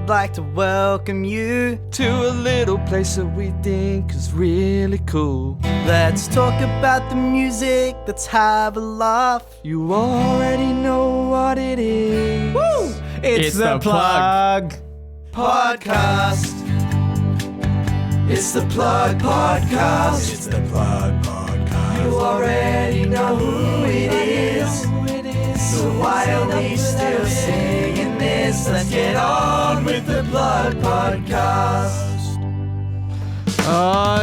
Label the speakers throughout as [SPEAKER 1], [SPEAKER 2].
[SPEAKER 1] we'd like to welcome you
[SPEAKER 2] to a little place that we think is really cool.
[SPEAKER 1] Let's talk about the music, let's have a laugh.
[SPEAKER 2] You already know what it is.
[SPEAKER 1] Woo!
[SPEAKER 3] It's the Plug
[SPEAKER 1] Podcast. It's the Plug Podcast.
[SPEAKER 3] It's the Plug Podcast.
[SPEAKER 1] You already know who it is. So why are we still singing this? Let's get on with the Plug Podcast.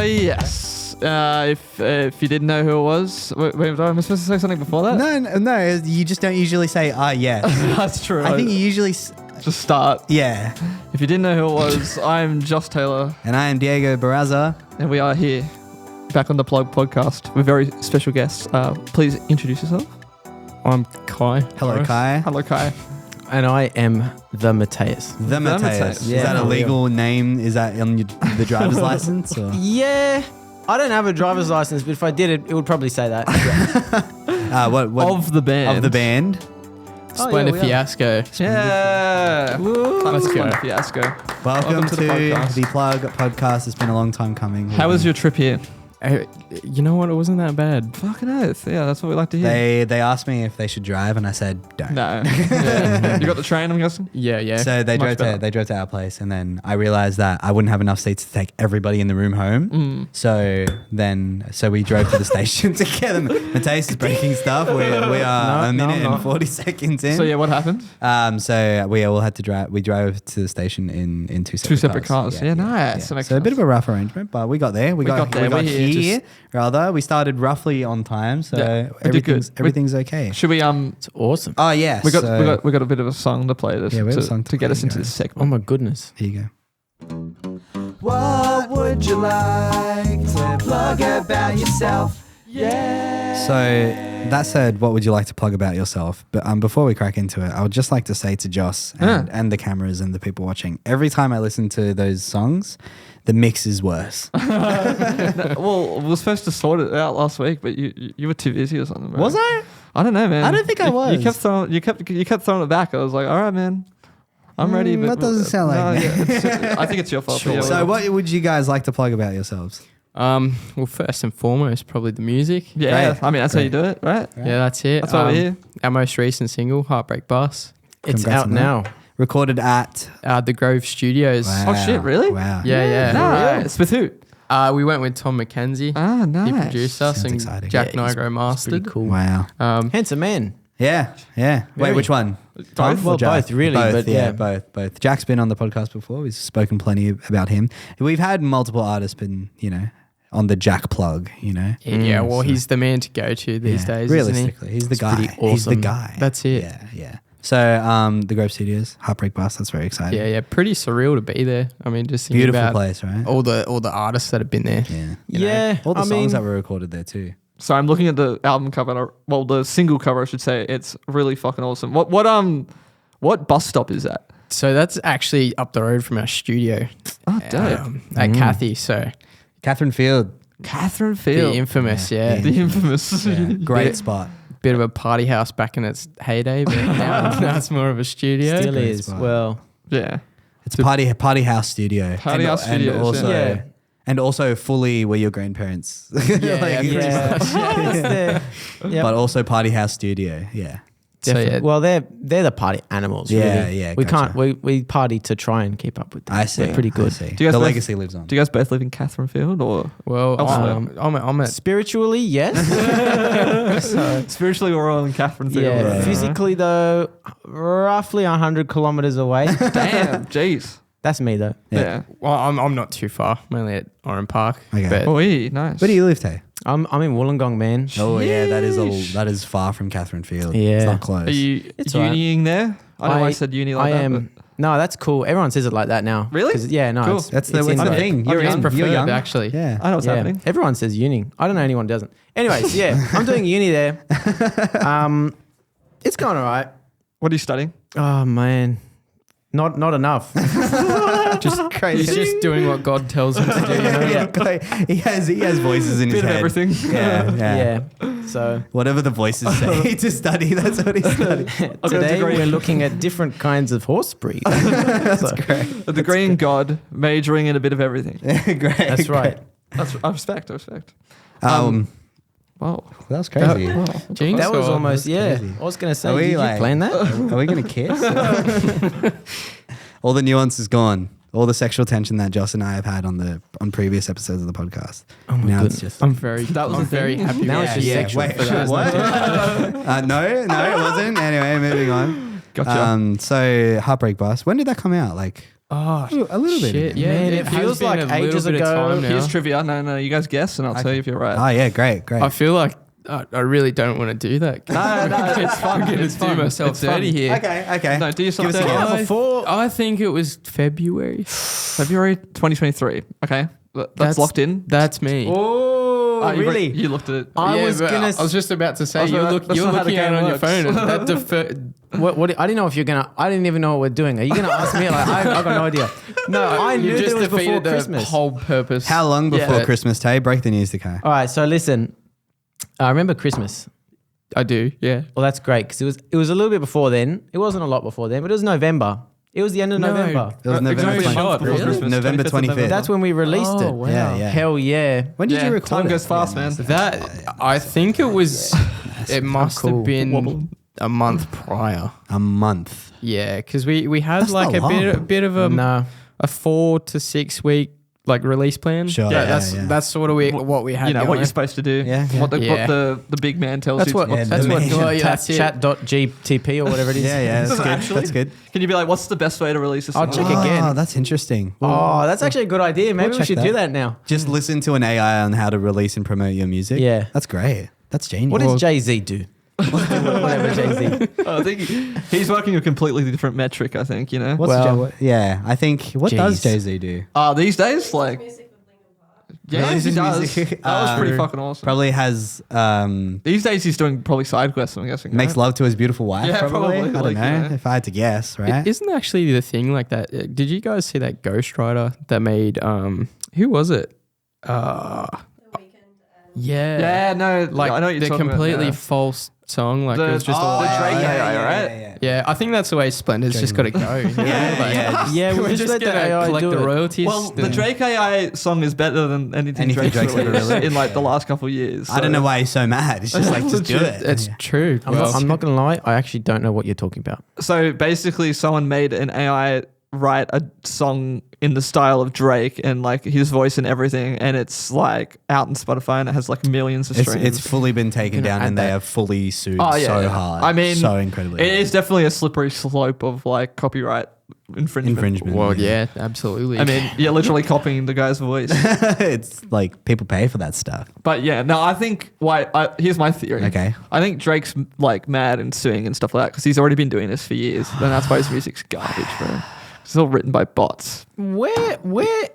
[SPEAKER 2] Yes. If you didn't know who it was, wait, am I supposed to say something before that?
[SPEAKER 4] No, you just don't usually say, yes.
[SPEAKER 2] That's true.
[SPEAKER 4] I think you usually...
[SPEAKER 2] Just start.
[SPEAKER 4] Yeah.
[SPEAKER 2] If you didn't know who it was, I'm Josh Taylor.
[SPEAKER 4] And I am Diego Barraza.
[SPEAKER 2] And we are here, back on the Plug Podcast with very special guests. Please introduce yourself.
[SPEAKER 3] I'm Kai.
[SPEAKER 4] Hello, Kai.
[SPEAKER 2] Hello, Kai.
[SPEAKER 3] And I am the Mateus.
[SPEAKER 4] The Mateus.
[SPEAKER 2] Yeah.
[SPEAKER 4] Is that a legal name? Is that on the driver's license? Or?
[SPEAKER 3] Yeah. I don't have a driver's license, but if I did it would probably say that.
[SPEAKER 4] What
[SPEAKER 2] Of the band.
[SPEAKER 4] Of the band.
[SPEAKER 3] Splendid Fiasco.
[SPEAKER 2] Yeah. Let's go. Splendid Fiasco.
[SPEAKER 4] Welcome to
[SPEAKER 2] the podcast.
[SPEAKER 4] the Plug Podcast. It's been a long time coming.
[SPEAKER 2] How was your trip here?
[SPEAKER 3] You know what? It wasn't that bad.
[SPEAKER 2] Fucking oath. Yeah, that's what we like to hear.
[SPEAKER 4] They asked me if they should drive, and I said don't.
[SPEAKER 2] No. Yeah. You got the train, I'm guessing?
[SPEAKER 3] Yeah.
[SPEAKER 4] So they
[SPEAKER 2] Much
[SPEAKER 4] drove to our place, and then I realized that I wouldn't have enough seats to take everybody in the room home. So we drove to the station together. Mateus is breaking stuff. We are a minute and 40 seconds in.
[SPEAKER 2] So yeah, what happened?
[SPEAKER 4] So we all had to drive. We drove to the station in two separate cars.
[SPEAKER 2] Yeah, nice. That makes
[SPEAKER 4] So a bit
[SPEAKER 2] sense.
[SPEAKER 4] of a rough arrangement, but we got there. We got
[SPEAKER 2] there. We're here.
[SPEAKER 4] Rather, we started roughly on time, so
[SPEAKER 2] Yeah, we did good.
[SPEAKER 4] everything's okay.
[SPEAKER 2] Should we
[SPEAKER 3] It's awesome.
[SPEAKER 4] Oh yes,
[SPEAKER 2] we got a bit of a song to play
[SPEAKER 4] Yeah, we have a song
[SPEAKER 2] to
[SPEAKER 4] to
[SPEAKER 2] get
[SPEAKER 4] play,
[SPEAKER 2] us into
[SPEAKER 4] guys.
[SPEAKER 2] this
[SPEAKER 3] Oh
[SPEAKER 2] segment.
[SPEAKER 3] my goodness.
[SPEAKER 4] Here you go.
[SPEAKER 1] What would you like to plug about yourself? Yeah.
[SPEAKER 4] So that said, what would you like to plug about yourself? But before we crack into it, I would just like to say to Joss and the cameras and the people watching, every time I listen to those songs, the mix is worse.
[SPEAKER 2] Well, we were supposed to sort it out last week, but you were too busy or something. Bro.
[SPEAKER 4] Was I?
[SPEAKER 2] I don't know, man.
[SPEAKER 4] I don't think I was.
[SPEAKER 2] You kept throwing it back. I was like, all right, man. I'm ready. But
[SPEAKER 4] that doesn't sound like me.
[SPEAKER 2] I think it's your fault.
[SPEAKER 3] Sure.
[SPEAKER 2] But yeah,
[SPEAKER 4] So
[SPEAKER 2] whatever.
[SPEAKER 4] what would you guys like to plug about yourselves?
[SPEAKER 3] Well, first and foremost, probably the music.
[SPEAKER 2] Yeah,
[SPEAKER 4] Great.
[SPEAKER 2] I mean that's how you do it, right?
[SPEAKER 3] Yeah, that's it.
[SPEAKER 2] That's why we're here.
[SPEAKER 3] Our most recent single, Heartbreak Bus. It's
[SPEAKER 4] Congrats
[SPEAKER 3] out
[SPEAKER 4] on that.
[SPEAKER 3] now.
[SPEAKER 4] Recorded at...
[SPEAKER 3] The Grove Studios.
[SPEAKER 4] Wow.
[SPEAKER 2] Oh shit, really?
[SPEAKER 4] Wow.
[SPEAKER 3] Yeah.
[SPEAKER 2] Nice. With who?
[SPEAKER 3] We went with Tom McKenzie.
[SPEAKER 2] Ah, nice.
[SPEAKER 3] He produced us,
[SPEAKER 4] Sounds
[SPEAKER 3] and
[SPEAKER 4] exciting.
[SPEAKER 3] Jack
[SPEAKER 4] Yeah,
[SPEAKER 3] Nigro mastered.
[SPEAKER 4] Pretty cool. Wow.
[SPEAKER 3] Handsome man.
[SPEAKER 4] Yeah. Wait,
[SPEAKER 3] Very.
[SPEAKER 4] which one?
[SPEAKER 2] Both?
[SPEAKER 4] or
[SPEAKER 3] Well,
[SPEAKER 4] Jack?
[SPEAKER 3] both really,
[SPEAKER 4] Both,
[SPEAKER 3] but
[SPEAKER 4] yeah,
[SPEAKER 3] yeah.
[SPEAKER 4] both. Jack's been on the podcast before. We've spoken plenty about him. We've had multiple artists been, on the Jack plug,
[SPEAKER 3] Yeah, well, he's the man to go to these days,
[SPEAKER 4] Realistically, he's the
[SPEAKER 3] It's
[SPEAKER 4] guy.
[SPEAKER 3] pretty
[SPEAKER 4] He's the
[SPEAKER 3] awesome.
[SPEAKER 4] guy.
[SPEAKER 3] That's it.
[SPEAKER 4] Yeah. So, the Grove Studios, Heartbreak Bus, that's very exciting.
[SPEAKER 3] Yeah, pretty surreal to be there. I mean, just thinking
[SPEAKER 4] Beautiful
[SPEAKER 3] about
[SPEAKER 4] place, right?
[SPEAKER 3] all the artists that have been there.
[SPEAKER 4] Yeah.
[SPEAKER 3] Yeah,
[SPEAKER 4] All the
[SPEAKER 3] I
[SPEAKER 4] songs
[SPEAKER 3] mean,
[SPEAKER 4] that were recorded there too.
[SPEAKER 2] So I'm looking at the album cover. Well, the single cover, I should say. It's really fucking awesome. What bus stop is that?
[SPEAKER 3] so that's actually up the road from our studio
[SPEAKER 2] Oh, dope.
[SPEAKER 3] at Kathy. So
[SPEAKER 4] Catherine Field,
[SPEAKER 2] Catherine
[SPEAKER 3] the
[SPEAKER 2] Field,
[SPEAKER 3] infamous, yeah.
[SPEAKER 2] the infamous.
[SPEAKER 4] great spot.
[SPEAKER 3] Bit of a party house back in its heyday, but now it's more of a studio.
[SPEAKER 4] Still is. Spot.
[SPEAKER 3] Well,
[SPEAKER 2] Yeah.
[SPEAKER 4] It's a party house studio.
[SPEAKER 2] Party house studios,
[SPEAKER 4] and also,
[SPEAKER 3] yeah.
[SPEAKER 4] and also fully where your grandparents.
[SPEAKER 3] yeah.
[SPEAKER 4] But also party house studio. Yeah.
[SPEAKER 3] So yeah, well, they're the party animals.
[SPEAKER 4] Yeah,
[SPEAKER 3] really.
[SPEAKER 4] yeah,
[SPEAKER 3] We
[SPEAKER 4] gotcha.
[SPEAKER 3] can't. We party to try and keep up with them.
[SPEAKER 4] I see.
[SPEAKER 3] They're pretty good.
[SPEAKER 4] I see.
[SPEAKER 2] Do you guys
[SPEAKER 4] The
[SPEAKER 2] both-
[SPEAKER 4] legacy lives on.
[SPEAKER 2] Do you guys both live in Catherine Field or
[SPEAKER 3] Well,
[SPEAKER 2] Elsewhere.
[SPEAKER 3] I'm a spiritually, yes. So,
[SPEAKER 2] spiritually we're all in Catherine Field?
[SPEAKER 3] yeah,
[SPEAKER 4] Right.
[SPEAKER 3] physically though, roughly 100 kilometers away.
[SPEAKER 2] Damn, jeez.
[SPEAKER 3] That's me though.
[SPEAKER 2] Yeah.
[SPEAKER 3] Well, I'm not too far. I'm only at Oran Park.
[SPEAKER 4] Okay.
[SPEAKER 3] But
[SPEAKER 2] Oh, nice.
[SPEAKER 4] Where do you live, Tay?
[SPEAKER 3] I'm in Wollongong, man.
[SPEAKER 4] Oh yeah, that is far from Catherine Field.
[SPEAKER 3] Yeah.
[SPEAKER 4] It's not close.
[SPEAKER 2] Are you
[SPEAKER 3] It's all right.
[SPEAKER 2] uniing there? I know I said uni like
[SPEAKER 3] I
[SPEAKER 2] that.
[SPEAKER 3] am. No, that's cool. Everyone says it like that now.
[SPEAKER 2] Really?
[SPEAKER 3] 'Cause, yeah, no.
[SPEAKER 2] Cool.
[SPEAKER 3] It's,
[SPEAKER 4] That's the
[SPEAKER 3] it's in
[SPEAKER 4] thing.
[SPEAKER 3] there.
[SPEAKER 4] You're
[SPEAKER 3] It's
[SPEAKER 4] young.
[SPEAKER 3] preferred,
[SPEAKER 4] You're young.
[SPEAKER 3] actually.
[SPEAKER 4] Yeah.
[SPEAKER 2] I know what's
[SPEAKER 3] Yeah.
[SPEAKER 2] happening.
[SPEAKER 3] Everyone says uni. I don't know anyone who doesn't. Anyways, yeah, I'm doing uni there. It's going all right.
[SPEAKER 2] What are you studying?
[SPEAKER 3] Oh man,
[SPEAKER 5] Not enough.
[SPEAKER 3] Just crazy. He's just doing what God tells him to do. You know?
[SPEAKER 4] Yeah. He has voices in his
[SPEAKER 2] Bit of
[SPEAKER 4] head.
[SPEAKER 2] everything.
[SPEAKER 4] Yeah.
[SPEAKER 5] So
[SPEAKER 4] Whatever the voices say to study, that's what he studied.
[SPEAKER 5] today we're looking at different kinds of horse breeds.
[SPEAKER 4] That's great.
[SPEAKER 2] A degree in God, majoring in a bit of everything.
[SPEAKER 4] Great.
[SPEAKER 5] That's right.
[SPEAKER 2] I respect. Wow.
[SPEAKER 4] That was crazy.
[SPEAKER 3] Jinx
[SPEAKER 5] That was
[SPEAKER 3] or-
[SPEAKER 5] almost, yeah.
[SPEAKER 4] crazy.
[SPEAKER 5] I was going to say,
[SPEAKER 4] Are we
[SPEAKER 5] did you
[SPEAKER 4] like-
[SPEAKER 5] plan that?
[SPEAKER 4] Are we going to kiss? All the nuance is gone. All the sexual tension that Joss and I have had on previous episodes of the podcast.
[SPEAKER 5] Oh my
[SPEAKER 4] Now
[SPEAKER 5] goodness.
[SPEAKER 4] it's just
[SPEAKER 3] I'm very
[SPEAKER 2] thing.
[SPEAKER 3] happy.
[SPEAKER 5] Now
[SPEAKER 3] with
[SPEAKER 5] it's just
[SPEAKER 3] that.
[SPEAKER 5] sexual.
[SPEAKER 4] Wait,
[SPEAKER 5] for that.
[SPEAKER 4] what? No, it wasn't. Anyway, moving on.
[SPEAKER 2] Gotcha.
[SPEAKER 4] So Heartbreak Bus. When did that come out? Like
[SPEAKER 3] Oh,
[SPEAKER 4] a little bit.
[SPEAKER 3] shit.
[SPEAKER 4] ago.
[SPEAKER 3] Yeah,
[SPEAKER 5] Man, it
[SPEAKER 3] has
[SPEAKER 5] feels
[SPEAKER 3] been
[SPEAKER 5] like
[SPEAKER 3] a little
[SPEAKER 5] ages
[SPEAKER 3] bit of
[SPEAKER 5] ago.
[SPEAKER 3] time now.
[SPEAKER 2] Here's trivia. No, you guys guess, and I'll tell you if you're right.
[SPEAKER 4] Oh yeah, great.
[SPEAKER 3] I feel like I really don't want to do that.
[SPEAKER 2] No, it's fun.
[SPEAKER 3] I'm going
[SPEAKER 2] It's
[SPEAKER 3] to do
[SPEAKER 2] fun.
[SPEAKER 3] myself
[SPEAKER 2] It's fun.
[SPEAKER 3] dirty here.
[SPEAKER 4] Okay.
[SPEAKER 2] No, do yourself
[SPEAKER 4] Give us a
[SPEAKER 2] dirty.
[SPEAKER 4] guess.
[SPEAKER 5] Before
[SPEAKER 3] I think it was February.
[SPEAKER 2] February 2023. Okay, that's locked in.
[SPEAKER 3] That's me.
[SPEAKER 5] Oh,
[SPEAKER 2] Ah,
[SPEAKER 5] really?
[SPEAKER 2] You looked at it.
[SPEAKER 5] I
[SPEAKER 3] Yeah,
[SPEAKER 5] was
[SPEAKER 3] but
[SPEAKER 5] gonna.
[SPEAKER 3] I was just about to say
[SPEAKER 2] That's
[SPEAKER 3] you're
[SPEAKER 2] not
[SPEAKER 3] looking
[SPEAKER 2] how the
[SPEAKER 3] at it
[SPEAKER 2] game
[SPEAKER 3] on your
[SPEAKER 2] works.
[SPEAKER 3] phone. And that
[SPEAKER 5] What? I didn't know if you're gonna. I didn't even know what we're doing. Are you gonna ask me? Like, I got no idea. No, I knew
[SPEAKER 3] you
[SPEAKER 5] that
[SPEAKER 3] just
[SPEAKER 5] it was before
[SPEAKER 3] defeated the
[SPEAKER 5] Christmas.
[SPEAKER 3] whole purpose.
[SPEAKER 4] How long before
[SPEAKER 3] Yeah.
[SPEAKER 4] Christmas, Tay? Break the news to Kai.
[SPEAKER 5] All right, so listen. I remember Christmas.
[SPEAKER 3] I do. Yeah.
[SPEAKER 5] Well, that's great because it was a little bit before then. It wasn't a lot before then, but it was November. It was the end of
[SPEAKER 3] No.
[SPEAKER 5] November.
[SPEAKER 4] It was November
[SPEAKER 2] exactly a
[SPEAKER 4] 20th.
[SPEAKER 2] month before
[SPEAKER 3] Really?
[SPEAKER 2] Christmas.
[SPEAKER 4] November 25th.
[SPEAKER 5] That's when we released it.
[SPEAKER 3] wow.
[SPEAKER 4] Yeah.
[SPEAKER 5] Hell yeah.
[SPEAKER 4] When did
[SPEAKER 2] Yeah,
[SPEAKER 4] you record
[SPEAKER 2] time
[SPEAKER 4] it?
[SPEAKER 2] goes fast, man.
[SPEAKER 3] That I think it was. It must
[SPEAKER 5] cool.
[SPEAKER 3] have been
[SPEAKER 2] Wobble.
[SPEAKER 3] a month prior.
[SPEAKER 4] A month.
[SPEAKER 3] Yeah, because we had
[SPEAKER 4] That's
[SPEAKER 3] like
[SPEAKER 4] not
[SPEAKER 3] a
[SPEAKER 4] long.
[SPEAKER 3] bit of a
[SPEAKER 5] No.
[SPEAKER 3] 4 to 6 week like release plan.
[SPEAKER 4] Sure,
[SPEAKER 3] Yeah,
[SPEAKER 4] yeah.
[SPEAKER 3] that's sort of what we had.
[SPEAKER 2] You know what
[SPEAKER 3] going.
[SPEAKER 2] you're supposed to do.
[SPEAKER 4] Yeah.
[SPEAKER 2] What the
[SPEAKER 3] Yeah.
[SPEAKER 2] what the big man tells
[SPEAKER 3] That's
[SPEAKER 2] you.
[SPEAKER 3] what.
[SPEAKER 2] to
[SPEAKER 4] Yeah,
[SPEAKER 3] That's
[SPEAKER 4] the
[SPEAKER 3] what.
[SPEAKER 4] main-
[SPEAKER 3] Well, yeah, that's it.
[SPEAKER 5] Chat.gtp or whatever it is.
[SPEAKER 4] Yeah, that's
[SPEAKER 2] Does it
[SPEAKER 4] good.
[SPEAKER 2] actually?
[SPEAKER 4] That's good.
[SPEAKER 2] Can you be like, what's the best way to release a song?
[SPEAKER 5] I'll check again.
[SPEAKER 4] Oh, that's interesting.
[SPEAKER 5] Oh, that's actually a good idea. Maybe we
[SPEAKER 4] check
[SPEAKER 5] should
[SPEAKER 4] that.
[SPEAKER 5] do that now.
[SPEAKER 4] Just listen to an AI on how to release and promote your music.
[SPEAKER 5] Yeah.
[SPEAKER 4] That's great. That's genius.
[SPEAKER 5] What does Jay-Z do? Whatever Jay-Z.
[SPEAKER 2] I think he's working a completely different metric. I think you know.
[SPEAKER 4] What's
[SPEAKER 5] Well-
[SPEAKER 4] yeah, I think what does
[SPEAKER 5] Jeez.
[SPEAKER 4] Jay-Z do?
[SPEAKER 2] These days, like, yeah, he
[SPEAKER 4] Releases
[SPEAKER 2] does.
[SPEAKER 4] music.
[SPEAKER 2] That was pretty
[SPEAKER 4] Uh,
[SPEAKER 2] fucking awesome.
[SPEAKER 4] Probably has
[SPEAKER 2] These days, he's doing probably side quests. I'm guessing.
[SPEAKER 4] makes
[SPEAKER 2] right?
[SPEAKER 4] love to his beautiful wife.
[SPEAKER 2] Yeah,
[SPEAKER 4] probably.
[SPEAKER 2] probably,
[SPEAKER 4] I don't
[SPEAKER 2] like,
[SPEAKER 4] know
[SPEAKER 2] yeah.
[SPEAKER 4] if I had to guess. Right?
[SPEAKER 3] Isn't actually the thing like that? Did you guys see that Ghostwriter that made who was it? Yeah.
[SPEAKER 2] Yeah, no,
[SPEAKER 3] Like
[SPEAKER 2] I know what you're
[SPEAKER 3] the
[SPEAKER 2] talking
[SPEAKER 3] completely
[SPEAKER 2] about,
[SPEAKER 3] false song. Like
[SPEAKER 2] The-
[SPEAKER 3] it was just all
[SPEAKER 2] the Drake
[SPEAKER 4] yeah,
[SPEAKER 2] AI,
[SPEAKER 4] yeah,
[SPEAKER 2] right?
[SPEAKER 4] yeah, yeah.
[SPEAKER 3] Yeah, I think that's the way Splendid's just got to go.
[SPEAKER 4] Yeah.
[SPEAKER 5] Yeah,
[SPEAKER 3] Can
[SPEAKER 5] we'll
[SPEAKER 3] we
[SPEAKER 5] just
[SPEAKER 3] just
[SPEAKER 5] let
[SPEAKER 3] get
[SPEAKER 5] the AI
[SPEAKER 3] collect
[SPEAKER 5] do
[SPEAKER 3] the
[SPEAKER 5] it.
[SPEAKER 3] royalties?
[SPEAKER 2] Well, the
[SPEAKER 3] Then-
[SPEAKER 2] Drake AI song is better than anything
[SPEAKER 4] Anything
[SPEAKER 2] Drake's
[SPEAKER 4] Drake's ever
[SPEAKER 2] released
[SPEAKER 4] released.
[SPEAKER 2] in like the last couple of years.
[SPEAKER 4] I don't know why he's so mad. It's just like just do it.
[SPEAKER 3] It's true.
[SPEAKER 5] I'm not going to lie. I actually don't know what you're talking about.
[SPEAKER 2] So basically, someone made an AI write a song in the style of Drake and like his voice and everything, and it's like out on Spotify and it has like millions of streams.
[SPEAKER 4] It's fully been taken
[SPEAKER 5] Gonna
[SPEAKER 4] down
[SPEAKER 5] add
[SPEAKER 4] and they
[SPEAKER 5] that.
[SPEAKER 4] have fully sued
[SPEAKER 2] Oh, yeah,
[SPEAKER 4] so
[SPEAKER 2] yeah.
[SPEAKER 4] hard.
[SPEAKER 2] I mean,
[SPEAKER 4] so incredibly.
[SPEAKER 2] It is definitely a slippery slope of like copyright infringement.
[SPEAKER 3] Well, yeah, absolutely.
[SPEAKER 2] I mean, you're literally copying the guy's voice.
[SPEAKER 4] It's like people pay for that stuff.
[SPEAKER 2] But yeah, no, I think here's my theory.
[SPEAKER 4] Okay.
[SPEAKER 2] I think Drake's like mad and suing and stuff like that because he's already been doing this for years, and that's why his music's garbage, bro. It's all written by bots.
[SPEAKER 5] Where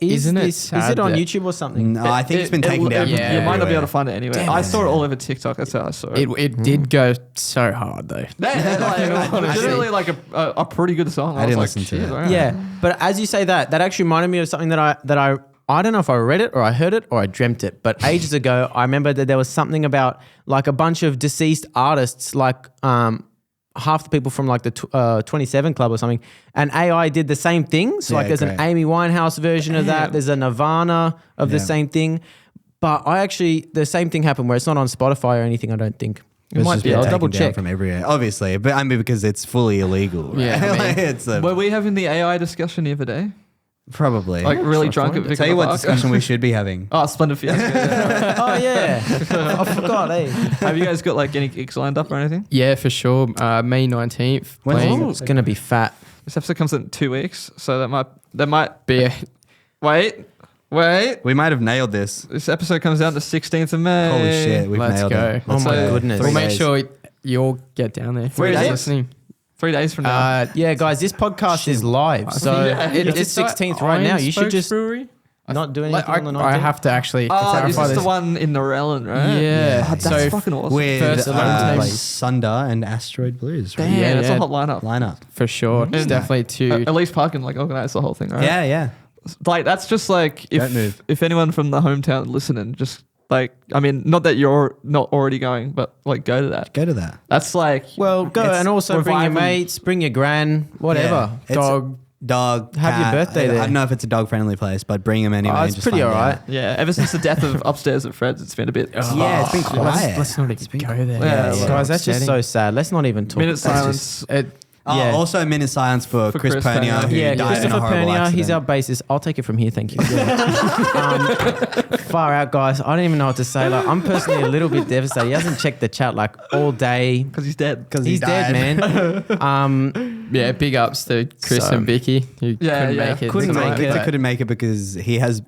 [SPEAKER 5] is
[SPEAKER 3] Isn't it
[SPEAKER 5] this? Is
[SPEAKER 3] sad
[SPEAKER 5] it on
[SPEAKER 3] that-
[SPEAKER 5] YouTube or something?
[SPEAKER 4] No, I think it's been taken down.
[SPEAKER 3] yeah,
[SPEAKER 2] You might not be
[SPEAKER 4] everywhere.
[SPEAKER 2] able to find it anywhere.
[SPEAKER 5] Damn
[SPEAKER 2] I
[SPEAKER 5] it.
[SPEAKER 2] saw it all over TikTok. That's how I saw it.
[SPEAKER 3] it did go so hard though.
[SPEAKER 2] Literally like a pretty good song.
[SPEAKER 4] I didn't
[SPEAKER 2] was
[SPEAKER 4] listen to
[SPEAKER 2] like,
[SPEAKER 4] it.
[SPEAKER 2] "Jeez, alright."
[SPEAKER 5] Yeah, but as you say that actually reminded me of something that I don't know if I read it or I heard it or I dreamt it, but ages ago I remember that there was something about like a bunch of deceased artists, like half the people from like the 27 Club or something, and AI did the same thing. So like
[SPEAKER 4] Yeah,
[SPEAKER 5] there's an
[SPEAKER 4] great.
[SPEAKER 5] Amy Winehouse version of that. There's a Nirvana of the
[SPEAKER 4] Yeah.
[SPEAKER 5] same thing, but the same thing happened where it's not on Spotify or anything. I don't think. It
[SPEAKER 4] It's
[SPEAKER 5] might
[SPEAKER 4] just
[SPEAKER 5] be.
[SPEAKER 4] been
[SPEAKER 5] I'll
[SPEAKER 4] taken
[SPEAKER 5] double
[SPEAKER 4] down
[SPEAKER 5] check.
[SPEAKER 4] from everywhere, obviously. But I mean, because it's fully illegal. Right?
[SPEAKER 3] Yeah, I mean-
[SPEAKER 4] Like, it's
[SPEAKER 2] Were we having the AI discussion the other day?
[SPEAKER 4] probably.
[SPEAKER 2] Like really drunk at
[SPEAKER 4] I'll tell you what
[SPEAKER 2] Park?
[SPEAKER 4] discussion we should be having.
[SPEAKER 2] Oh, Splendid Fiasco.
[SPEAKER 5] Oh yeah, I forgot. Hey,
[SPEAKER 2] Have you guys got like any gigs lined up or anything?
[SPEAKER 3] Yeah, for sure. May 19th.
[SPEAKER 4] When's
[SPEAKER 3] playing
[SPEAKER 5] it's gonna be fat.
[SPEAKER 2] This episode comes in 2 weeks, so that might
[SPEAKER 3] be a,
[SPEAKER 2] wait.
[SPEAKER 4] We might have nailed this.
[SPEAKER 2] This episode comes out the 16th of May.
[SPEAKER 4] Holy shit, we've
[SPEAKER 3] Let's
[SPEAKER 4] nailed
[SPEAKER 3] go.
[SPEAKER 4] it.
[SPEAKER 5] Oh my goodness.
[SPEAKER 3] we'll make
[SPEAKER 5] days.
[SPEAKER 3] sure you all get down there.
[SPEAKER 2] Three
[SPEAKER 3] Who's
[SPEAKER 2] days?
[SPEAKER 3] listening.
[SPEAKER 2] 3 days from now.
[SPEAKER 5] Yeah, guys, this podcast is live, so
[SPEAKER 2] Yeah.
[SPEAKER 5] it's the 16th right now. You should just.
[SPEAKER 3] Brewery.
[SPEAKER 5] not doing anything on the 19th?
[SPEAKER 3] I have to actually
[SPEAKER 2] Is
[SPEAKER 3] clarify
[SPEAKER 2] this
[SPEAKER 3] this.
[SPEAKER 2] the one in Norellan, right?
[SPEAKER 3] Yeah.
[SPEAKER 2] That's
[SPEAKER 3] So
[SPEAKER 2] fucking awesome.
[SPEAKER 4] With
[SPEAKER 3] First 11 teams.
[SPEAKER 4] Sunder and Asteroid Blues. Right?
[SPEAKER 2] Damn,
[SPEAKER 3] Yeah,
[SPEAKER 2] that's
[SPEAKER 3] yeah.
[SPEAKER 2] a hot lineup.
[SPEAKER 3] for sure. It's definitely two.
[SPEAKER 2] At least Park can like organize the whole thing, right?
[SPEAKER 4] Yeah.
[SPEAKER 2] Like that's just like
[SPEAKER 4] Don't move.
[SPEAKER 2] if anyone from the hometown listening, just like I mean, not that you're not already going, but like go to that.
[SPEAKER 4] Go to that.
[SPEAKER 2] That's like
[SPEAKER 5] Well, go
[SPEAKER 4] It's
[SPEAKER 5] and also bring your
[SPEAKER 2] reviving-
[SPEAKER 5] mates, bring your gran, whatever.
[SPEAKER 4] Yeah. It's- Dog.
[SPEAKER 5] Have your
[SPEAKER 4] cat.
[SPEAKER 5] birthday
[SPEAKER 4] I
[SPEAKER 5] there.
[SPEAKER 4] don't know if it's a dog friendly place, but bring them anyway.
[SPEAKER 5] Oh,
[SPEAKER 4] and
[SPEAKER 5] it's
[SPEAKER 4] just
[SPEAKER 5] pretty
[SPEAKER 4] find
[SPEAKER 5] alright.
[SPEAKER 4] out.
[SPEAKER 2] yeah. Ever since the death of upstairs at Fred's, it's been a bit.
[SPEAKER 4] Yeah, it's been quiet.
[SPEAKER 3] Let's not even go there.
[SPEAKER 2] Yeah,
[SPEAKER 3] It's
[SPEAKER 2] yeah.
[SPEAKER 5] Guys, that's just
[SPEAKER 3] upsetting.
[SPEAKER 5] so sad. Let's not even talk.
[SPEAKER 2] Minute
[SPEAKER 5] That's
[SPEAKER 2] silence.
[SPEAKER 4] Oh,
[SPEAKER 5] Yeah.
[SPEAKER 4] also a minute silence for Chris
[SPEAKER 2] Chris
[SPEAKER 4] Pernia,
[SPEAKER 2] Pernia.
[SPEAKER 4] who
[SPEAKER 5] Yeah,
[SPEAKER 4] died in a
[SPEAKER 5] Christopher
[SPEAKER 4] horrible
[SPEAKER 5] Pernia,
[SPEAKER 4] accident.
[SPEAKER 5] he's our bassist. I'll take it from here, thank you. Far out, guys. I don't even know what to say. Like, I'm personally a little bit devastated. He hasn't checked the chat like all day.
[SPEAKER 2] Because he's dead.
[SPEAKER 4] Because
[SPEAKER 5] He's dead, man.
[SPEAKER 3] Yeah, big ups to Chris
[SPEAKER 5] So-
[SPEAKER 3] and Vicky who
[SPEAKER 2] Yeah,
[SPEAKER 3] couldn't
[SPEAKER 2] yeah.
[SPEAKER 3] make it.
[SPEAKER 5] Couldn't
[SPEAKER 3] tonight,
[SPEAKER 5] make it.
[SPEAKER 4] Victor
[SPEAKER 3] but-
[SPEAKER 4] couldn't make it because he has,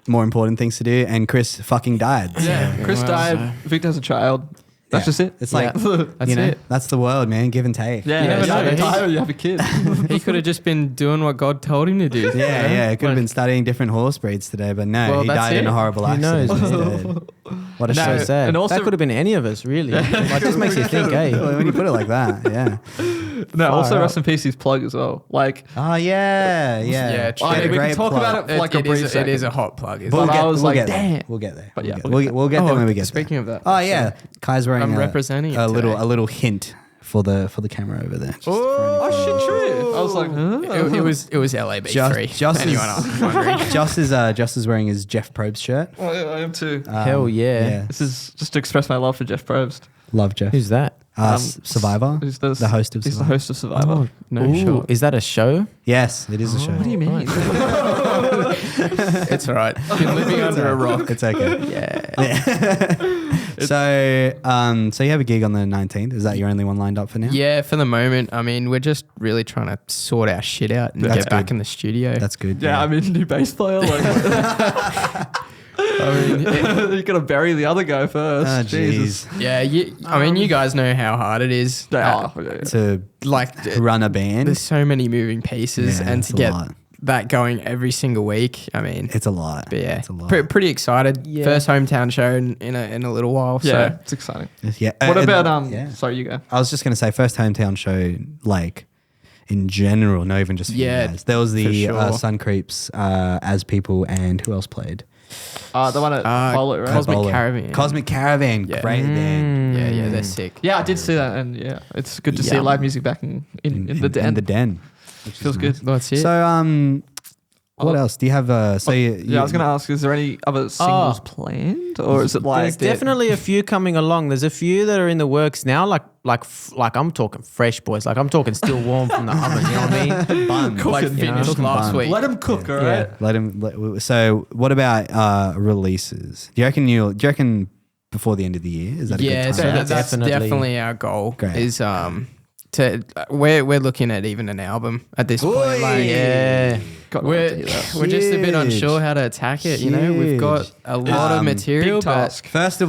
[SPEAKER 4] more important things to do, and Chris fucking died. So,
[SPEAKER 2] Yeah, Chris
[SPEAKER 3] Well,
[SPEAKER 2] died.
[SPEAKER 3] so-
[SPEAKER 2] Victor has a child. That's
[SPEAKER 4] yeah.
[SPEAKER 2] just it.
[SPEAKER 4] It's like,
[SPEAKER 3] That's it.
[SPEAKER 4] that's the world, man. Give and take.
[SPEAKER 2] Yeah,
[SPEAKER 3] You never
[SPEAKER 2] yeah,
[SPEAKER 3] know.
[SPEAKER 2] you die or you have a kid.
[SPEAKER 3] He could have just been doing what God told him to do.
[SPEAKER 4] Yeah, Could have been studying different horse breeds today, but no,
[SPEAKER 3] Well,
[SPEAKER 4] he
[SPEAKER 3] that's
[SPEAKER 4] died in
[SPEAKER 3] it.
[SPEAKER 4] a horrible
[SPEAKER 5] Who
[SPEAKER 4] accident.
[SPEAKER 5] knows,
[SPEAKER 4] instead. What a
[SPEAKER 2] No,
[SPEAKER 4] shame.
[SPEAKER 5] So sad.
[SPEAKER 2] and also-
[SPEAKER 5] that could have been any of us, really. Like, this makes you think, eh?
[SPEAKER 4] When you put it like that, yeah.
[SPEAKER 2] No, also
[SPEAKER 5] out.
[SPEAKER 2] rest in peace, his plug as well. Like,
[SPEAKER 4] Oh yeah.
[SPEAKER 3] Yeah,
[SPEAKER 2] oh,
[SPEAKER 3] true.
[SPEAKER 2] we
[SPEAKER 4] Great
[SPEAKER 2] can talk
[SPEAKER 4] plug.
[SPEAKER 2] about it for like a brief
[SPEAKER 3] It
[SPEAKER 2] second.
[SPEAKER 3] is a hot plug. Isn't
[SPEAKER 2] But
[SPEAKER 3] it?
[SPEAKER 2] I was like,
[SPEAKER 4] get
[SPEAKER 2] damn.
[SPEAKER 4] there. We'll get there.
[SPEAKER 2] But yeah,
[SPEAKER 4] we'll get there when we get
[SPEAKER 3] Speaking
[SPEAKER 4] there.
[SPEAKER 3] of that.
[SPEAKER 4] Oh yeah, Kai's wearing
[SPEAKER 3] I'm
[SPEAKER 4] a,
[SPEAKER 3] representing it
[SPEAKER 4] a
[SPEAKER 3] today.
[SPEAKER 4] little hint for the camera over there. Just for
[SPEAKER 2] Oh
[SPEAKER 4] anyone.
[SPEAKER 2] shit, true. I was like, huh?
[SPEAKER 3] It was LAB
[SPEAKER 4] Just-
[SPEAKER 3] free.
[SPEAKER 4] just
[SPEAKER 3] anyone
[SPEAKER 4] as-
[SPEAKER 3] else wondering.
[SPEAKER 4] Just is wearing his Jeff Probst shirt.
[SPEAKER 2] Oh, yeah, I am too.
[SPEAKER 5] Hell yeah.
[SPEAKER 2] This is just to express my love for Jeff Probst.
[SPEAKER 4] Love Jeff.
[SPEAKER 5] Who's that?
[SPEAKER 4] Survivor.
[SPEAKER 2] He's
[SPEAKER 4] The host of
[SPEAKER 2] He's the
[SPEAKER 4] Survivor.
[SPEAKER 2] host of Survivor.
[SPEAKER 3] Oh, no,
[SPEAKER 5] Ooh,
[SPEAKER 3] sure.
[SPEAKER 5] is that a show?
[SPEAKER 4] Yes, it is a show.
[SPEAKER 2] What do you mean?
[SPEAKER 3] It's all right. Been living under a rock.
[SPEAKER 4] It's okay. So you have a gig on the 19th. Is that your only one lined up for now?
[SPEAKER 3] Yeah, for the moment. I mean, we're just really trying to sort our shit out and
[SPEAKER 4] That's
[SPEAKER 3] get back
[SPEAKER 4] good.
[SPEAKER 3] in the studio.
[SPEAKER 4] That's good.
[SPEAKER 2] Yeah, I mean, new bass player. Like, you gotta bury the other guy first.
[SPEAKER 4] Oh,
[SPEAKER 2] Jesus.
[SPEAKER 4] jeez.
[SPEAKER 3] yeah. I mean, you guys know how hard it is.
[SPEAKER 2] Yeah,
[SPEAKER 4] To
[SPEAKER 3] Like,
[SPEAKER 4] run a band,
[SPEAKER 3] there's so many moving pieces,
[SPEAKER 4] Yeah,
[SPEAKER 3] and
[SPEAKER 4] it's
[SPEAKER 3] to
[SPEAKER 4] a
[SPEAKER 3] get
[SPEAKER 4] lot.
[SPEAKER 3] that going every single week. I mean,
[SPEAKER 4] it's a lot.
[SPEAKER 3] but yeah,
[SPEAKER 4] It's a lot.
[SPEAKER 3] pretty excited.
[SPEAKER 5] Yeah.
[SPEAKER 3] First hometown show in a little while.
[SPEAKER 2] yeah,
[SPEAKER 3] So
[SPEAKER 2] it's exciting.
[SPEAKER 4] Yeah.
[SPEAKER 2] What
[SPEAKER 4] and-
[SPEAKER 2] about
[SPEAKER 4] yeah.
[SPEAKER 2] Sorry, you go.
[SPEAKER 4] I was just gonna say first hometown show, like in general, not even just for
[SPEAKER 3] Yeah,
[SPEAKER 4] you guys. There was the
[SPEAKER 3] for sure.
[SPEAKER 4] Sun Creeps as people, and who else played?
[SPEAKER 2] The one at Polo, right?
[SPEAKER 3] Cosmic
[SPEAKER 4] Bowler.
[SPEAKER 3] Caravan.
[SPEAKER 4] Cosmic Caravan,
[SPEAKER 3] Yeah.
[SPEAKER 4] great band.
[SPEAKER 3] Yeah, they're sick.
[SPEAKER 2] Yeah, I did see that, and yeah, it's good to see
[SPEAKER 5] Yeah.
[SPEAKER 2] live music back in the den.
[SPEAKER 4] In the den.
[SPEAKER 2] Feels good.
[SPEAKER 3] That's it.
[SPEAKER 4] So what
[SPEAKER 2] Oh.
[SPEAKER 4] else? Do you have
[SPEAKER 2] Yeah, I was gonna ask: is there any other singles planned, or is it like
[SPEAKER 5] There's definitely a few coming along. There's a few that are in the works now. Like I'm talking fresh, boys. Like I'm talking still warm from the oven. You know what I mean?
[SPEAKER 4] bun?
[SPEAKER 3] like
[SPEAKER 2] cooking,
[SPEAKER 3] finished
[SPEAKER 4] Cooking
[SPEAKER 3] last
[SPEAKER 4] bun.
[SPEAKER 3] week.
[SPEAKER 2] let him cook? All right.
[SPEAKER 4] Let him. So what about releases? Do you reckon before the end of the year? Is that a
[SPEAKER 3] Yeah,
[SPEAKER 4] good
[SPEAKER 3] so
[SPEAKER 4] time?
[SPEAKER 3] that's
[SPEAKER 5] Definitely.
[SPEAKER 3] definitely our goal.
[SPEAKER 4] Great.
[SPEAKER 3] Is we're looking at even an album at this point.
[SPEAKER 4] Oi!
[SPEAKER 3] Like,
[SPEAKER 5] Yeah.
[SPEAKER 2] God,
[SPEAKER 3] we're just a bit
[SPEAKER 4] Huge.
[SPEAKER 3] unsure how to attack it. You know, we've got a lot of material,
[SPEAKER 2] big
[SPEAKER 3] but
[SPEAKER 2] task.
[SPEAKER 4] First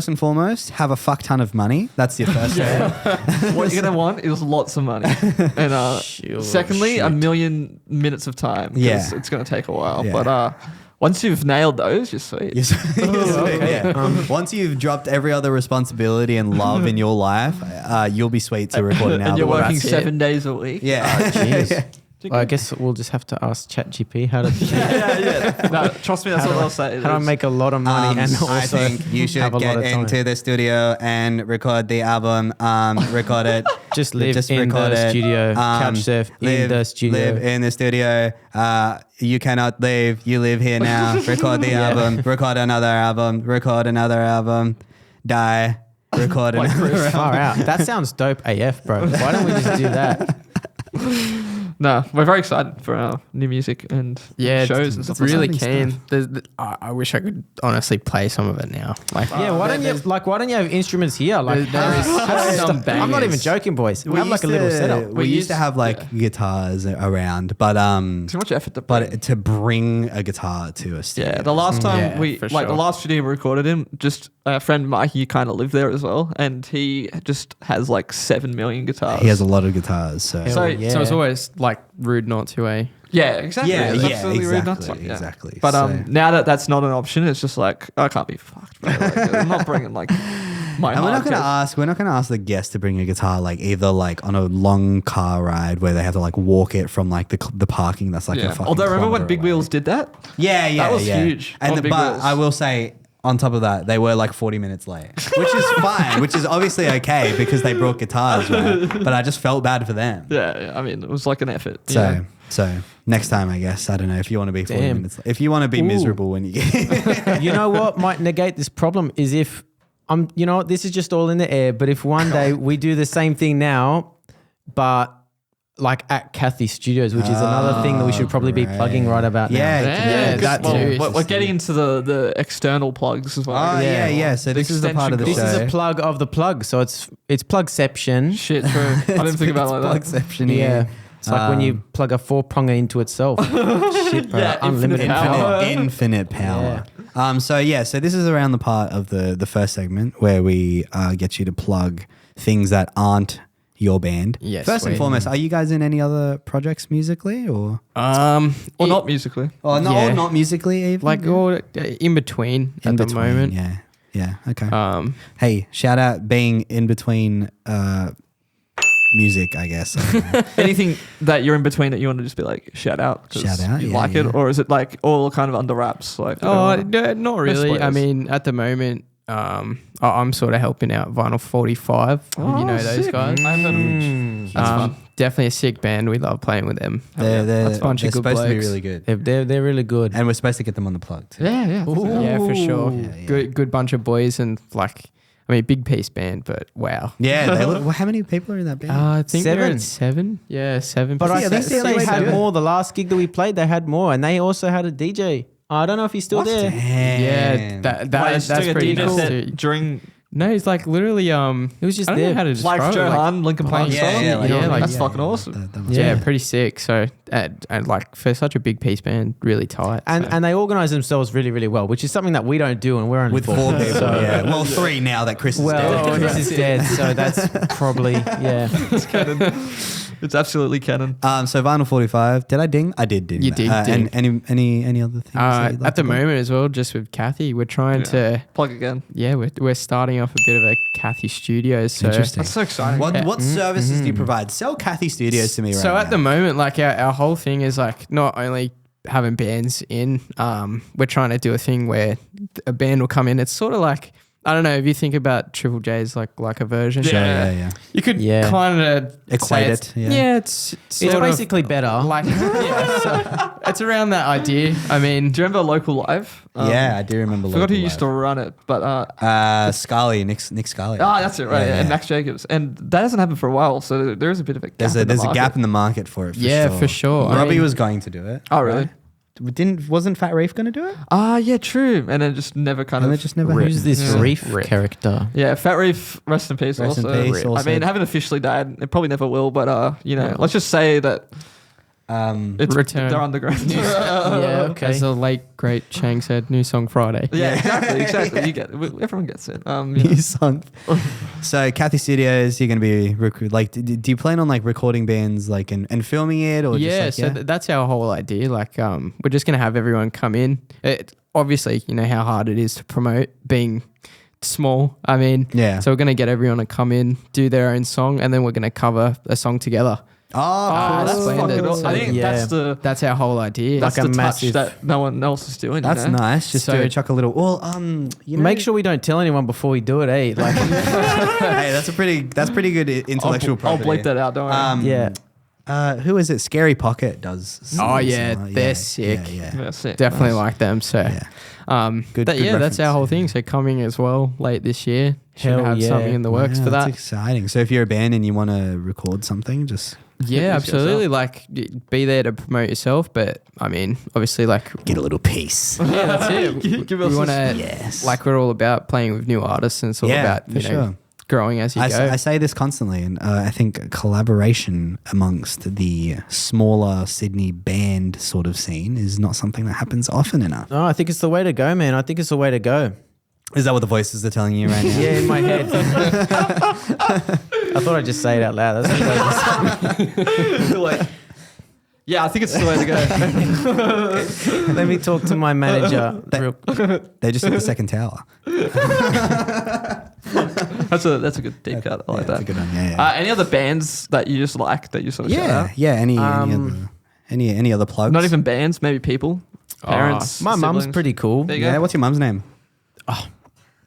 [SPEAKER 4] and foremost, have a fuck ton of money. That's your first thing.
[SPEAKER 2] What you're gonna want is lots of money, and
[SPEAKER 5] Sure,
[SPEAKER 2] secondly, a
[SPEAKER 5] shit.
[SPEAKER 2] million minutes of time. 'cause
[SPEAKER 4] Yeah.
[SPEAKER 2] it's gonna take a while.
[SPEAKER 4] Yeah.
[SPEAKER 2] But once you've nailed those, you're sweet.
[SPEAKER 4] Yes. Once you've dropped every other responsibility and love in your life, you'll be sweet to record an album.
[SPEAKER 2] And you're working
[SPEAKER 3] That's it.
[SPEAKER 2] 7 days a week.
[SPEAKER 4] Yeah.
[SPEAKER 5] Jeez. I guess we'll just have to ask ChatGPT how to
[SPEAKER 2] yeah. No, trust me, that's what I'll say.
[SPEAKER 5] how to make a lot of money and also
[SPEAKER 4] I think you should
[SPEAKER 5] have a lot
[SPEAKER 4] get
[SPEAKER 5] of time.
[SPEAKER 4] into the studio and record the album. Record it.
[SPEAKER 5] Just live in
[SPEAKER 4] record
[SPEAKER 5] the
[SPEAKER 4] it.
[SPEAKER 5] studio. Couch surf in the studio.
[SPEAKER 4] Live in the studio. You cannot leave. You live here now. Record the album. Record another album. Record another album. Die. Record another album.
[SPEAKER 5] Far out. That sounds dope AF, bro. Why don't we just do that?
[SPEAKER 2] No, we're very excited for our new music and shows and stuff.
[SPEAKER 3] really
[SPEAKER 4] Exciting
[SPEAKER 3] keen. I wish I could honestly play some of it now. Like,
[SPEAKER 5] Yeah, why don't you have instruments here? Like
[SPEAKER 3] There is some
[SPEAKER 5] I'm not even
[SPEAKER 3] bangers.
[SPEAKER 5] joking, boys. We have like a little setup.
[SPEAKER 4] We used to have like guitars around, but
[SPEAKER 2] Too much effort to bring.
[SPEAKER 4] but to bring a guitar to a studio.
[SPEAKER 2] Yeah, the last time
[SPEAKER 3] Yeah,
[SPEAKER 2] we
[SPEAKER 3] for
[SPEAKER 2] the
[SPEAKER 3] sure.
[SPEAKER 2] last studio we recorded in, just our friend Mikey kind of lived there as well, and he just has like 7 million guitars.
[SPEAKER 4] he has a lot of guitars. So
[SPEAKER 2] So-
[SPEAKER 5] Yeah.
[SPEAKER 3] So it's always like rude not to, eh?
[SPEAKER 2] Yeah, exactly.
[SPEAKER 4] Yeah,
[SPEAKER 2] It's
[SPEAKER 4] yeah,
[SPEAKER 2] absolutely really nuts.
[SPEAKER 4] exactly,
[SPEAKER 2] Yeah.
[SPEAKER 4] exactly.
[SPEAKER 2] But
[SPEAKER 4] So-
[SPEAKER 2] now that that's not an option, it's just like I can't be fucked. Bro. Like, I'm not bringing like my.
[SPEAKER 4] And we're not
[SPEAKER 2] hard
[SPEAKER 4] gonna
[SPEAKER 2] case.
[SPEAKER 4] ask. We're not gonna ask the guest to bring a guitar, like either like on a long car ride where they have to like walk it from like the parking that's like a
[SPEAKER 2] Yeah.
[SPEAKER 4] fucking.
[SPEAKER 2] Although remember when
[SPEAKER 4] kilometer
[SPEAKER 2] Big
[SPEAKER 4] away.
[SPEAKER 2] Wheels did that?
[SPEAKER 4] Yeah, yeah,
[SPEAKER 2] That was
[SPEAKER 4] yeah.
[SPEAKER 2] huge
[SPEAKER 4] And
[SPEAKER 2] on Big
[SPEAKER 4] but
[SPEAKER 2] Wheels.
[SPEAKER 4] I will say, on top of that, they were like 40 minutes late, which is fine, which is obviously okay because they brought guitars, right? But I just felt bad for them.
[SPEAKER 2] Yeah, I mean it was like an effort.
[SPEAKER 4] So next time, I guess, I don't know if you want to be 40
[SPEAKER 5] Damn.
[SPEAKER 4] minutes late. If you want to be miserable when you get
[SPEAKER 5] You know what might negate this problem is if you know what, this is just all in the air, but if one day we do the same thing now, but like at Kathy Studios, which is another thing that we should probably be plugging right about now.
[SPEAKER 4] Yeah,
[SPEAKER 2] Yeah,
[SPEAKER 3] that
[SPEAKER 2] well,
[SPEAKER 3] too.
[SPEAKER 2] we're getting into the external plugs as well.
[SPEAKER 4] Oh,
[SPEAKER 5] Yeah.
[SPEAKER 4] yeah. So this is the part of the
[SPEAKER 5] This
[SPEAKER 4] show.
[SPEAKER 5] is a plug of the plug, so it's plugception.
[SPEAKER 2] Shit, true. I didn't think about it like that.
[SPEAKER 4] Plugception,
[SPEAKER 5] Yeah. It's like when you plug a 4-pronger into itself. Shit, bro.
[SPEAKER 2] Yeah,
[SPEAKER 5] Unlimited
[SPEAKER 2] infinite
[SPEAKER 5] power.
[SPEAKER 2] power.
[SPEAKER 4] Infinite power. So this is around the part of the first segment where we get you to plug things that aren't your band.
[SPEAKER 3] Yes,
[SPEAKER 4] First and
[SPEAKER 3] sweet.
[SPEAKER 4] foremost, are you guys in any other projects musically or
[SPEAKER 2] Or not musically.
[SPEAKER 4] or
[SPEAKER 3] Yeah.
[SPEAKER 4] not musically even?
[SPEAKER 3] like all in between
[SPEAKER 4] In
[SPEAKER 3] at the
[SPEAKER 4] between,
[SPEAKER 3] moment.
[SPEAKER 4] Yeah. Yeah. Okay.
[SPEAKER 3] Hey,
[SPEAKER 4] Shout out being in between music, I guess.
[SPEAKER 2] Anything that you're in between that you want to just be like shout out 'cause
[SPEAKER 4] Shout out,
[SPEAKER 2] you
[SPEAKER 4] yeah,
[SPEAKER 2] like
[SPEAKER 4] yeah.
[SPEAKER 2] it, or is it like all kind of under wraps? Like
[SPEAKER 3] Oh, no, not really. I
[SPEAKER 2] players.
[SPEAKER 3] mean, at the moment, I'm sort of helping out Vinyl 45. you know those
[SPEAKER 2] sick.
[SPEAKER 3] guys.
[SPEAKER 2] I've heard of them. That's fun.
[SPEAKER 3] Definitely a sick band. We love playing with them.
[SPEAKER 4] they're
[SPEAKER 3] That's a bunch of good
[SPEAKER 4] supposed to be
[SPEAKER 3] blokes.
[SPEAKER 4] really good.
[SPEAKER 5] They're really good.
[SPEAKER 4] And we're supposed to get them on the plug too.
[SPEAKER 2] Yeah, yeah.
[SPEAKER 3] Yeah, for sure.
[SPEAKER 4] Yeah.
[SPEAKER 3] Good bunch of boys and like, I mean, big piece band, but wow.
[SPEAKER 4] Yeah, they look, well, how many people are in that band?
[SPEAKER 3] I think they're
[SPEAKER 5] 7.
[SPEAKER 3] at 7. Yeah, 7.
[SPEAKER 5] But I
[SPEAKER 4] Yeah, that's
[SPEAKER 5] think
[SPEAKER 4] the only
[SPEAKER 5] they
[SPEAKER 4] way to do
[SPEAKER 5] had
[SPEAKER 4] it.
[SPEAKER 5] more. The last gig that we played, they had more. And they also had a DJ. I don't know if he's still there.
[SPEAKER 3] yeah,
[SPEAKER 4] Damn.
[SPEAKER 3] that's pretty
[SPEAKER 2] DJ
[SPEAKER 3] cool.
[SPEAKER 2] set during
[SPEAKER 3] No, he's like literally
[SPEAKER 5] He was just
[SPEAKER 3] I don't know
[SPEAKER 5] there.
[SPEAKER 3] how to
[SPEAKER 2] like
[SPEAKER 3] describe
[SPEAKER 2] Joe
[SPEAKER 3] it.
[SPEAKER 2] Hahn, Linkin Park
[SPEAKER 3] playing-
[SPEAKER 2] song.
[SPEAKER 3] yeah, like-
[SPEAKER 2] That's fucking awesome.
[SPEAKER 4] That must
[SPEAKER 3] Yeah,
[SPEAKER 4] be-
[SPEAKER 3] pretty sick. So and like for such a big piece band, really tight.
[SPEAKER 5] And
[SPEAKER 3] so.
[SPEAKER 5] and they organise themselves really, really well, which is something that we don't do, and we're only
[SPEAKER 4] with 4 people.
[SPEAKER 5] So-
[SPEAKER 4] Yeah, well, 3 now that Chris is
[SPEAKER 5] Well,
[SPEAKER 4] dead.
[SPEAKER 5] Chris is dead, so that's probably
[SPEAKER 2] It's absolutely canon.
[SPEAKER 4] So Vinyl 45. Did I ding? I did ding.
[SPEAKER 3] You
[SPEAKER 4] that.
[SPEAKER 3] did
[SPEAKER 4] And
[SPEAKER 3] ding.
[SPEAKER 4] any other things? that you'd like
[SPEAKER 3] at the
[SPEAKER 4] to plug?
[SPEAKER 3] moment as well, just with Kathy, we're trying to
[SPEAKER 2] Plug again.
[SPEAKER 3] we're starting off a bit of a Kathy Studios. So
[SPEAKER 4] Interesting.
[SPEAKER 2] That's so exciting.
[SPEAKER 4] What services do you provide? Sell Kathy Studios to me right
[SPEAKER 3] So
[SPEAKER 4] now.
[SPEAKER 3] at the moment, like our whole thing is like not only having bands in, we're trying to do a thing where a band will come in. It's sort of like, I don't know if you think about Triple J's like a version.
[SPEAKER 4] Sure, yeah.
[SPEAKER 3] You could
[SPEAKER 5] Yeah.
[SPEAKER 3] kind of
[SPEAKER 4] Equate it, yeah.
[SPEAKER 3] Yeah, it's
[SPEAKER 5] it's
[SPEAKER 3] sort of
[SPEAKER 5] basically better.
[SPEAKER 3] like so it's around that idea. I mean,
[SPEAKER 2] Do you remember Local Live?
[SPEAKER 4] Yeah, I do remember.
[SPEAKER 2] I forgot who
[SPEAKER 4] Local
[SPEAKER 2] used to
[SPEAKER 4] Live.
[SPEAKER 2] run it, but
[SPEAKER 4] Scully, Nick Scully.
[SPEAKER 2] that's it, right?
[SPEAKER 4] Yeah,
[SPEAKER 2] And
[SPEAKER 4] yeah.
[SPEAKER 2] Max Jacobs, and that hasn't happened for a while, so there is a bit of a gap.
[SPEAKER 4] There's a gap in the market for it.
[SPEAKER 3] For sure. I
[SPEAKER 4] Robbie
[SPEAKER 3] mean-
[SPEAKER 4] was going to do it.
[SPEAKER 2] Oh, really?
[SPEAKER 4] Wasn't Fat Reef going to do it?
[SPEAKER 2] Yeah, true. And then just never kind
[SPEAKER 4] And
[SPEAKER 2] of.
[SPEAKER 4] it just never
[SPEAKER 5] Who's this
[SPEAKER 2] Yeah.
[SPEAKER 5] Reef character?
[SPEAKER 2] Yeah, Fat Reef, rest in peace.
[SPEAKER 4] Rest in
[SPEAKER 2] also.
[SPEAKER 4] peace, also.
[SPEAKER 2] I mean, haven't officially died. It probably never will, but let's just say that it's
[SPEAKER 3] Return.
[SPEAKER 2] they're underground.
[SPEAKER 5] Yeah, okay.
[SPEAKER 3] As the late great Chang said, new song Friday.
[SPEAKER 2] Yeah, exactly. You get it. Everyone gets it.
[SPEAKER 4] New song. So Kathy Studios, you're going to be like, do you plan on like recording bands like and filming it or
[SPEAKER 3] Yeah,
[SPEAKER 4] just
[SPEAKER 3] so
[SPEAKER 4] like,
[SPEAKER 3] that's our whole idea. Like, we're just gonna have everyone come in. Obviously, you know how hard it is to promote being small. I mean,
[SPEAKER 4] Yeah.
[SPEAKER 3] So we're gonna get everyone to come in, do their own song, and then we're gonna cover a song together.
[SPEAKER 4] Oh,
[SPEAKER 2] that's
[SPEAKER 3] Splendid.
[SPEAKER 2] fucking awesome. I think
[SPEAKER 5] Yeah.
[SPEAKER 2] that's
[SPEAKER 3] That's our whole idea.
[SPEAKER 2] the
[SPEAKER 5] like a
[SPEAKER 2] touch
[SPEAKER 5] massive-
[SPEAKER 2] that no one else is doing.
[SPEAKER 4] that's
[SPEAKER 2] you know?
[SPEAKER 4] nice. Just
[SPEAKER 3] So-
[SPEAKER 4] to chuck a little. Well, you know,
[SPEAKER 5] Make sure we don't tell anyone before we do it, eh? Like,
[SPEAKER 4] Hey, that's pretty good intellectual
[SPEAKER 2] I'll
[SPEAKER 4] property.
[SPEAKER 2] bleep that out. Don't worry.
[SPEAKER 5] yeah.
[SPEAKER 4] Who is it? Scary Pocket does.
[SPEAKER 3] Oh, yeah,
[SPEAKER 4] some-
[SPEAKER 3] they're sick.
[SPEAKER 4] Yeah.
[SPEAKER 2] Yeah, sick.
[SPEAKER 3] Definitely
[SPEAKER 2] Nice.
[SPEAKER 3] like them. So,
[SPEAKER 4] Yeah. Good
[SPEAKER 3] that's
[SPEAKER 4] reference.
[SPEAKER 3] our whole thing. So coming as well late this year. Should
[SPEAKER 5] Hell
[SPEAKER 3] have
[SPEAKER 5] yeah.
[SPEAKER 3] something in the works
[SPEAKER 4] Wow,
[SPEAKER 3] for
[SPEAKER 4] that's
[SPEAKER 3] that.
[SPEAKER 4] exciting. So if you're a band and you want to record something, just
[SPEAKER 3] Yeah,
[SPEAKER 2] these guys
[SPEAKER 3] absolutely. Like, be there to promote yourself, but I mean, obviously, like,
[SPEAKER 4] get a little piece.
[SPEAKER 3] yeah, that's it.
[SPEAKER 2] Give
[SPEAKER 3] we
[SPEAKER 2] us
[SPEAKER 3] want to,
[SPEAKER 4] Yes.
[SPEAKER 3] like, we're all about playing with new artists, and it's all about
[SPEAKER 4] for
[SPEAKER 3] you know growing as you
[SPEAKER 4] I,
[SPEAKER 3] go.
[SPEAKER 4] I say this constantly, and I think collaboration amongst the smaller Sydney band sort of scene is not something that happens often enough.
[SPEAKER 5] No, I think it's the way to go, man. I think it's the way to go.
[SPEAKER 4] Is that what the voices are telling you right now?
[SPEAKER 5] Yeah, in my head. I thought I'd just say it out loud. That's what I just-
[SPEAKER 2] like, Yeah, I think it's the way to go.
[SPEAKER 5] Let me talk to my manager.
[SPEAKER 4] They just hit the second tower.
[SPEAKER 2] That's a good deep cut. I like
[SPEAKER 4] That's
[SPEAKER 2] that.
[SPEAKER 4] a good one. Yeah.
[SPEAKER 2] Any other bands that you just like that you sort of shout
[SPEAKER 4] Yeah.
[SPEAKER 2] out?
[SPEAKER 4] Yeah. Any other plugs?
[SPEAKER 2] Not even bands, maybe people, parents.
[SPEAKER 5] My mum's
[SPEAKER 2] siblings.
[SPEAKER 5] pretty cool.
[SPEAKER 2] There you
[SPEAKER 4] Yeah.
[SPEAKER 2] go.
[SPEAKER 4] What's your mum's name?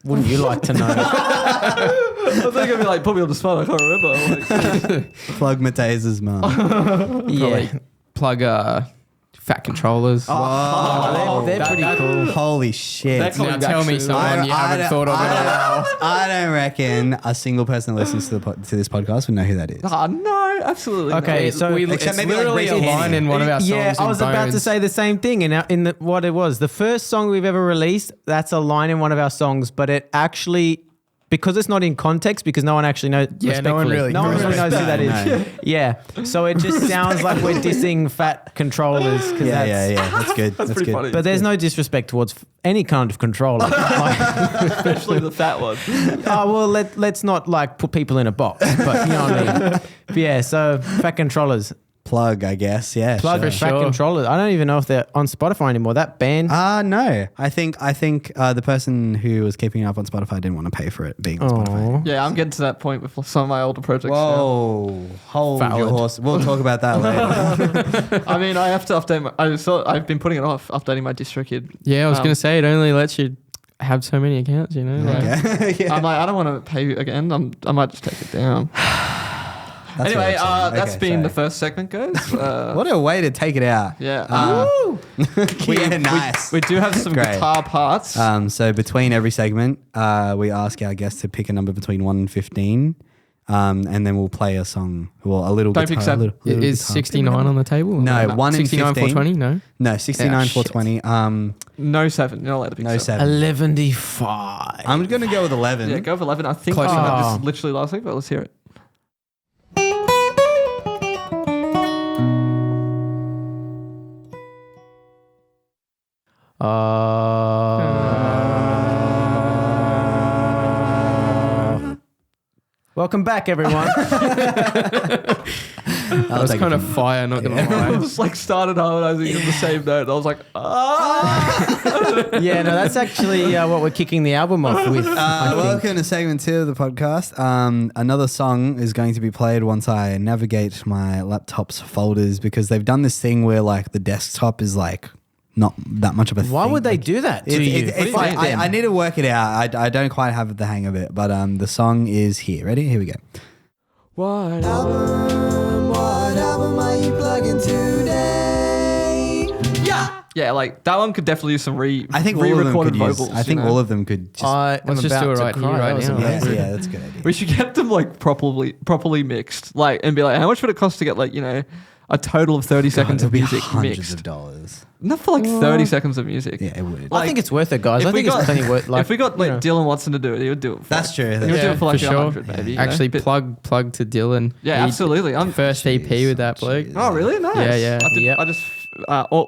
[SPEAKER 5] Wouldn't you like to know?
[SPEAKER 2] I think I'd be like, put me on the spot. I can't remember. Like,
[SPEAKER 4] Plug Mateus's mum.
[SPEAKER 5] Yeah.
[SPEAKER 3] Plug fat controllers.
[SPEAKER 5] They're pretty cool.
[SPEAKER 4] Holy shit.
[SPEAKER 2] That's
[SPEAKER 3] Now
[SPEAKER 2] coming
[SPEAKER 3] tell
[SPEAKER 2] back
[SPEAKER 3] me
[SPEAKER 2] soon.
[SPEAKER 3] someone you haven't thought of in a while.
[SPEAKER 4] I don't reckon a single person that listens to this podcast would know who that is.
[SPEAKER 2] Oh, no, absolutely.
[SPEAKER 5] Okay,
[SPEAKER 2] not.
[SPEAKER 5] so
[SPEAKER 3] It's
[SPEAKER 4] Except maybe like
[SPEAKER 3] literally a
[SPEAKER 4] Rachel
[SPEAKER 3] line
[SPEAKER 4] Haney.
[SPEAKER 3] in one of our songs.
[SPEAKER 5] Yeah, I
[SPEAKER 3] in
[SPEAKER 5] was about to
[SPEAKER 3] Bones.
[SPEAKER 5] say the same thing. In what it was, the first song we've ever released, that's a line in one of our songs, but it actually, because it's not in context, because no one actually knows.
[SPEAKER 3] Yeah, no one really
[SPEAKER 5] knows who that is.
[SPEAKER 4] No.
[SPEAKER 5] Yeah, so it just sounds like we're dissing fat controllers.
[SPEAKER 4] Yeah. That's good. That's
[SPEAKER 2] pretty
[SPEAKER 4] good.
[SPEAKER 2] funny.
[SPEAKER 5] But there's no disrespect towards any kind of controller.
[SPEAKER 2] Especially the fat one.
[SPEAKER 5] Oh well, let's not like put people in a box, but you know what I mean. But yeah, so fat controllers,
[SPEAKER 4] Plug, I guess. Yeah.
[SPEAKER 5] plug
[SPEAKER 4] sure.
[SPEAKER 5] fat
[SPEAKER 3] sure.
[SPEAKER 5] controllers. I don't even know if they're on Spotify anymore. That band.
[SPEAKER 4] No. I think the person who was keeping it up on Spotify didn't want to pay for it being on Spotify.
[SPEAKER 5] Aw.
[SPEAKER 2] Yeah, I'm getting to that point with some of my older projects.
[SPEAKER 4] Whoa. Hold
[SPEAKER 3] Valid.
[SPEAKER 4] your horse. We'll talk about that later.
[SPEAKER 2] Now. I mean, I have to update my. I've been putting it off, updating my DistroKid.
[SPEAKER 3] Yeah, I was going to say it only lets you have so many accounts, you know? Like,
[SPEAKER 4] Okay. Yeah.
[SPEAKER 2] I'm like, I don't want to pay you again. I might just take it down.
[SPEAKER 4] That's
[SPEAKER 2] Anyway,
[SPEAKER 4] what I'm saying.
[SPEAKER 2] that's
[SPEAKER 4] Okay,
[SPEAKER 2] been
[SPEAKER 4] sorry.
[SPEAKER 2] the first segment, guys.
[SPEAKER 4] What a way to take it out.
[SPEAKER 2] Yeah.
[SPEAKER 4] Yeah, nice.
[SPEAKER 2] We do have some
[SPEAKER 4] Great.
[SPEAKER 2] guitar parts.
[SPEAKER 4] So between every segment, we ask our guests to pick a number between 1 and 15, and then we'll play a song. Well, a little
[SPEAKER 2] Don't
[SPEAKER 4] guitar.
[SPEAKER 2] pick seven.
[SPEAKER 4] little
[SPEAKER 3] is
[SPEAKER 4] guitar.
[SPEAKER 3] 69 on the table?
[SPEAKER 4] No, 1 and
[SPEAKER 3] 69
[SPEAKER 4] 15.
[SPEAKER 3] 420? No.
[SPEAKER 4] No, 69,
[SPEAKER 3] Yeah,
[SPEAKER 4] 420.
[SPEAKER 2] No 7. You're not allowed to pick
[SPEAKER 4] No
[SPEAKER 2] 7.
[SPEAKER 4] 7.
[SPEAKER 5] 11.5.
[SPEAKER 4] I'm going to go with 11.
[SPEAKER 2] Yeah, go for 11. I think
[SPEAKER 3] Close
[SPEAKER 2] I heard
[SPEAKER 5] enough.
[SPEAKER 2] this literally last week, but let's hear it.
[SPEAKER 5] Welcome back, everyone.
[SPEAKER 3] That was kind of fire, not going to
[SPEAKER 2] I
[SPEAKER 3] lie.
[SPEAKER 2] just like started harmonizing in the same note. I was like, ah.
[SPEAKER 5] Yeah, no, that's actually what we're kicking the album off with. I think.
[SPEAKER 4] Welcome to segment 2 of the podcast. Another song is going to be played once I navigate my laptop's folders, because they've done this thing where like the desktop is like not that much of a thing.
[SPEAKER 5] Why would they
[SPEAKER 4] Like,
[SPEAKER 5] do that to you?
[SPEAKER 4] It's like, I need to work it out. I don't quite have the hang of it, but the song is here. Ready? Here we go.
[SPEAKER 2] What?
[SPEAKER 1] What album are you plugging today?
[SPEAKER 2] Yeah, like that one could definitely use some
[SPEAKER 4] I think all of them
[SPEAKER 2] re-recorded
[SPEAKER 4] could use.
[SPEAKER 2] vocals.
[SPEAKER 4] I think
[SPEAKER 2] you know?
[SPEAKER 4] all of them could just.
[SPEAKER 3] Let's just do it right here, right now.
[SPEAKER 4] Yeah, that's a good idea.
[SPEAKER 2] We should get them like properly mixed, like, and be like, how much would it cost to get like, you know, a total of 30 seconds
[SPEAKER 4] It'll
[SPEAKER 2] of
[SPEAKER 4] be
[SPEAKER 2] music
[SPEAKER 4] hundreds
[SPEAKER 2] mixed?
[SPEAKER 4] of dollars.
[SPEAKER 2] Not for like 30 seconds of music.
[SPEAKER 4] Yeah, it would.
[SPEAKER 5] I think it's worth it, guys.
[SPEAKER 2] if
[SPEAKER 5] I
[SPEAKER 2] we
[SPEAKER 5] think it's
[SPEAKER 2] got-
[SPEAKER 5] plenty worth. Like,
[SPEAKER 2] if we got like
[SPEAKER 5] you know.
[SPEAKER 2] Dylan Watson to do it, he would do it. For
[SPEAKER 4] That's
[SPEAKER 2] like,
[SPEAKER 4] true.
[SPEAKER 2] He would
[SPEAKER 4] That's
[SPEAKER 2] do it for like
[SPEAKER 3] for sure.
[SPEAKER 2] 100, maybe. you know?
[SPEAKER 3] Actually,
[SPEAKER 2] Bit-
[SPEAKER 3] plug to Dylan.
[SPEAKER 2] Yeah,
[SPEAKER 3] He-
[SPEAKER 2] absolutely. I'm
[SPEAKER 3] First EP with that bloke.
[SPEAKER 2] Oh, really? Nice.
[SPEAKER 3] Yeah, yeah.
[SPEAKER 5] Yep.
[SPEAKER 2] I just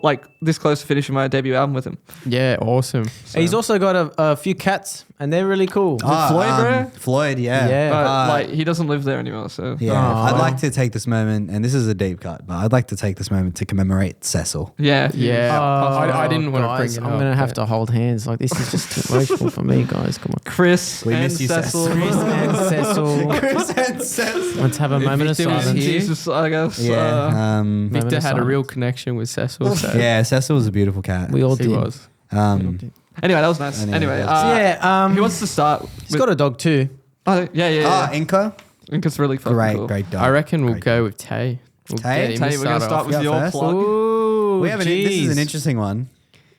[SPEAKER 2] like this close to finishing my debut album with him.
[SPEAKER 3] Yeah, awesome.
[SPEAKER 5] He's also got a few cats, and they're really cool.
[SPEAKER 2] Floyd, bro?
[SPEAKER 4] Floyd, yeah.
[SPEAKER 5] Yeah.
[SPEAKER 2] But like he doesn't live there anymore, so
[SPEAKER 4] Yeah,
[SPEAKER 5] Oh.
[SPEAKER 4] I'd like to take this moment, and this is a deep cut, but I'd like to take this moment to commemorate Cecil.
[SPEAKER 2] yeah.
[SPEAKER 3] Yeah, I didn't want to bring
[SPEAKER 5] Guys,
[SPEAKER 3] it
[SPEAKER 5] I'm
[SPEAKER 3] up.
[SPEAKER 5] gonna have
[SPEAKER 3] but-
[SPEAKER 5] to hold hands. Like this is just too emotional for me, guys. Come on.
[SPEAKER 2] Chris
[SPEAKER 4] We
[SPEAKER 2] and
[SPEAKER 4] miss you,
[SPEAKER 2] Cecil.
[SPEAKER 5] Chris and Cecil.
[SPEAKER 4] Chris and Cecil.
[SPEAKER 5] Let's have a moment of
[SPEAKER 3] Victor was
[SPEAKER 5] silence.
[SPEAKER 3] here.
[SPEAKER 2] Jesus, I guess.
[SPEAKER 4] Yeah,
[SPEAKER 3] Victor
[SPEAKER 5] Moment of
[SPEAKER 3] had a real
[SPEAKER 5] silence.
[SPEAKER 3] connection with Cecil. So
[SPEAKER 4] yeah. Cecil was a beautiful cat.
[SPEAKER 5] We all
[SPEAKER 3] he
[SPEAKER 5] did.
[SPEAKER 3] was.
[SPEAKER 2] Anyway, that was nice.
[SPEAKER 4] Anyway,
[SPEAKER 2] Anyway,
[SPEAKER 4] that's-
[SPEAKER 5] Yeah.
[SPEAKER 2] who wants to start?
[SPEAKER 5] He's got a dog too.
[SPEAKER 2] Oh, yeah.
[SPEAKER 4] Inca.
[SPEAKER 2] I think it's really fucking
[SPEAKER 4] Great,
[SPEAKER 2] cool.
[SPEAKER 4] great dog.
[SPEAKER 3] I reckon we'll
[SPEAKER 4] Great
[SPEAKER 3] go
[SPEAKER 4] dog.
[SPEAKER 3] with Tay. We'll
[SPEAKER 4] Tay?
[SPEAKER 3] get him
[SPEAKER 2] Tay,
[SPEAKER 3] to
[SPEAKER 2] we're gonna start
[SPEAKER 3] off.
[SPEAKER 2] with
[SPEAKER 4] Yeah,
[SPEAKER 2] your
[SPEAKER 4] first.
[SPEAKER 2] plug.
[SPEAKER 5] Ooh,
[SPEAKER 4] We haven't. This is an
[SPEAKER 5] jeez.
[SPEAKER 4] interesting one.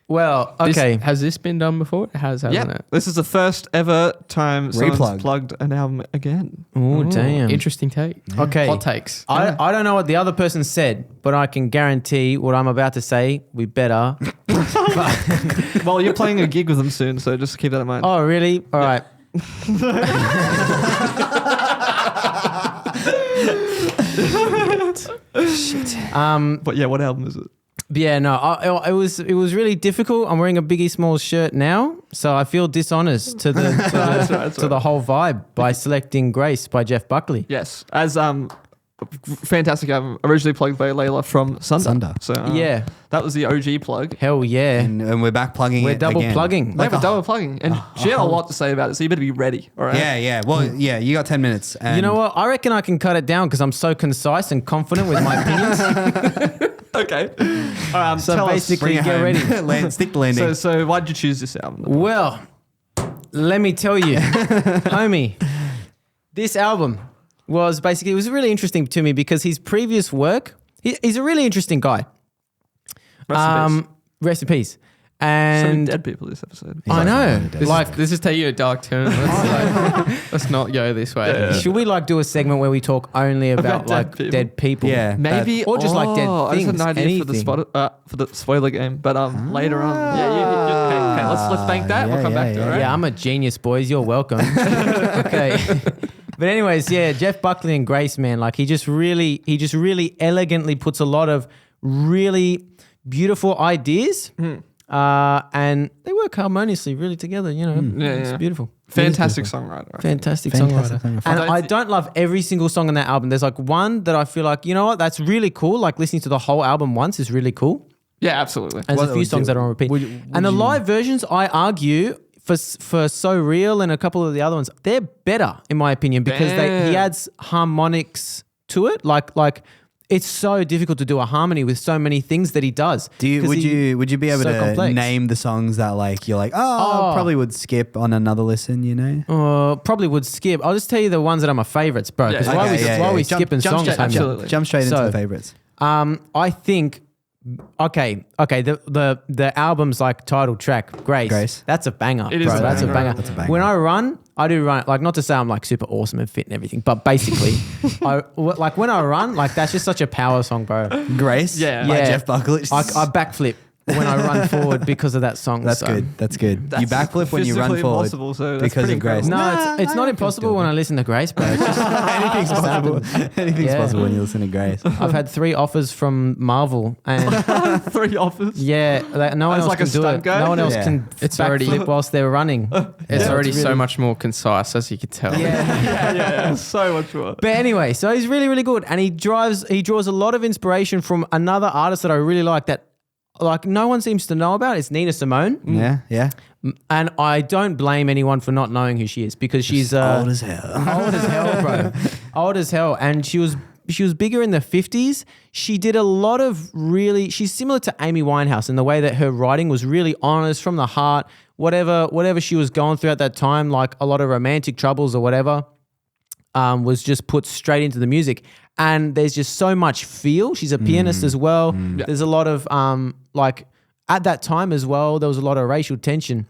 [SPEAKER 5] Well,
[SPEAKER 3] This-
[SPEAKER 5] okay.
[SPEAKER 3] has this been done before? It has, hasn't
[SPEAKER 2] Yeah,
[SPEAKER 3] it?
[SPEAKER 2] this is the first ever time someone's
[SPEAKER 4] Replug.
[SPEAKER 2] plugged an album again.
[SPEAKER 5] Oh, damn.
[SPEAKER 3] Interesting take.
[SPEAKER 5] Okay.
[SPEAKER 3] Hot takes.
[SPEAKER 5] I don't know what the other person said, but I can guarantee what I'm about to say. We better.
[SPEAKER 2] Well, you're playing a gig with them soon, so just keep that in mind.
[SPEAKER 5] Oh, really? All right.
[SPEAKER 2] But yeah, what album is it?
[SPEAKER 5] Yeah, no, it was really difficult. I'm wearing a Biggie Smalls shirt now, so I feel dishonest to the
[SPEAKER 2] That's right.
[SPEAKER 5] to the whole vibe by selecting Grace by Jeff Buckley.
[SPEAKER 2] Yes, as fantastic album. Originally plugged by Layla from Sunder. So
[SPEAKER 5] Yeah.
[SPEAKER 2] that was the OG plug.
[SPEAKER 5] Hell yeah.
[SPEAKER 4] And we're back plugging
[SPEAKER 5] We're
[SPEAKER 4] it
[SPEAKER 5] double
[SPEAKER 4] again.
[SPEAKER 5] plugging.
[SPEAKER 2] Like double plugging, and she had a lot to say about it, so you better be ready. All right.
[SPEAKER 4] Yeah. Well, yeah, you got 10 minutes. And
[SPEAKER 5] You know what? I reckon I can cut it down because I'm so concise and confident with my opinions.
[SPEAKER 2] Okay.
[SPEAKER 5] So
[SPEAKER 2] tell us-
[SPEAKER 5] basically,
[SPEAKER 4] Bring it
[SPEAKER 5] get
[SPEAKER 4] home.
[SPEAKER 5] ready.
[SPEAKER 4] Stick the landing.
[SPEAKER 2] So why'd you choose this album?
[SPEAKER 5] Well, let me tell you, homie, this album was basically, it was really interesting to me because his previous work, he's a really interesting guy. Rest in peace.
[SPEAKER 2] So many
[SPEAKER 5] And
[SPEAKER 2] dead people this episode.
[SPEAKER 5] I know,
[SPEAKER 3] This is taking a dark turn. Let's not go this way.
[SPEAKER 5] should we like do a segment where we talk only about
[SPEAKER 2] dead
[SPEAKER 5] like
[SPEAKER 2] people.
[SPEAKER 5] dead people?
[SPEAKER 4] Yeah.
[SPEAKER 2] Maybe,
[SPEAKER 5] Or just like dead
[SPEAKER 2] I just had
[SPEAKER 5] things,
[SPEAKER 2] an idea for the spoiler game, but later on. Yeah, okay, let's bank that. We'll come back to it. Right?
[SPEAKER 5] Yeah, I'm a genius, boys. You're welcome. Okay. But anyways, yeah, Jeff Buckley and Grace, man, like he just really elegantly puts a lot of really beautiful ideas, and they work harmoniously really together. You know, it's beautiful.
[SPEAKER 2] Fantastic songwriter. I think.
[SPEAKER 5] Fantastic songwriter. And I don't love every single song on that album. There's like one that I feel like, you know what, that's really cool. Like listening to the whole album once is really cool.
[SPEAKER 2] Yeah, absolutely.
[SPEAKER 5] And there's a few songs that are on repeat. And the live versions, I argue, for So Real and a couple of the other ones, they're better in my opinion because he adds harmonics to it. Like it's so difficult to do a harmony with so many things that he does.
[SPEAKER 4] Would you be able
[SPEAKER 5] so
[SPEAKER 4] to
[SPEAKER 5] complex.
[SPEAKER 4] name the songs that like you're like, probably would skip on another listen, you know?
[SPEAKER 5] Probably would skip. I'll just tell you the ones that are my favorites, bro. Because why we skipping songs?
[SPEAKER 2] straight,
[SPEAKER 5] homie?
[SPEAKER 2] absolutely.
[SPEAKER 4] Jump straight into
[SPEAKER 5] So,
[SPEAKER 4] the favorites.
[SPEAKER 5] I think. Okay. The album's like title track, Grace. That's a banger,
[SPEAKER 2] It is
[SPEAKER 5] bro.
[SPEAKER 2] a
[SPEAKER 5] That's a
[SPEAKER 2] banger.
[SPEAKER 5] banger.
[SPEAKER 4] That's a banger.
[SPEAKER 5] When I run, I do run. Like not to say I'm like super awesome and fit and everything, but basically, like when I run, like that's just such a power song, bro.
[SPEAKER 4] Grace
[SPEAKER 2] Yeah.
[SPEAKER 4] by
[SPEAKER 5] Yeah.
[SPEAKER 4] Jeff Buckley.
[SPEAKER 5] I backflip when I run forward because of that song.
[SPEAKER 4] That's
[SPEAKER 5] so.
[SPEAKER 4] good. That's good. You backflip when you run
[SPEAKER 2] physically
[SPEAKER 4] forward
[SPEAKER 2] impossible, so that's
[SPEAKER 4] because
[SPEAKER 2] pretty
[SPEAKER 4] of Grace.
[SPEAKER 2] incredible.
[SPEAKER 5] No, it's not impossible when I listen to Grace, bro. It's just,
[SPEAKER 4] Anything's
[SPEAKER 5] just
[SPEAKER 4] possible.
[SPEAKER 5] happens.
[SPEAKER 4] Anything's
[SPEAKER 5] Yeah.
[SPEAKER 4] possible when you listen to Grace.
[SPEAKER 5] I've had 3 offers from Marvel, and
[SPEAKER 2] 3 offers.
[SPEAKER 5] yeah, like, no one
[SPEAKER 2] As
[SPEAKER 5] else
[SPEAKER 2] like a
[SPEAKER 5] can do
[SPEAKER 2] stunt
[SPEAKER 5] it.
[SPEAKER 2] guy?
[SPEAKER 5] No one else
[SPEAKER 4] Yeah.
[SPEAKER 5] can
[SPEAKER 3] It's
[SPEAKER 5] backflip
[SPEAKER 3] already-
[SPEAKER 5] whilst they're running.
[SPEAKER 3] It's already
[SPEAKER 5] really-
[SPEAKER 3] so much more concise, as you could tell.
[SPEAKER 5] Yeah.
[SPEAKER 2] Yeah, so much more.
[SPEAKER 5] But anyway, so he's really, really good, and he draws a lot of inspiration from another artist that I really like that, like no one seems to know about. It's Nina Simone,
[SPEAKER 4] Yeah.
[SPEAKER 5] and I don't blame anyone for not knowing who she is because she's
[SPEAKER 4] Old as hell.
[SPEAKER 5] old as hell, bro. Old as hell, and she was bigger in the 50s. She did a lot of really. She's similar to Amy Winehouse in the way that her writing was really honest from the heart. Whatever she was going through at that time, like a lot of romantic troubles or whatever, was just put straight into the music. And there's just so much feel. She's a pianist as well. There's a lot of like at that time as well. There was a lot of racial tension,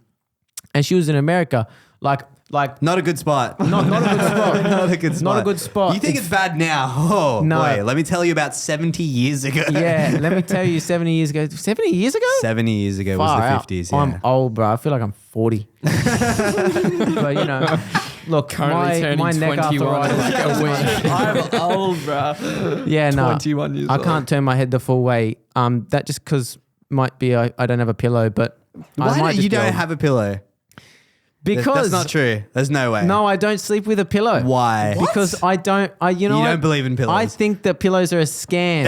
[SPEAKER 5] and she was in America. Like
[SPEAKER 4] Not a good spot.
[SPEAKER 5] not a good spot.
[SPEAKER 4] Not a good spot.
[SPEAKER 5] Not a good spot.
[SPEAKER 4] You think it's bad now? Oh,
[SPEAKER 5] No.
[SPEAKER 4] boy. Let me tell you about 70 years ago.
[SPEAKER 5] Yeah, let me tell you, 70 years ago. 70 years ago?
[SPEAKER 4] 70 years ago
[SPEAKER 5] Far
[SPEAKER 4] was
[SPEAKER 5] out.
[SPEAKER 4] the 50s. Yeah.
[SPEAKER 5] I'm old, bro. I feel like I'm 40. But, you know, look,
[SPEAKER 3] Currently turning
[SPEAKER 5] my neck
[SPEAKER 3] 21
[SPEAKER 5] arthritis.
[SPEAKER 3] in like a week.
[SPEAKER 2] I'm old, bro.
[SPEAKER 5] Yeah, no.
[SPEAKER 2] 21 years
[SPEAKER 5] I
[SPEAKER 2] old.
[SPEAKER 5] can't turn my head the full way. That just because might be I don't have a pillow, but I
[SPEAKER 4] Why
[SPEAKER 5] might
[SPEAKER 4] don't
[SPEAKER 5] just
[SPEAKER 4] you
[SPEAKER 5] be
[SPEAKER 4] don't
[SPEAKER 5] old.
[SPEAKER 4] have a pillow?
[SPEAKER 5] Because
[SPEAKER 4] That's not true. There's no way.
[SPEAKER 5] No, I don't sleep with a pillow.
[SPEAKER 4] Why?
[SPEAKER 5] Because I don't. You know
[SPEAKER 4] You
[SPEAKER 5] what?
[SPEAKER 4] don't believe in pillows.
[SPEAKER 5] I think that pillows are a scam.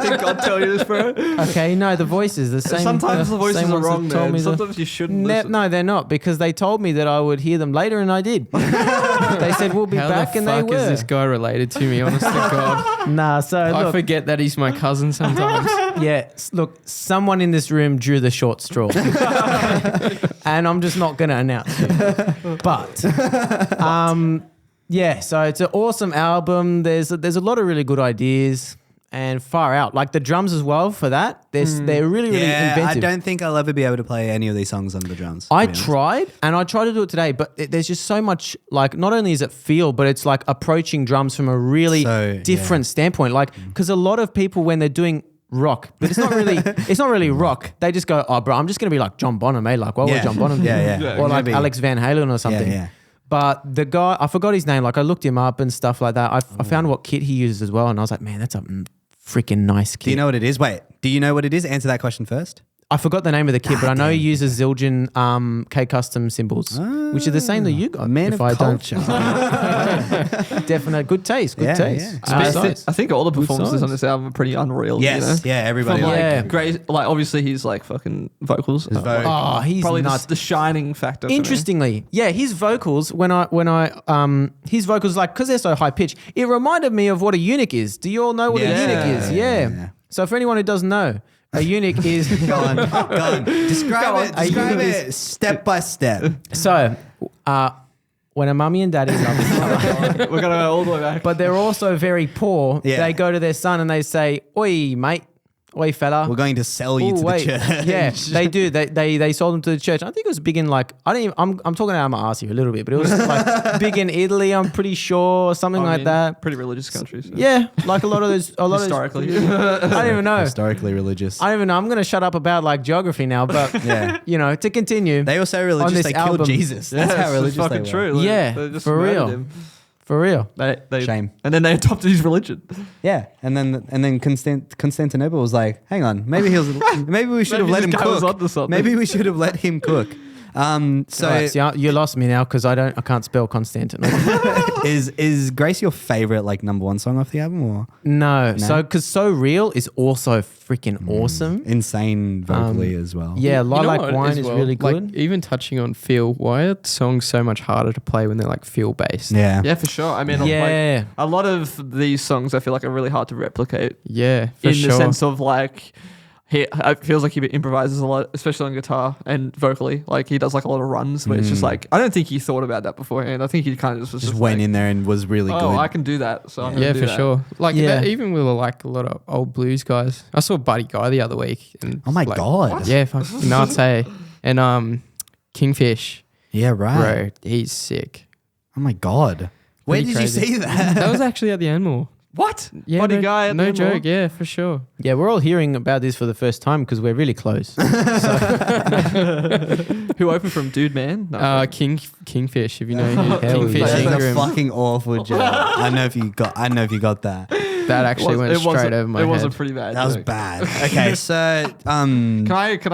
[SPEAKER 2] Did God tell you this, bro?
[SPEAKER 5] Okay, no, the voices, the same.
[SPEAKER 2] Sometimes the voices
[SPEAKER 5] same
[SPEAKER 2] are
[SPEAKER 5] ones that
[SPEAKER 2] wrong,
[SPEAKER 5] told
[SPEAKER 2] man.
[SPEAKER 5] me the-
[SPEAKER 2] Sometimes you shouldn't listen.
[SPEAKER 5] No, they're not because they told me that I would hear them later, and I did. They said we'll be
[SPEAKER 3] How
[SPEAKER 5] back,
[SPEAKER 3] the
[SPEAKER 5] and they
[SPEAKER 3] fuck is
[SPEAKER 5] were.
[SPEAKER 3] this guy related to me? Honest to God,
[SPEAKER 5] Nah, so
[SPEAKER 3] I
[SPEAKER 5] look,
[SPEAKER 3] forget that he's my cousin sometimes.
[SPEAKER 5] look, someone in this room drew the short straw, and I'm just not going to announce it. But, yeah, so it's an awesome album. There's a lot of really good ideas. And far out, like the drums as well. For that, they're really, really
[SPEAKER 4] Yeah,
[SPEAKER 5] inventive.
[SPEAKER 4] I don't think I'll ever be able to play any of these songs on the drums.
[SPEAKER 5] I
[SPEAKER 4] to be honest.
[SPEAKER 5] tried, and I tried to do it today, but there's just so much, like, not only is it feel, but it's like approaching drums from a really
[SPEAKER 4] So,
[SPEAKER 5] different standpoint. Like, because a lot of people, when they're doing rock, but it's not really rock. They just go, oh, bro, I'm just going to be like John Bonham, eh? Like, what would
[SPEAKER 4] Yeah.
[SPEAKER 5] John Bonham do?
[SPEAKER 4] Yeah.
[SPEAKER 5] Or like
[SPEAKER 4] Maybe.
[SPEAKER 5] Alex Van Halen or something.
[SPEAKER 4] Yeah.
[SPEAKER 5] But the guy, I forgot his name. Like, I looked him up and stuff like that. I found what kit he uses as well, and I was like, man, that's a freaking nice kit.
[SPEAKER 4] Do you know what it is? Wait, do you know what it is? Answer that question first.
[SPEAKER 5] I forgot the name of the kit, but I know he uses Zildjian K custom symbols, which are the same that you got.
[SPEAKER 4] A man of culture.
[SPEAKER 5] Definite good taste. Good taste.
[SPEAKER 4] Yeah.
[SPEAKER 2] I think all the performances
[SPEAKER 3] size.
[SPEAKER 2] on this album are pretty unreal.
[SPEAKER 4] Yes,
[SPEAKER 2] you know?
[SPEAKER 4] yeah, everybody.
[SPEAKER 2] From, like,
[SPEAKER 5] Yeah.
[SPEAKER 2] great, like obviously he's like fucking vocals.
[SPEAKER 5] Oh, he's
[SPEAKER 2] probably
[SPEAKER 5] nuts.
[SPEAKER 2] the shining factor. for me.
[SPEAKER 5] Interestingly, yeah, his vocals his vocals like because they're so high pitched, it reminded me of what a eunuch is. Do you all know what a eunuch is? Yeah. So for anyone who doesn't know, a eunuch is
[SPEAKER 4] Go on. Describe it step by step.
[SPEAKER 5] so when a mummy and daddy love each other,
[SPEAKER 2] We're gonna go all the way back.
[SPEAKER 5] but they're also very poor.
[SPEAKER 4] Yeah.
[SPEAKER 5] They go to their son and they say, "Oi, mate, oi, fella."
[SPEAKER 4] We're going to sell you to the church.
[SPEAKER 5] Yeah, they do. They sold them to the church. I think it was big in like I'm talking out of my ass here a little bit, but it was like big in Italy. I'm pretty sure something like that.
[SPEAKER 2] Pretty religious countries. So.
[SPEAKER 5] Yeah, like a lot of those.
[SPEAKER 2] Historically.
[SPEAKER 5] I don't even know.
[SPEAKER 4] Historically religious.
[SPEAKER 5] I don't even know. I'm going to shut up about like geography now, but
[SPEAKER 4] Yeah.
[SPEAKER 5] To continue.
[SPEAKER 4] They were so religious
[SPEAKER 5] this
[SPEAKER 4] they killed
[SPEAKER 5] album.
[SPEAKER 4] Jesus. That's how
[SPEAKER 2] it's
[SPEAKER 4] religious
[SPEAKER 2] fucking
[SPEAKER 4] they were.
[SPEAKER 2] true. Like,
[SPEAKER 5] Yeah,
[SPEAKER 2] they just
[SPEAKER 5] for
[SPEAKER 2] murdered
[SPEAKER 5] real.
[SPEAKER 2] him.
[SPEAKER 5] For real.
[SPEAKER 2] They
[SPEAKER 4] Shame.
[SPEAKER 2] And then they adopted his religion.
[SPEAKER 4] Yeah, and then Constantinople was like, "Hang on, maybe we should have
[SPEAKER 2] Maybe
[SPEAKER 4] let
[SPEAKER 2] this
[SPEAKER 4] him
[SPEAKER 2] guy was
[SPEAKER 4] cook.
[SPEAKER 2] onto something."
[SPEAKER 4] Maybe we should have let him cook." So
[SPEAKER 5] Alright, see, you lost me now because I can't spell Constantinople.
[SPEAKER 4] is Grace your favorite like number one song off the album or
[SPEAKER 5] No. So because So Real is also freaking awesome.
[SPEAKER 4] insane vocally as well?
[SPEAKER 5] Yeah,
[SPEAKER 3] You know
[SPEAKER 5] Lilac
[SPEAKER 3] what
[SPEAKER 5] Wine
[SPEAKER 3] as
[SPEAKER 5] is
[SPEAKER 3] well?
[SPEAKER 5] really
[SPEAKER 3] Like,
[SPEAKER 5] good.
[SPEAKER 3] even touching on feel, why are songs so much harder to play when they're like feel based?
[SPEAKER 4] Yeah.
[SPEAKER 2] Yeah, for sure. I mean,
[SPEAKER 5] Yeah.
[SPEAKER 2] like, a lot of these songs I feel like are really hard to replicate
[SPEAKER 3] Yeah, for
[SPEAKER 2] in
[SPEAKER 3] sure.
[SPEAKER 2] the sense of like, it feels like he improvises a lot, especially on guitar and vocally. Like he does like a lot of runs where it's just like, I don't think he thought about that beforehand. I think he kind of just was
[SPEAKER 4] Just
[SPEAKER 2] just
[SPEAKER 4] went
[SPEAKER 2] like,
[SPEAKER 4] in there and was really
[SPEAKER 2] oh,
[SPEAKER 4] good.
[SPEAKER 2] I can do that. So I'm gonna
[SPEAKER 3] Yeah,
[SPEAKER 2] do
[SPEAKER 3] for
[SPEAKER 2] that.
[SPEAKER 3] sure. Like
[SPEAKER 5] Yeah.
[SPEAKER 3] even with like a lot of old blues guys. I saw Buddy Guy the other week. And
[SPEAKER 4] Oh my
[SPEAKER 3] like,
[SPEAKER 4] God.
[SPEAKER 3] Yeah, Nate and Kingfish,
[SPEAKER 4] Yeah, right.
[SPEAKER 3] bro, he's sick.
[SPEAKER 4] Oh my God. Where
[SPEAKER 3] Pretty
[SPEAKER 4] did
[SPEAKER 3] crazy.
[SPEAKER 4] you see that?
[SPEAKER 3] That was actually at the Animal.
[SPEAKER 2] What?
[SPEAKER 3] Yeah,
[SPEAKER 2] Buddy
[SPEAKER 3] no,
[SPEAKER 2] Guy at
[SPEAKER 3] no
[SPEAKER 2] the
[SPEAKER 3] joke.
[SPEAKER 2] mall?
[SPEAKER 3] Yeah, for sure.
[SPEAKER 5] Yeah, we're all hearing about this for the first time because we're really close.
[SPEAKER 2] Who opened from Dude Man? No.
[SPEAKER 3] Kingfish, if you know
[SPEAKER 5] Hell
[SPEAKER 3] Kingfish
[SPEAKER 5] yeah.
[SPEAKER 4] That's a
[SPEAKER 3] Ingram.
[SPEAKER 4] fucking awful joke. I don't know if you got that.
[SPEAKER 3] That actually went straight over my
[SPEAKER 2] It
[SPEAKER 3] head.
[SPEAKER 2] was a pretty bad.
[SPEAKER 4] That was
[SPEAKER 2] joke.
[SPEAKER 4] bad. Okay, so
[SPEAKER 2] Can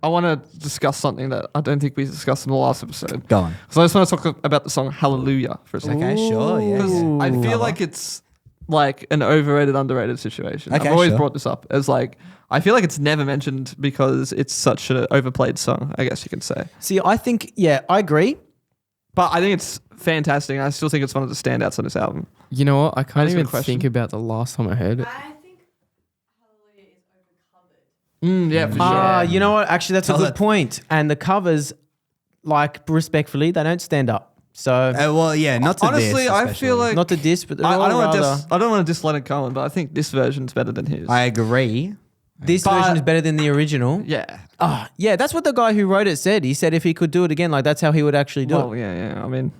[SPEAKER 2] I want to discuss something that I don't think we discussed in the last episode.
[SPEAKER 4] go on.
[SPEAKER 2] So I just want to talk about the song Hallelujah for a second.
[SPEAKER 4] Okay, sure. Yeah.
[SPEAKER 2] Because
[SPEAKER 4] yeah.
[SPEAKER 2] I feel like it's like an overrated, underrated situation.
[SPEAKER 4] Okay,
[SPEAKER 2] I've always
[SPEAKER 4] sure.
[SPEAKER 2] brought this up as like, I feel like it's never mentioned because it's such an overplayed song, I guess you could say.
[SPEAKER 5] See, I think, yeah, I agree.
[SPEAKER 2] But I think it's fantastic. And I still think it's one of the standouts on this album.
[SPEAKER 3] You know what? I can't
[SPEAKER 2] That's a good
[SPEAKER 3] even
[SPEAKER 2] question.
[SPEAKER 3] think about the last time I heard it.
[SPEAKER 6] I think Hallelujah is overcovered.
[SPEAKER 2] Yeah, for sure.
[SPEAKER 5] You know what? Actually, that's
[SPEAKER 4] Tell
[SPEAKER 5] a good
[SPEAKER 4] it.
[SPEAKER 5] point. And the covers, like, respectfully, they don't stand up. So,
[SPEAKER 4] Well, yeah, not to
[SPEAKER 2] Honestly,
[SPEAKER 4] this,
[SPEAKER 2] I
[SPEAKER 4] especially.
[SPEAKER 2] feel like
[SPEAKER 5] not to diss, but
[SPEAKER 2] I don't want
[SPEAKER 5] rather,
[SPEAKER 2] to. I don't want to diss Leonard Cohen, but I think this version's better than his.
[SPEAKER 4] I agree.
[SPEAKER 5] this
[SPEAKER 2] But-
[SPEAKER 5] version is better than the original.
[SPEAKER 2] yeah.
[SPEAKER 5] Yeah, that's what the guy who wrote it said. He said if he could do it again, like that's how he would actually do
[SPEAKER 2] Well,
[SPEAKER 5] it.
[SPEAKER 2] yeah. I mean.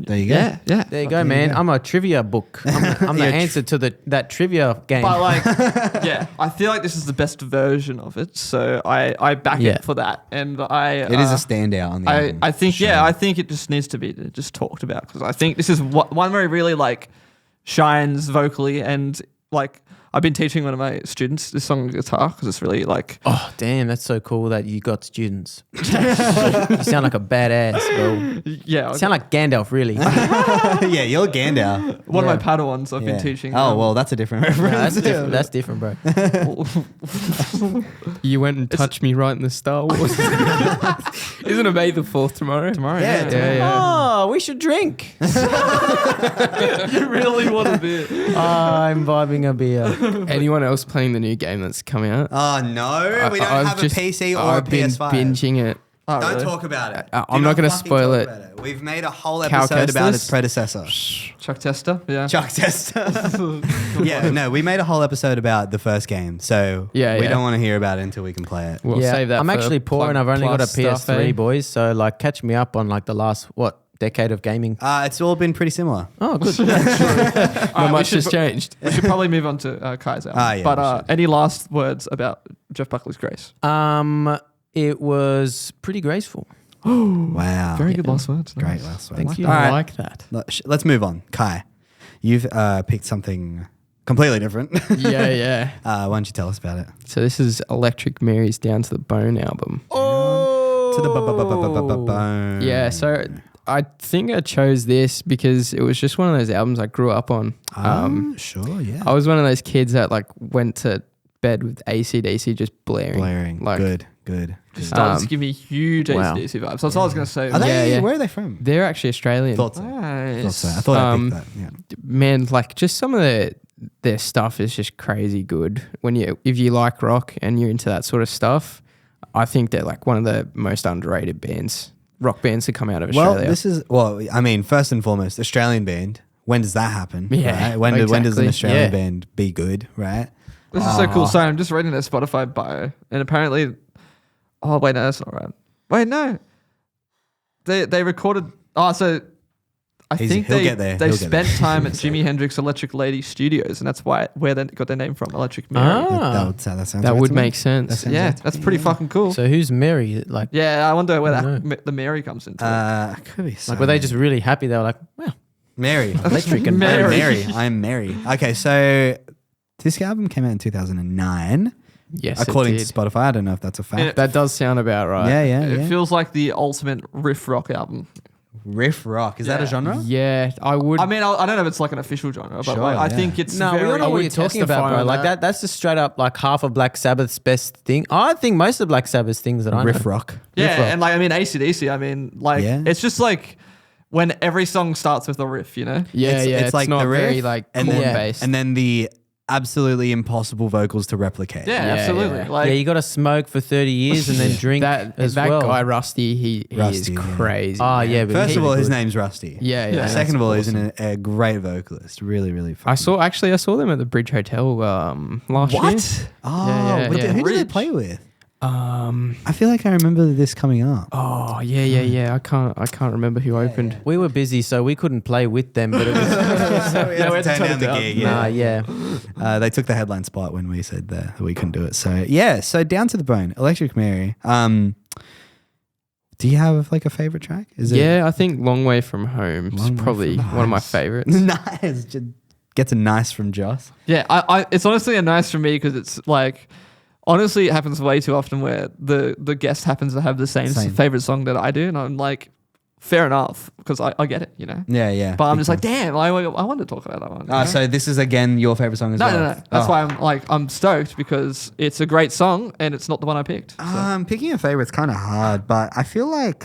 [SPEAKER 4] There you go.
[SPEAKER 2] Yeah.
[SPEAKER 5] There you go, man. I'm a trivia book. I'm the answer to that trivia game.
[SPEAKER 2] But like, yeah, I feel like this is the best version of it, so I back
[SPEAKER 5] Yeah.
[SPEAKER 2] it for that, and
[SPEAKER 4] It is a standout on the album.
[SPEAKER 2] I think
[SPEAKER 4] for sure.
[SPEAKER 2] I think it just needs to be just talked about because I think this is one where he really like shines vocally and like I've been teaching one of my students this song on guitar because it's really like
[SPEAKER 5] oh, damn, that's so cool that you got students. You sound like a badass, bro.
[SPEAKER 2] yeah
[SPEAKER 5] You sound like Gandalf, really.
[SPEAKER 4] yeah, you're Gandalf.
[SPEAKER 2] one
[SPEAKER 5] yeah.
[SPEAKER 2] of my Padawans I've been
[SPEAKER 4] Yeah.
[SPEAKER 2] teaching.
[SPEAKER 4] Oh, well, that's a different reference.
[SPEAKER 5] That's different, bro.
[SPEAKER 3] You went and touched me right in the Star Wars. Isn't it May the 4th tomorrow?
[SPEAKER 2] tomorrow.
[SPEAKER 4] Yeah,
[SPEAKER 3] Yeah.
[SPEAKER 5] Oh, we should drink.
[SPEAKER 2] You really want to be.
[SPEAKER 5] I'm vibing a beer.
[SPEAKER 3] Anyone else playing the new game that's coming out?
[SPEAKER 4] Oh, no. We don't
[SPEAKER 3] I've
[SPEAKER 4] have
[SPEAKER 3] just-
[SPEAKER 4] a PC or
[SPEAKER 3] I've
[SPEAKER 4] a
[SPEAKER 3] been
[SPEAKER 4] PS5.
[SPEAKER 3] binging it.
[SPEAKER 2] Oh,
[SPEAKER 4] Don't
[SPEAKER 2] really?
[SPEAKER 4] talk about it.
[SPEAKER 3] I'm
[SPEAKER 4] Do
[SPEAKER 3] not gonna
[SPEAKER 4] fucking
[SPEAKER 3] spoil
[SPEAKER 4] talk
[SPEAKER 3] it.
[SPEAKER 4] about it. We've made a whole
[SPEAKER 3] Cal
[SPEAKER 4] episode about
[SPEAKER 3] Kestis?
[SPEAKER 4] its predecessor.
[SPEAKER 2] Chuck Tester. Yeah.
[SPEAKER 4] Chuck Tester. Yeah, no, we made a whole episode about the first game, so
[SPEAKER 3] Yeah,
[SPEAKER 4] we
[SPEAKER 3] yeah.
[SPEAKER 4] don't want to hear about it until we can play it.
[SPEAKER 3] We'll save that.
[SPEAKER 5] I'm
[SPEAKER 3] for
[SPEAKER 5] actually poor
[SPEAKER 3] Plug
[SPEAKER 5] and I've only got a
[SPEAKER 3] Plus stuff,
[SPEAKER 5] PS3,
[SPEAKER 3] eh?
[SPEAKER 5] boys. So like, catch me up on like the last decade of gaming.
[SPEAKER 4] It's all been pretty similar.
[SPEAKER 5] Oh, good.
[SPEAKER 3] Not much has changed.
[SPEAKER 2] We should probably move on to Kai's album.
[SPEAKER 4] Ah, yeah, we
[SPEAKER 2] but
[SPEAKER 4] should.
[SPEAKER 2] any last words about Jeff Buckley's Grace?
[SPEAKER 5] It was pretty graceful.
[SPEAKER 4] Wow.
[SPEAKER 2] Very good last words.
[SPEAKER 4] Great last one.
[SPEAKER 5] Thank you.
[SPEAKER 4] All
[SPEAKER 3] I
[SPEAKER 4] right,
[SPEAKER 3] like that.
[SPEAKER 4] let's move on. Kai, you've picked something completely different.
[SPEAKER 3] Yeah.
[SPEAKER 4] Why don't you tell us about it?
[SPEAKER 3] So this is Electric Mary's Down to the Bone album.
[SPEAKER 4] To the bone.
[SPEAKER 3] Yeah, so I think I chose this because it was just one of those albums I grew up on.
[SPEAKER 4] Sure, yeah.
[SPEAKER 3] I was one of those kids that like went to bed with AC/DC just blaring.
[SPEAKER 4] Like, good.
[SPEAKER 2] Just started to give me huge AC/DC vibes. That's all I was going to say.
[SPEAKER 4] Are they?
[SPEAKER 3] Yeah.
[SPEAKER 4] Where are they from?
[SPEAKER 3] They're actually Australian.
[SPEAKER 4] Thought so.
[SPEAKER 2] Nice.
[SPEAKER 4] I thought I picked that. Yeah.
[SPEAKER 3] Man, like just some of their stuff is just crazy good. If you like rock and you're into that sort of stuff, I think they're like one of the most underrated rock bands to come out of Australia.
[SPEAKER 4] I mean, first and foremost, Australian band. When does that happen?
[SPEAKER 3] Yeah,
[SPEAKER 4] right? When does an
[SPEAKER 3] exactly.
[SPEAKER 4] Australian band be good, right?
[SPEAKER 2] This is so cool. Sorry, I'm just reading their Spotify bio, and apparently, oh wait, no, that's not right. Wait, no, they recorded. Oh, so I think
[SPEAKER 4] he'll
[SPEAKER 2] they
[SPEAKER 4] get there.
[SPEAKER 2] they
[SPEAKER 4] He'll get
[SPEAKER 2] spent
[SPEAKER 4] there.
[SPEAKER 2] time at Jimi Hendrix Electric Lady Studios, and that's where they got their name from, Electric Mary.
[SPEAKER 4] That sounds
[SPEAKER 3] that
[SPEAKER 4] right
[SPEAKER 3] would
[SPEAKER 4] to me.
[SPEAKER 3] make sense.
[SPEAKER 2] Yeah, that's pretty fucking cool.
[SPEAKER 5] So who's Mary? Like,
[SPEAKER 2] Yeah, I wonder where
[SPEAKER 5] I
[SPEAKER 2] the Mary comes into it.
[SPEAKER 4] Could be. So
[SPEAKER 5] were they just really happy? They were like, wow,
[SPEAKER 4] Mary?
[SPEAKER 5] electric and
[SPEAKER 2] Mary.
[SPEAKER 5] Mary.
[SPEAKER 4] I'm Mary. Okay, so this album came out in 2009.
[SPEAKER 3] Yes,
[SPEAKER 4] According
[SPEAKER 3] it
[SPEAKER 4] to
[SPEAKER 3] did.
[SPEAKER 4] Spotify, I don't know if that's a fact.
[SPEAKER 3] That does sound about right.
[SPEAKER 4] Yeah.
[SPEAKER 2] It feels like the ultimate riff rock album.
[SPEAKER 4] Riff rock. Is that a
[SPEAKER 2] Yeah.
[SPEAKER 4] genre?
[SPEAKER 3] Yeah, I would.
[SPEAKER 2] I mean, I don't know if it's like an official genre, but
[SPEAKER 4] Sure,
[SPEAKER 2] like, I
[SPEAKER 4] yeah.
[SPEAKER 2] think it's
[SPEAKER 5] No, we
[SPEAKER 2] very.
[SPEAKER 5] all know
[SPEAKER 3] I
[SPEAKER 5] what
[SPEAKER 3] would
[SPEAKER 5] you're talking about,
[SPEAKER 3] testify
[SPEAKER 5] bro.
[SPEAKER 3] on
[SPEAKER 5] Like
[SPEAKER 3] that.
[SPEAKER 5] that's just straight up like half of Black Sabbath's best thing. I think most of Black Sabbath's things that I know.
[SPEAKER 4] Riff rock.
[SPEAKER 2] Yeah,
[SPEAKER 5] riff rock.
[SPEAKER 2] and like I mean AC/DC. I mean, like
[SPEAKER 4] Yeah.
[SPEAKER 2] it's just like when every song starts with a riff, you know.
[SPEAKER 3] yeah, it's
[SPEAKER 4] like
[SPEAKER 3] not
[SPEAKER 4] the riff,
[SPEAKER 3] very like
[SPEAKER 4] and
[SPEAKER 3] chord
[SPEAKER 4] then
[SPEAKER 3] based.
[SPEAKER 4] and then the absolutely impossible vocals to replicate.
[SPEAKER 2] Yeah,
[SPEAKER 3] Yeah,
[SPEAKER 2] absolutely.
[SPEAKER 3] yeah.
[SPEAKER 2] Like
[SPEAKER 5] Yeah, you got to smoke for 30 years and then drink
[SPEAKER 3] that
[SPEAKER 5] as
[SPEAKER 3] that
[SPEAKER 5] well.
[SPEAKER 3] guy Rusty, he
[SPEAKER 4] Rusty,
[SPEAKER 3] is
[SPEAKER 4] yeah.
[SPEAKER 3] crazy.
[SPEAKER 5] Oh,
[SPEAKER 3] man.
[SPEAKER 5] yeah, but
[SPEAKER 4] First
[SPEAKER 5] he's
[SPEAKER 4] of all,
[SPEAKER 5] really
[SPEAKER 4] his
[SPEAKER 5] good.
[SPEAKER 4] name's Rusty.
[SPEAKER 3] yeah.
[SPEAKER 2] Yeah.
[SPEAKER 4] Second of all,
[SPEAKER 3] that's
[SPEAKER 4] he's a great vocalist. Really, really fun.
[SPEAKER 3] I saw them at the Bridge Hotel last year.
[SPEAKER 2] what?
[SPEAKER 4] Oh,
[SPEAKER 3] Yeah,
[SPEAKER 4] but
[SPEAKER 3] yeah.
[SPEAKER 4] who did they
[SPEAKER 2] Rich.
[SPEAKER 4] play with? I feel like I remember this coming up.
[SPEAKER 3] Oh yeah. I can't remember who opened.
[SPEAKER 5] We were busy, so we couldn't play with them, but it was.
[SPEAKER 4] So we had to turn down the gig.
[SPEAKER 5] Nah,
[SPEAKER 4] Yeah.
[SPEAKER 5] yeah.
[SPEAKER 4] They took the headline spot when we said that we couldn't do it. So yeah, so Down to the Bone, Electric Mary. Do you have like a favorite track? Is
[SPEAKER 3] Yeah, I think Long Way From Home
[SPEAKER 4] Long Way
[SPEAKER 3] is probably
[SPEAKER 4] From
[SPEAKER 3] one of my
[SPEAKER 4] Nice.
[SPEAKER 3] favorites.
[SPEAKER 4] nice? Just gets a nice from Joss.
[SPEAKER 2] Yeah, I it's honestly a nice for me because it's like. Honestly, it happens way too often where the guest happens to have the same favorite song that I do, and I'm like, fair enough, because I get it, you know.
[SPEAKER 4] Yeah.
[SPEAKER 2] But I'm
[SPEAKER 4] Big
[SPEAKER 2] just like,
[SPEAKER 4] time.
[SPEAKER 2] damn, I want to talk about that one. you know?
[SPEAKER 4] So this is again your favorite song as well?
[SPEAKER 2] No. That's why I'm stoked because it's a great song and it's not the one I picked. So.
[SPEAKER 4] Picking a favorite's kind of hard, but I feel like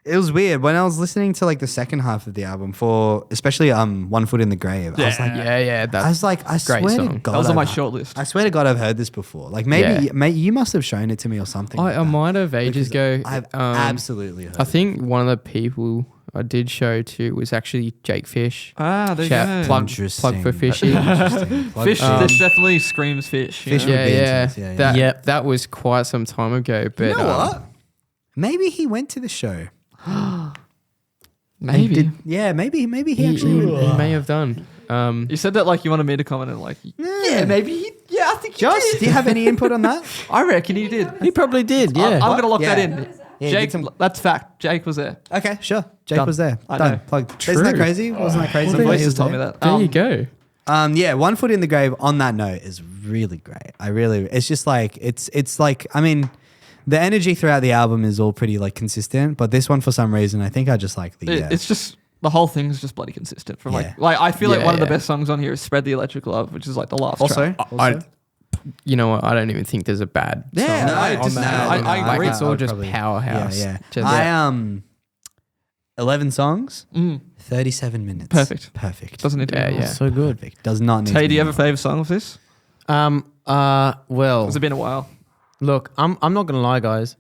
[SPEAKER 4] it was weird when I was listening to like the second half of the album for especially One Foot in the Grave. I was like,
[SPEAKER 3] Yeah, that's
[SPEAKER 4] I was like, I
[SPEAKER 3] great
[SPEAKER 4] swear to
[SPEAKER 3] song.
[SPEAKER 4] God,
[SPEAKER 2] That was on my
[SPEAKER 4] I've-
[SPEAKER 2] short list.
[SPEAKER 4] I swear to God, I've heard this before. Like maybe,
[SPEAKER 3] Yeah.
[SPEAKER 4] mate, you must have shown it to me or something. like
[SPEAKER 3] I
[SPEAKER 4] that.
[SPEAKER 3] might have ages
[SPEAKER 4] Because
[SPEAKER 3] ago.
[SPEAKER 4] I've absolutely heard.
[SPEAKER 3] I think one of the people I did show to was actually Jake Fish.
[SPEAKER 2] There you
[SPEAKER 3] Shout,
[SPEAKER 2] go.
[SPEAKER 3] plug for Fishy.
[SPEAKER 2] Fish, this definitely screams fish. you
[SPEAKER 4] Fish
[SPEAKER 2] know?
[SPEAKER 4] would be
[SPEAKER 3] yeah.
[SPEAKER 4] intense, yeah.
[SPEAKER 3] That
[SPEAKER 5] Yep.
[SPEAKER 3] that was quite some time ago. But
[SPEAKER 4] You know what? Maybe he went to the show.
[SPEAKER 2] Maybe.
[SPEAKER 4] Maybe he
[SPEAKER 3] He,
[SPEAKER 4] actually
[SPEAKER 3] he
[SPEAKER 4] went.
[SPEAKER 3] may have done.
[SPEAKER 2] You said that like you wanted me to comment and like, yeah, maybe he, yeah, I think he
[SPEAKER 4] Josh,
[SPEAKER 2] did.
[SPEAKER 4] do you have any input on that?
[SPEAKER 2] I reckon he did.
[SPEAKER 5] He probably did, yeah.
[SPEAKER 2] I'm going to lock that
[SPEAKER 4] Yeah.
[SPEAKER 2] in.
[SPEAKER 4] Yeah,
[SPEAKER 2] Jake,
[SPEAKER 4] did some-
[SPEAKER 2] that's fact. Jake was there.
[SPEAKER 4] Okay, sure. Jake
[SPEAKER 2] Done.
[SPEAKER 4] was there.
[SPEAKER 2] I
[SPEAKER 4] Done.
[SPEAKER 2] know.
[SPEAKER 4] Plugged. Isn't that
[SPEAKER 3] True.
[SPEAKER 4] crazy? Wasn't that crazy?
[SPEAKER 2] The
[SPEAKER 4] that he
[SPEAKER 2] voices
[SPEAKER 4] was
[SPEAKER 2] told me
[SPEAKER 4] there?
[SPEAKER 2] that.
[SPEAKER 3] There you go.
[SPEAKER 4] Yeah, One Foot in the Grave on that note is really great. It's just like, it's like, I mean, the energy throughout the album is all pretty like consistent, but this one for some reason, I think I just like the,
[SPEAKER 2] It's just the whole thing is just bloody consistent. From
[SPEAKER 4] Yeah.
[SPEAKER 2] like I feel like
[SPEAKER 3] Yeah,
[SPEAKER 2] one of the
[SPEAKER 3] yeah.
[SPEAKER 2] best songs on here is "Spread the Electric Love," which is like the last
[SPEAKER 4] also,
[SPEAKER 2] track.
[SPEAKER 3] You know what? I don't even think there's a bad
[SPEAKER 2] Yeah,
[SPEAKER 3] song
[SPEAKER 2] no, I
[SPEAKER 3] on
[SPEAKER 2] just-
[SPEAKER 3] that
[SPEAKER 2] no,
[SPEAKER 3] album.
[SPEAKER 2] I
[SPEAKER 3] Like,
[SPEAKER 2] agree.
[SPEAKER 3] it's all just powerhouse.
[SPEAKER 4] Yeah.
[SPEAKER 3] Just-
[SPEAKER 4] I 11 songs,
[SPEAKER 2] Mm,
[SPEAKER 4] 37 minutes.
[SPEAKER 2] Perfect.
[SPEAKER 4] Perfect.
[SPEAKER 2] doesn't need to
[SPEAKER 3] Yeah,
[SPEAKER 2] be more.
[SPEAKER 3] yeah.
[SPEAKER 5] So good.
[SPEAKER 4] Perfect. Does not need.
[SPEAKER 2] Tay,
[SPEAKER 4] to
[SPEAKER 2] do you
[SPEAKER 4] be
[SPEAKER 2] have a
[SPEAKER 4] more.
[SPEAKER 2] favorite song of this?
[SPEAKER 5] Well,
[SPEAKER 2] Has it been a while?
[SPEAKER 5] look, I'm not gonna lie, guys.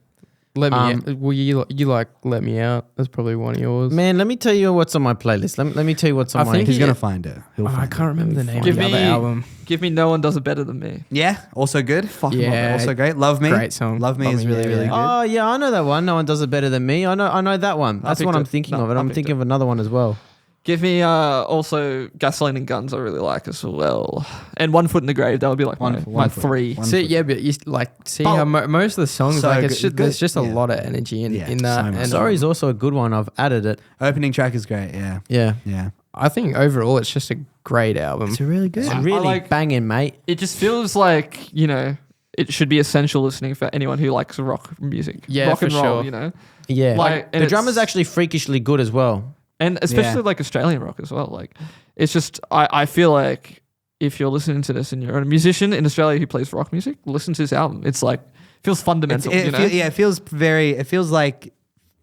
[SPEAKER 3] Let me. Well, you like Let Me Out. That's probably one of yours.
[SPEAKER 5] Man, let me tell you what's on my playlist. Let me tell you what's on
[SPEAKER 3] I
[SPEAKER 5] my.
[SPEAKER 3] think
[SPEAKER 4] He's
[SPEAKER 3] he-
[SPEAKER 4] gonna find it. He'll
[SPEAKER 3] Oh,
[SPEAKER 4] find
[SPEAKER 3] I
[SPEAKER 4] it.
[SPEAKER 3] can't remember the name
[SPEAKER 2] Give
[SPEAKER 3] of the
[SPEAKER 2] me-
[SPEAKER 3] other album.
[SPEAKER 2] Give me "No One Does It Better Than Me."
[SPEAKER 4] Yeah, also good.
[SPEAKER 2] Fucking
[SPEAKER 3] Yeah.
[SPEAKER 2] love it.
[SPEAKER 4] Also great. Love Me.
[SPEAKER 3] Great song.
[SPEAKER 4] Love Me is
[SPEAKER 3] Love Me,
[SPEAKER 4] really,
[SPEAKER 3] yeah,
[SPEAKER 4] really
[SPEAKER 3] yeah.
[SPEAKER 4] good.
[SPEAKER 5] Oh yeah, I know that one. No one does it better than me. I know that one. That's
[SPEAKER 2] picked
[SPEAKER 5] what I'm
[SPEAKER 2] it.
[SPEAKER 5] thinking
[SPEAKER 2] No,
[SPEAKER 5] of, and
[SPEAKER 2] I
[SPEAKER 5] I'm
[SPEAKER 2] picked
[SPEAKER 5] thinking
[SPEAKER 2] it.
[SPEAKER 5] of another one as well.
[SPEAKER 2] Give me also "Gasoline and Guns." I really like as well, and "One Foot in the Grave." That would be like my
[SPEAKER 4] One foot.
[SPEAKER 2] three.
[SPEAKER 4] One
[SPEAKER 3] See,
[SPEAKER 4] foot.
[SPEAKER 3] yeah, but you see
[SPEAKER 2] Oh.
[SPEAKER 3] how most of the songs
[SPEAKER 4] So
[SPEAKER 3] like
[SPEAKER 4] good-
[SPEAKER 3] it's just,
[SPEAKER 4] good.
[SPEAKER 3] there's just a
[SPEAKER 4] Yeah.
[SPEAKER 3] lot of energy in
[SPEAKER 4] Yeah,
[SPEAKER 3] in
[SPEAKER 4] so
[SPEAKER 3] that.
[SPEAKER 4] much.
[SPEAKER 3] and
[SPEAKER 5] Sorry's also a good one. I've added it.
[SPEAKER 4] Opening track is great. Yeah.
[SPEAKER 5] Yeah.
[SPEAKER 4] Yeah.
[SPEAKER 3] I think overall it's just a great album.
[SPEAKER 4] It's really good.
[SPEAKER 5] It's
[SPEAKER 2] I
[SPEAKER 5] really
[SPEAKER 2] like-
[SPEAKER 5] banging, mate.
[SPEAKER 2] It just feels like, it should be essential listening for anyone who likes rock music.
[SPEAKER 3] Yeah,
[SPEAKER 2] rock
[SPEAKER 3] for
[SPEAKER 2] and roll,
[SPEAKER 3] sure.
[SPEAKER 5] Yeah.
[SPEAKER 2] Like, and
[SPEAKER 5] the drummer's
[SPEAKER 2] it's-
[SPEAKER 5] actually freakishly good as well.
[SPEAKER 2] And especially
[SPEAKER 4] Yeah.
[SPEAKER 2] like Australian rock as well. Like, it's just, I feel like if you're listening to this and you're a musician in Australia who plays rock music, listen to this album. It's like, feels fundamental,
[SPEAKER 4] It feels like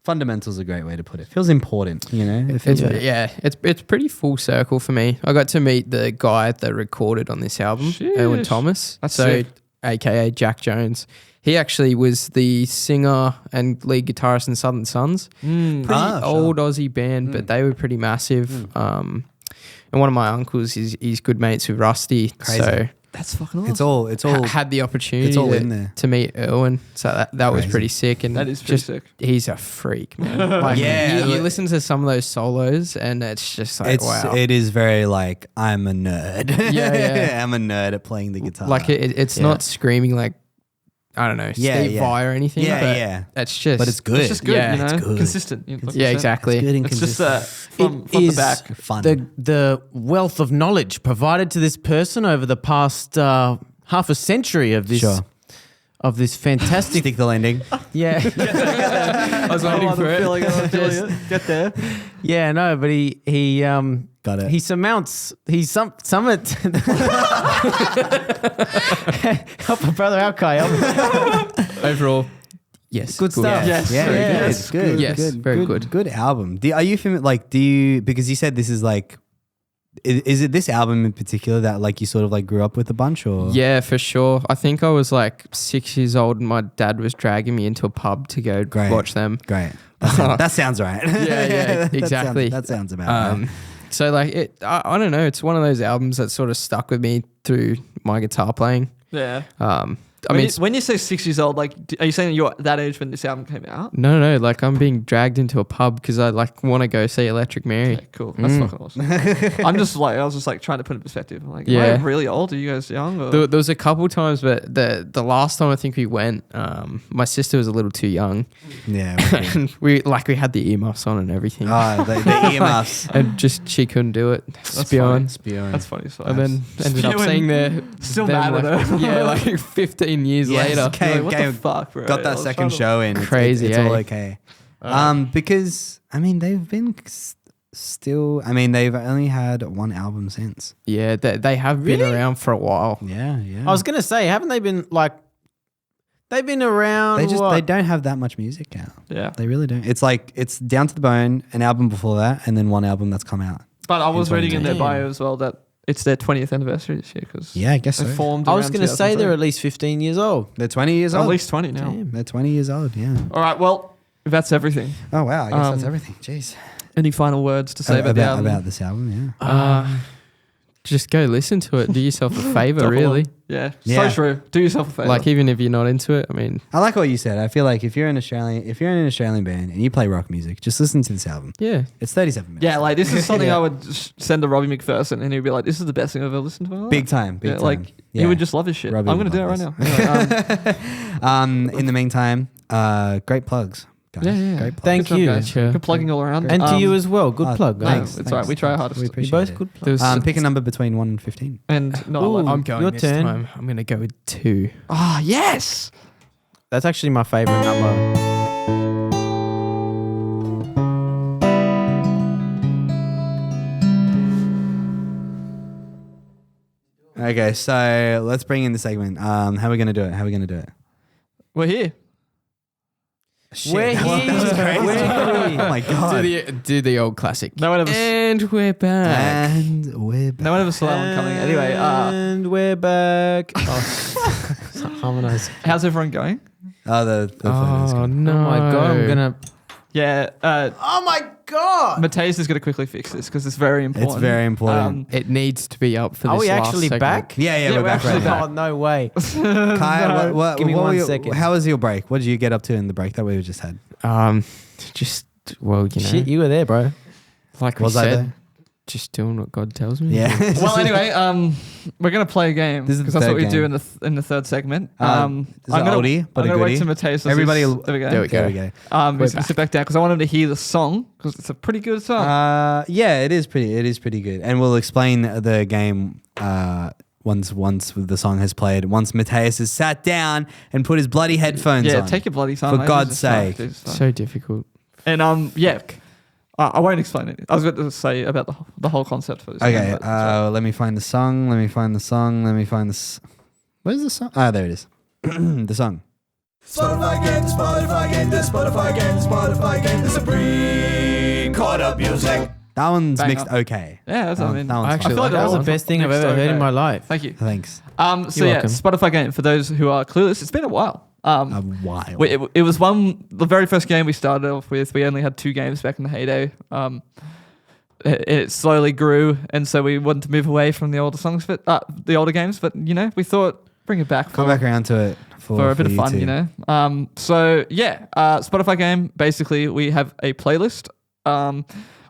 [SPEAKER 4] fundamental's a great way to put it. Feels important, It feels
[SPEAKER 3] It's pretty full circle for me. I got to meet the guy that recorded on this album, Erwin
[SPEAKER 2] Sheesh.
[SPEAKER 3] Thomas.
[SPEAKER 2] That's
[SPEAKER 3] so,
[SPEAKER 2] sick.
[SPEAKER 3] AKA Jack Jones. He actually was the singer and lead guitarist in Southern Sons. Pretty old Aussie band, but they were pretty massive. And one of my uncles he's good mates with Rusty.
[SPEAKER 4] Crazy.
[SPEAKER 3] So
[SPEAKER 2] That's fucking awesome.
[SPEAKER 4] it's all
[SPEAKER 3] had the opportunity
[SPEAKER 4] it's all in there.
[SPEAKER 3] to meet Erwin. So that was
[SPEAKER 4] Crazy.
[SPEAKER 3] pretty sick. And
[SPEAKER 2] That is pretty sick.
[SPEAKER 3] He's a freak, man. Like,
[SPEAKER 4] Yeah,
[SPEAKER 3] you
[SPEAKER 4] like-
[SPEAKER 3] listen to some of those solos and it's just like, wow.
[SPEAKER 4] It is very like I'm a nerd.
[SPEAKER 3] Yeah.
[SPEAKER 4] I'm a nerd at playing the guitar.
[SPEAKER 3] Like it's not screaming like, I don't know,
[SPEAKER 4] Yeah,
[SPEAKER 3] Steve
[SPEAKER 4] yeah.
[SPEAKER 3] Vai or anything.
[SPEAKER 4] Yeah,
[SPEAKER 3] but
[SPEAKER 4] yeah.
[SPEAKER 3] It's just,
[SPEAKER 4] But it's good.
[SPEAKER 2] It's just good,
[SPEAKER 3] Yeah,
[SPEAKER 4] it's good.
[SPEAKER 2] Consistent.
[SPEAKER 3] Yeah, exactly.
[SPEAKER 4] It's good and
[SPEAKER 2] It's just
[SPEAKER 4] consistent.
[SPEAKER 2] from the
[SPEAKER 5] is
[SPEAKER 2] back.
[SPEAKER 4] Fun.
[SPEAKER 5] The wealth of knowledge provided to this person over the past half a century of this
[SPEAKER 4] Sure.
[SPEAKER 5] of this fantastic.
[SPEAKER 4] Stick the landing.
[SPEAKER 5] Yeah,
[SPEAKER 3] I was waiting for it.
[SPEAKER 2] Get there.
[SPEAKER 5] yeah, no, but he
[SPEAKER 4] Got it.
[SPEAKER 5] he summits. He summit. Help a brother out, Kai.
[SPEAKER 3] Overall, yes.
[SPEAKER 5] Good stuff.
[SPEAKER 2] Yes.
[SPEAKER 4] Yeah,
[SPEAKER 2] Yes.
[SPEAKER 4] good.
[SPEAKER 3] Yes, very good.
[SPEAKER 4] Good album. Are you familiar? Like, because you said this is like, is it this album in particular that like you sort of like grew up with a bunch or?
[SPEAKER 3] Yeah, for sure. I think I was like 6 years old and my dad was dragging me into a pub to go
[SPEAKER 4] Great.
[SPEAKER 3] watch them.
[SPEAKER 4] Great. That sounds right.
[SPEAKER 3] Yeah,
[SPEAKER 4] That
[SPEAKER 3] exactly.
[SPEAKER 4] sounds about right.
[SPEAKER 3] So like I don't know. It's one of those albums that sort of stuck with me through my guitar playing.
[SPEAKER 2] Yeah.
[SPEAKER 3] I mean,
[SPEAKER 2] when you say 6 years old, like, are you saying you're that age when this album came out?
[SPEAKER 3] no. Like I'm being dragged into a pub because I like want to go see Electric Mary.
[SPEAKER 2] Okay, cool. That's fucking awesome. I was just like trying to put it in perspective. I'm like, am I
[SPEAKER 3] Yeah.
[SPEAKER 2] really old? Are you guys young? Or?
[SPEAKER 3] There was a couple times, but the last time I think we went, my sister was a little too young,
[SPEAKER 4] Yeah.
[SPEAKER 3] and we had the earmuffs on and everything,
[SPEAKER 4] The earmuffs.
[SPEAKER 3] and just she couldn't do it.
[SPEAKER 2] That's
[SPEAKER 3] Spewing.
[SPEAKER 2] That's funny. So
[SPEAKER 3] And then ended up
[SPEAKER 2] Spewing.
[SPEAKER 3] seeing
[SPEAKER 2] Still
[SPEAKER 3] them
[SPEAKER 2] mad at her.
[SPEAKER 3] yeah, like 15 years
[SPEAKER 4] Yes,
[SPEAKER 3] later.
[SPEAKER 4] came-
[SPEAKER 2] what the fuck, bro?
[SPEAKER 4] got
[SPEAKER 2] I
[SPEAKER 4] that
[SPEAKER 2] was
[SPEAKER 4] second
[SPEAKER 2] trying to-
[SPEAKER 4] show in.
[SPEAKER 3] Crazy,
[SPEAKER 4] It's all
[SPEAKER 3] eh?
[SPEAKER 4] okay. Because I mean they've been still. I mean they've only had one album since.
[SPEAKER 3] Yeah, they have been
[SPEAKER 5] Really?
[SPEAKER 3] around for a while.
[SPEAKER 4] Yeah, yeah.
[SPEAKER 5] I was gonna say, haven't they been like? They've been around.
[SPEAKER 4] they don't have that much music out.
[SPEAKER 2] Yeah.
[SPEAKER 4] They really don't. It's like it's Down to the Bone, an album before that, and then one album that's come out.
[SPEAKER 2] But I was
[SPEAKER 4] In
[SPEAKER 2] reading in their
[SPEAKER 5] 2010.
[SPEAKER 2] bio as well that it's their 20th anniversary this year because
[SPEAKER 4] Yeah, I guess
[SPEAKER 2] they
[SPEAKER 4] so.
[SPEAKER 2] formed.
[SPEAKER 5] I was
[SPEAKER 2] around
[SPEAKER 5] gonna say they're
[SPEAKER 2] 2003.
[SPEAKER 5] at least 15 years old.
[SPEAKER 4] They're 20 years
[SPEAKER 2] at
[SPEAKER 4] old.
[SPEAKER 2] least 20 now.
[SPEAKER 5] Damn.
[SPEAKER 4] They're 20 years old. Yeah.
[SPEAKER 2] All right. Well, that's everything.
[SPEAKER 4] Oh wow, I guess that's
[SPEAKER 2] Um,
[SPEAKER 4] everything. Jeez.
[SPEAKER 2] Any final words to say about the album?
[SPEAKER 4] about this album? Yeah.
[SPEAKER 3] Just go listen to it. Do yourself a favor,
[SPEAKER 2] Double
[SPEAKER 3] really.
[SPEAKER 2] Yeah.
[SPEAKER 4] Yeah.
[SPEAKER 2] So true. Do yourself a favor.
[SPEAKER 3] Like even if you're not into it, I mean,
[SPEAKER 4] I like what you said. I feel like if you're in an Australian band and you play rock music, just listen to this album.
[SPEAKER 3] yeah.
[SPEAKER 4] It's 37 minutes.
[SPEAKER 2] yeah, like this is something
[SPEAKER 4] Yeah.
[SPEAKER 2] I would send to Robbie McPherson, and he'd be like, "This is the best thing I've ever listened to." in my life."
[SPEAKER 4] Big time. Big
[SPEAKER 2] Yeah,
[SPEAKER 4] time.
[SPEAKER 2] like
[SPEAKER 4] Yeah.
[SPEAKER 2] he would just love his shit.
[SPEAKER 4] Robbie
[SPEAKER 2] I'm gonna
[SPEAKER 4] would
[SPEAKER 2] do it right
[SPEAKER 4] love
[SPEAKER 2] now. Anyway,
[SPEAKER 4] In the meantime, great plugs, guys.
[SPEAKER 2] Yeah.
[SPEAKER 4] Great plugs.
[SPEAKER 5] Thank
[SPEAKER 3] Good job,
[SPEAKER 5] you.
[SPEAKER 3] guys. Sure.
[SPEAKER 2] good plugging all around.
[SPEAKER 5] And to you as well. Good plug,
[SPEAKER 2] no,
[SPEAKER 5] guys.
[SPEAKER 2] it's all right. We try our hardest.
[SPEAKER 4] We
[SPEAKER 5] You
[SPEAKER 4] appreciate
[SPEAKER 5] both
[SPEAKER 4] it.
[SPEAKER 5] good
[SPEAKER 3] There
[SPEAKER 5] plug.
[SPEAKER 3] was
[SPEAKER 4] Pick a number between 1 and 15.
[SPEAKER 2] And not
[SPEAKER 5] Ooh.
[SPEAKER 2] 11.
[SPEAKER 3] I'm going
[SPEAKER 5] Your
[SPEAKER 3] this
[SPEAKER 5] turn.
[SPEAKER 3] time. I'm gonna go with 2.
[SPEAKER 2] Ah, yes.
[SPEAKER 5] That's actually my favorite number.
[SPEAKER 4] Okay, so let's bring in the segment. How are we gonna do it?
[SPEAKER 2] We're here.
[SPEAKER 5] We're
[SPEAKER 4] That was
[SPEAKER 5] here.
[SPEAKER 4] crazy.
[SPEAKER 5] We're here.
[SPEAKER 4] Oh my god.
[SPEAKER 3] Do the old classic.
[SPEAKER 2] No one ever.
[SPEAKER 3] And we're back.
[SPEAKER 4] And we're back.
[SPEAKER 2] No one ever saw that one coming. Anyway,
[SPEAKER 5] And we're back. Oh, harmonize.
[SPEAKER 2] how's everyone going?
[SPEAKER 4] Oh, the photos.
[SPEAKER 3] Oh no!
[SPEAKER 5] Oh my god, I'm gonna.
[SPEAKER 2] Yeah.
[SPEAKER 5] Oh my god.
[SPEAKER 2] Mateus is gonna quickly fix this because it's very important.
[SPEAKER 4] It's very important.
[SPEAKER 3] It needs to be up for
[SPEAKER 5] Are
[SPEAKER 3] this
[SPEAKER 5] we
[SPEAKER 3] last
[SPEAKER 5] actually
[SPEAKER 3] segment.
[SPEAKER 5] back?
[SPEAKER 4] Yeah, we're back
[SPEAKER 2] actually
[SPEAKER 4] right now.
[SPEAKER 5] Oh no way.
[SPEAKER 4] Kai, what,
[SPEAKER 5] Give me
[SPEAKER 4] what
[SPEAKER 5] 1
[SPEAKER 4] were you-
[SPEAKER 5] second.
[SPEAKER 4] How was your break? What did you get up to in the break that we just had?
[SPEAKER 3] Just well, you know,
[SPEAKER 5] Shit, you were there, bro.
[SPEAKER 3] like we
[SPEAKER 4] Was I
[SPEAKER 3] said,
[SPEAKER 4] there?
[SPEAKER 3] Just doing what God tells me.
[SPEAKER 4] Yeah.
[SPEAKER 2] Well, anyway, we're gonna play a game
[SPEAKER 4] This is the
[SPEAKER 2] because that's what
[SPEAKER 4] third
[SPEAKER 2] we do
[SPEAKER 4] game.
[SPEAKER 2] in the third segment.
[SPEAKER 4] This is an oldie, but
[SPEAKER 2] I'm
[SPEAKER 4] a
[SPEAKER 2] gonna wait
[SPEAKER 4] goodie.
[SPEAKER 2] till Mateus.
[SPEAKER 4] Everybody,
[SPEAKER 2] there we go.
[SPEAKER 3] There we go.
[SPEAKER 4] There we go.
[SPEAKER 2] He's gonna sit back down because I want him to hear the song because it's a pretty good song.
[SPEAKER 4] Yeah, it is pretty good, and we'll explain the game once the song has played. Once Mateus has sat down and put his bloody headphones on.
[SPEAKER 2] Take your bloody time.
[SPEAKER 4] For
[SPEAKER 2] mate.
[SPEAKER 4] God's
[SPEAKER 2] It's fine.
[SPEAKER 4] sake.
[SPEAKER 2] It's fine.
[SPEAKER 3] So difficult.
[SPEAKER 2] And I won't explain it. I was going to say about the whole concept for this.
[SPEAKER 4] Okay,
[SPEAKER 2] game, but it's all right.
[SPEAKER 4] let me find the song. Where's the song? Ah, there it is. The song.
[SPEAKER 1] Spotify game, Spotify game, the Spotify game, the Spotify game, the Supreme Court of Music.
[SPEAKER 4] That one's
[SPEAKER 2] Bang
[SPEAKER 4] mixed
[SPEAKER 2] on.
[SPEAKER 4] okay.
[SPEAKER 2] Yeah, that's what I mean.
[SPEAKER 4] That one's
[SPEAKER 3] I actually
[SPEAKER 2] I feel
[SPEAKER 3] like
[SPEAKER 2] like
[SPEAKER 5] That was
[SPEAKER 2] that
[SPEAKER 5] the
[SPEAKER 2] one
[SPEAKER 5] best thing I've
[SPEAKER 2] mixed
[SPEAKER 5] ever heard in
[SPEAKER 2] okay.
[SPEAKER 5] my life.
[SPEAKER 2] Thank you.
[SPEAKER 4] Thanks.
[SPEAKER 2] So
[SPEAKER 3] You're
[SPEAKER 2] yeah,
[SPEAKER 3] welcome.
[SPEAKER 2] Spotify game for those who are clueless. It's been a while.
[SPEAKER 4] A while.
[SPEAKER 2] It was the very first game we started off with. We only had 2 games back in the heyday. It slowly grew, and so we wanted to move away from the older songs, but the older games. But we thought bring it back
[SPEAKER 4] Come back around to it
[SPEAKER 2] for a bit of
[SPEAKER 4] you
[SPEAKER 2] fun,
[SPEAKER 4] two.
[SPEAKER 2] So yeah, Spotify game. Basically, we have a playlist.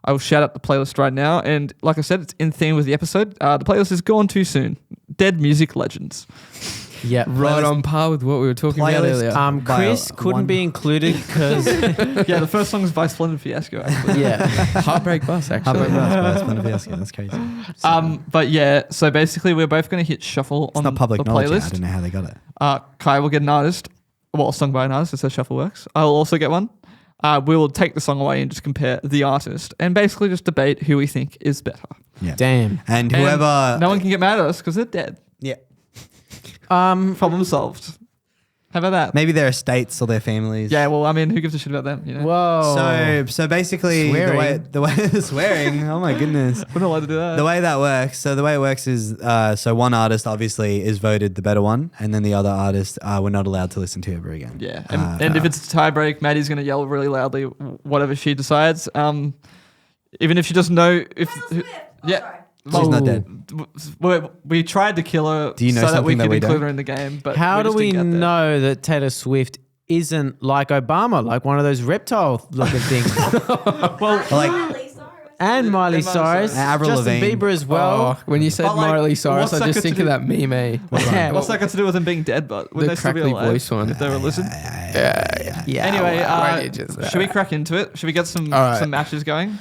[SPEAKER 2] I will shout out the playlist right now, and like I said, it's in theme with the episode. The playlist is Gone Too Soon. Dead Music Legends.
[SPEAKER 5] Yeah.
[SPEAKER 3] Right on par with what we were talking about
[SPEAKER 4] Playlist,
[SPEAKER 3] earlier.
[SPEAKER 5] Chris
[SPEAKER 4] By
[SPEAKER 5] couldn't
[SPEAKER 4] one-
[SPEAKER 5] be included because
[SPEAKER 2] Yeah, the first song is by Splendid Fiasco. Actually.
[SPEAKER 5] yeah.
[SPEAKER 3] Heartbreak Bus,
[SPEAKER 4] How
[SPEAKER 3] actually.
[SPEAKER 4] about Splendid Fiasco? That's crazy.
[SPEAKER 2] But yeah, so basically, we're both going to hit shuffle
[SPEAKER 4] It's
[SPEAKER 2] on
[SPEAKER 4] not public
[SPEAKER 2] the
[SPEAKER 4] knowledge. I
[SPEAKER 2] playlist.
[SPEAKER 4] don't know how they got it.
[SPEAKER 2] Kai will get an artist, well, a song by an artist. That's how shuffle works. I will also get one. We will take the song away and just compare the artist and basically just debate who we think is better.
[SPEAKER 4] Yeah.
[SPEAKER 5] Damn.
[SPEAKER 4] And
[SPEAKER 2] And
[SPEAKER 4] whoever.
[SPEAKER 2] no one can get mad at us because they're dead.
[SPEAKER 4] Yeah.
[SPEAKER 2] Problem solved. How about that?
[SPEAKER 4] Maybe their estates or their families.
[SPEAKER 2] Yeah, well, I mean, who gives a shit about them?
[SPEAKER 5] Whoa.
[SPEAKER 4] So basically,
[SPEAKER 5] Swearing.
[SPEAKER 4] the way swearing. Oh my goodness.
[SPEAKER 2] We're not allowed to do that.
[SPEAKER 4] The way that works. So the way it works is, so one artist obviously is voted the better one, and then the other artist we're not allowed to listen to ever again.
[SPEAKER 2] Yeah, and if it's a tie break, Maddie's going to yell really loudly whatever she decides. Even if she doesn't know if. Yeah.
[SPEAKER 4] She's not dead.
[SPEAKER 2] We tried to kill her
[SPEAKER 4] Do you know
[SPEAKER 2] so that we
[SPEAKER 4] something that
[SPEAKER 2] could
[SPEAKER 4] we
[SPEAKER 2] include
[SPEAKER 4] don't?
[SPEAKER 2] her in the game, but
[SPEAKER 5] How do
[SPEAKER 2] just
[SPEAKER 5] we
[SPEAKER 2] didn't get there.
[SPEAKER 5] know that Taylor Swift isn't like Obama, like one of those reptile looking things?
[SPEAKER 4] Like
[SPEAKER 5] And Miley
[SPEAKER 2] And Miley
[SPEAKER 5] Cyrus,
[SPEAKER 2] Cyrus.
[SPEAKER 4] Avril
[SPEAKER 5] Justin
[SPEAKER 4] Lavigne.
[SPEAKER 5] Bieber as well.
[SPEAKER 3] Oh, when you said
[SPEAKER 2] But, like,
[SPEAKER 3] Miley Cyrus,
[SPEAKER 2] what's
[SPEAKER 3] I
[SPEAKER 2] that
[SPEAKER 3] just
[SPEAKER 2] got
[SPEAKER 3] think
[SPEAKER 2] to
[SPEAKER 3] of that meme.
[SPEAKER 5] Yeah.
[SPEAKER 2] What's that got to do with them being dead? But would
[SPEAKER 3] The
[SPEAKER 2] they still be
[SPEAKER 3] crackly
[SPEAKER 2] alive
[SPEAKER 3] voice one.
[SPEAKER 2] if they were listening?
[SPEAKER 3] Yeah.
[SPEAKER 2] Anyway,
[SPEAKER 3] why don't you just-
[SPEAKER 2] should we crack into it? Should we get some
[SPEAKER 3] All right.
[SPEAKER 2] some matches going?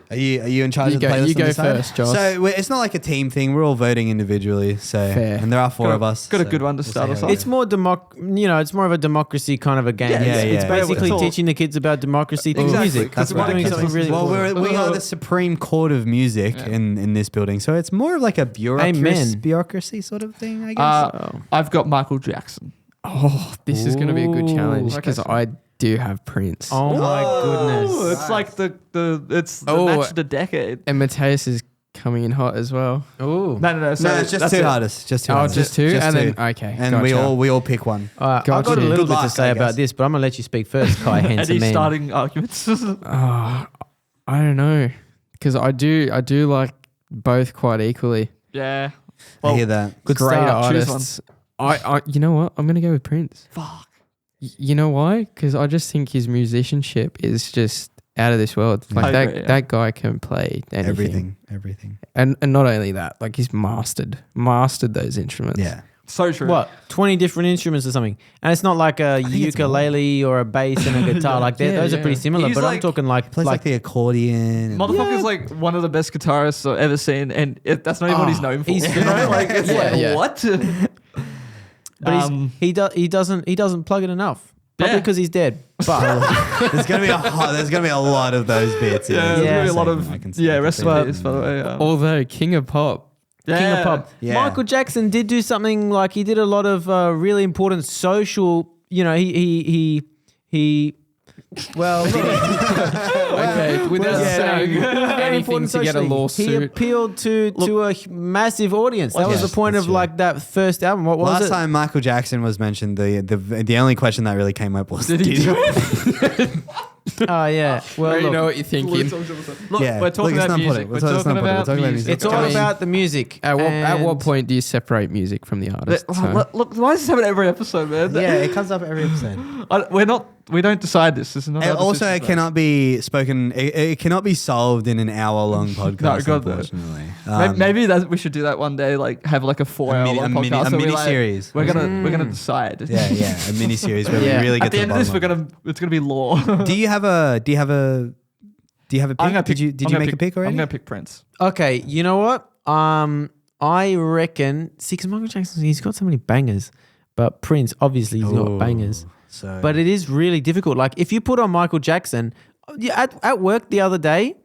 [SPEAKER 4] Are you in charge
[SPEAKER 3] You
[SPEAKER 4] of the
[SPEAKER 3] go-
[SPEAKER 4] playlist?
[SPEAKER 3] you
[SPEAKER 4] on
[SPEAKER 3] go
[SPEAKER 4] this side?
[SPEAKER 3] first, Josh.
[SPEAKER 4] So it's not like a team thing. We're all voting individually. So
[SPEAKER 3] Fair.
[SPEAKER 4] and there are 4 of us.
[SPEAKER 2] Got a
[SPEAKER 4] so
[SPEAKER 2] good one to
[SPEAKER 4] we'll
[SPEAKER 2] start
[SPEAKER 4] see
[SPEAKER 2] us
[SPEAKER 4] how
[SPEAKER 2] off.
[SPEAKER 4] it
[SPEAKER 5] It's more it's more of a democracy kind of a game.
[SPEAKER 2] Yeah,
[SPEAKER 5] It's
[SPEAKER 4] yeah.
[SPEAKER 5] basically
[SPEAKER 2] It's all-
[SPEAKER 5] teaching the kids about democracy through
[SPEAKER 2] Exactly.
[SPEAKER 5] music.
[SPEAKER 2] That's
[SPEAKER 5] We're
[SPEAKER 2] right.
[SPEAKER 5] doing
[SPEAKER 2] Kids
[SPEAKER 5] something
[SPEAKER 2] listen
[SPEAKER 5] really
[SPEAKER 2] to
[SPEAKER 4] Well, we are the Supreme Court of music in this building, so it's more of like a
[SPEAKER 5] Amen.
[SPEAKER 4] bureaucracy sort of thing, I guess.
[SPEAKER 2] I've got Michael Jackson.
[SPEAKER 3] Oh, this is going to be a good challenge
[SPEAKER 2] Okay,
[SPEAKER 3] because
[SPEAKER 2] so-
[SPEAKER 3] I do have Prince.
[SPEAKER 5] Oh my
[SPEAKER 2] Oh,
[SPEAKER 5] goodness.
[SPEAKER 2] it's like the
[SPEAKER 3] Oh.
[SPEAKER 2] match of the decade.
[SPEAKER 3] And Mateus is coming in hot as well.
[SPEAKER 5] Ooh.
[SPEAKER 2] No. So
[SPEAKER 4] No, it's just
[SPEAKER 2] that's
[SPEAKER 4] 2
[SPEAKER 2] it.
[SPEAKER 4] artists. Just 2
[SPEAKER 3] Oh,
[SPEAKER 4] artists.
[SPEAKER 3] just 2? And then, okay.
[SPEAKER 4] And we
[SPEAKER 3] gotcha.
[SPEAKER 4] all pick one.
[SPEAKER 5] I've
[SPEAKER 3] Gotcha.
[SPEAKER 5] got a little
[SPEAKER 4] Good
[SPEAKER 5] bit to
[SPEAKER 4] luck,
[SPEAKER 5] say
[SPEAKER 4] I
[SPEAKER 5] about
[SPEAKER 4] guess.
[SPEAKER 5] this, but I'm going to let you speak first, Kai handsome
[SPEAKER 2] Eddie
[SPEAKER 5] man.
[SPEAKER 2] starting arguments.
[SPEAKER 3] Oh, I don't know. Because I do like both quite equally.
[SPEAKER 2] Yeah.
[SPEAKER 4] I hear that.
[SPEAKER 5] Good
[SPEAKER 3] Great
[SPEAKER 5] start.
[SPEAKER 2] Choose
[SPEAKER 3] artists. I you know what? I'm going to go with Prince.
[SPEAKER 2] Fuck.
[SPEAKER 3] You know why? Because I just think his musicianship is just out of this world. Like
[SPEAKER 2] I
[SPEAKER 3] that,
[SPEAKER 2] agree, yeah.
[SPEAKER 3] that guy can play anything.
[SPEAKER 4] Everything.
[SPEAKER 3] And not only that, like he's mastered those instruments.
[SPEAKER 4] Yeah.
[SPEAKER 2] So true.
[SPEAKER 5] What? 20 different instruments or something. And it's not like a
[SPEAKER 4] think it's
[SPEAKER 5] ukulele or a bass and a guitar. Like
[SPEAKER 3] Yeah,
[SPEAKER 5] those are pretty
[SPEAKER 3] yeah.
[SPEAKER 5] similar,
[SPEAKER 2] He's
[SPEAKER 5] but I'm
[SPEAKER 2] like-
[SPEAKER 5] talking like
[SPEAKER 4] Plays like the accordion. and-
[SPEAKER 2] Motherfucker's like one of the best guitarists I've ever seen, and that's not even what he's known for.
[SPEAKER 5] he's
[SPEAKER 2] You know? Like it's
[SPEAKER 3] Yeah,
[SPEAKER 2] like
[SPEAKER 3] yeah.
[SPEAKER 2] what?
[SPEAKER 5] but he doesn't plug it enough. Probably
[SPEAKER 2] Yeah.
[SPEAKER 5] because he's dead. But
[SPEAKER 4] there's gonna be a lot of those bits. in
[SPEAKER 2] Yeah,
[SPEAKER 4] this
[SPEAKER 2] there's gonna be a lot
[SPEAKER 4] segment, I
[SPEAKER 2] of
[SPEAKER 4] can see. I can
[SPEAKER 2] rest
[SPEAKER 4] see
[SPEAKER 2] in
[SPEAKER 4] that.
[SPEAKER 2] peace, by the way.
[SPEAKER 3] Although King of Pop.
[SPEAKER 5] King of Pop.
[SPEAKER 4] Yeah.
[SPEAKER 5] Michael Jackson did do something like he did a lot of really important social. You know, he well,
[SPEAKER 3] Okay, without
[SPEAKER 5] Yeah,
[SPEAKER 3] saying
[SPEAKER 5] very
[SPEAKER 3] anything
[SPEAKER 5] important
[SPEAKER 3] to get a
[SPEAKER 5] socially. He
[SPEAKER 3] lawsuit.
[SPEAKER 5] appealed to a massive audience. That was
[SPEAKER 4] Yes,
[SPEAKER 5] the point
[SPEAKER 4] that's
[SPEAKER 5] of
[SPEAKER 4] true.
[SPEAKER 5] like that first album. What was
[SPEAKER 4] Last
[SPEAKER 5] it?
[SPEAKER 4] time Michael Jackson was mentioned, the only question that really came up was,
[SPEAKER 2] Did he do it?
[SPEAKER 5] Oh yeah. Well,
[SPEAKER 3] you
[SPEAKER 5] look,
[SPEAKER 3] know what you're thinking.
[SPEAKER 2] Look,
[SPEAKER 4] Yeah.
[SPEAKER 2] we're talking
[SPEAKER 4] Look, it's
[SPEAKER 2] about
[SPEAKER 4] not
[SPEAKER 2] music.
[SPEAKER 4] political.
[SPEAKER 2] We're
[SPEAKER 4] It's not
[SPEAKER 2] talking
[SPEAKER 4] political. We're
[SPEAKER 2] about
[SPEAKER 4] talking about
[SPEAKER 2] music.
[SPEAKER 4] music.
[SPEAKER 5] it's all
[SPEAKER 3] I mean,
[SPEAKER 5] about the music.
[SPEAKER 3] At what
[SPEAKER 5] And
[SPEAKER 3] point do you separate music from the artist? So-
[SPEAKER 2] Look, why is this happening every episode, man?
[SPEAKER 4] yeah, it comes up every episode.
[SPEAKER 2] We're not We don't decide this. This is not.
[SPEAKER 4] And
[SPEAKER 2] our
[SPEAKER 4] also,
[SPEAKER 2] decision,
[SPEAKER 4] it
[SPEAKER 2] though.
[SPEAKER 4] cannot be spoken. It cannot be solved in an hour-long podcast.
[SPEAKER 2] God, no.
[SPEAKER 4] Unfortunately,
[SPEAKER 2] Maybe we should do that one day. Like have like a 4-hour long podcast.
[SPEAKER 4] a
[SPEAKER 2] where
[SPEAKER 4] mini
[SPEAKER 2] like,
[SPEAKER 4] series.
[SPEAKER 2] We're gonna decide.
[SPEAKER 4] Yeah, a mini series where
[SPEAKER 5] Yeah.
[SPEAKER 4] we really get
[SPEAKER 2] At the
[SPEAKER 4] to
[SPEAKER 2] end of this,
[SPEAKER 4] bottom
[SPEAKER 2] it's gonna be law.
[SPEAKER 4] it. Do you have a pick? Did you make a pick already?
[SPEAKER 2] I'm gonna pick Prince.
[SPEAKER 5] Okay, you know what? I reckon. See, because Michael Jackson, he's got so many bangers, but Prince, obviously, he's got bangers.
[SPEAKER 4] So,
[SPEAKER 5] But it is really difficult. Like if you put on Michael Jackson, at work the other day,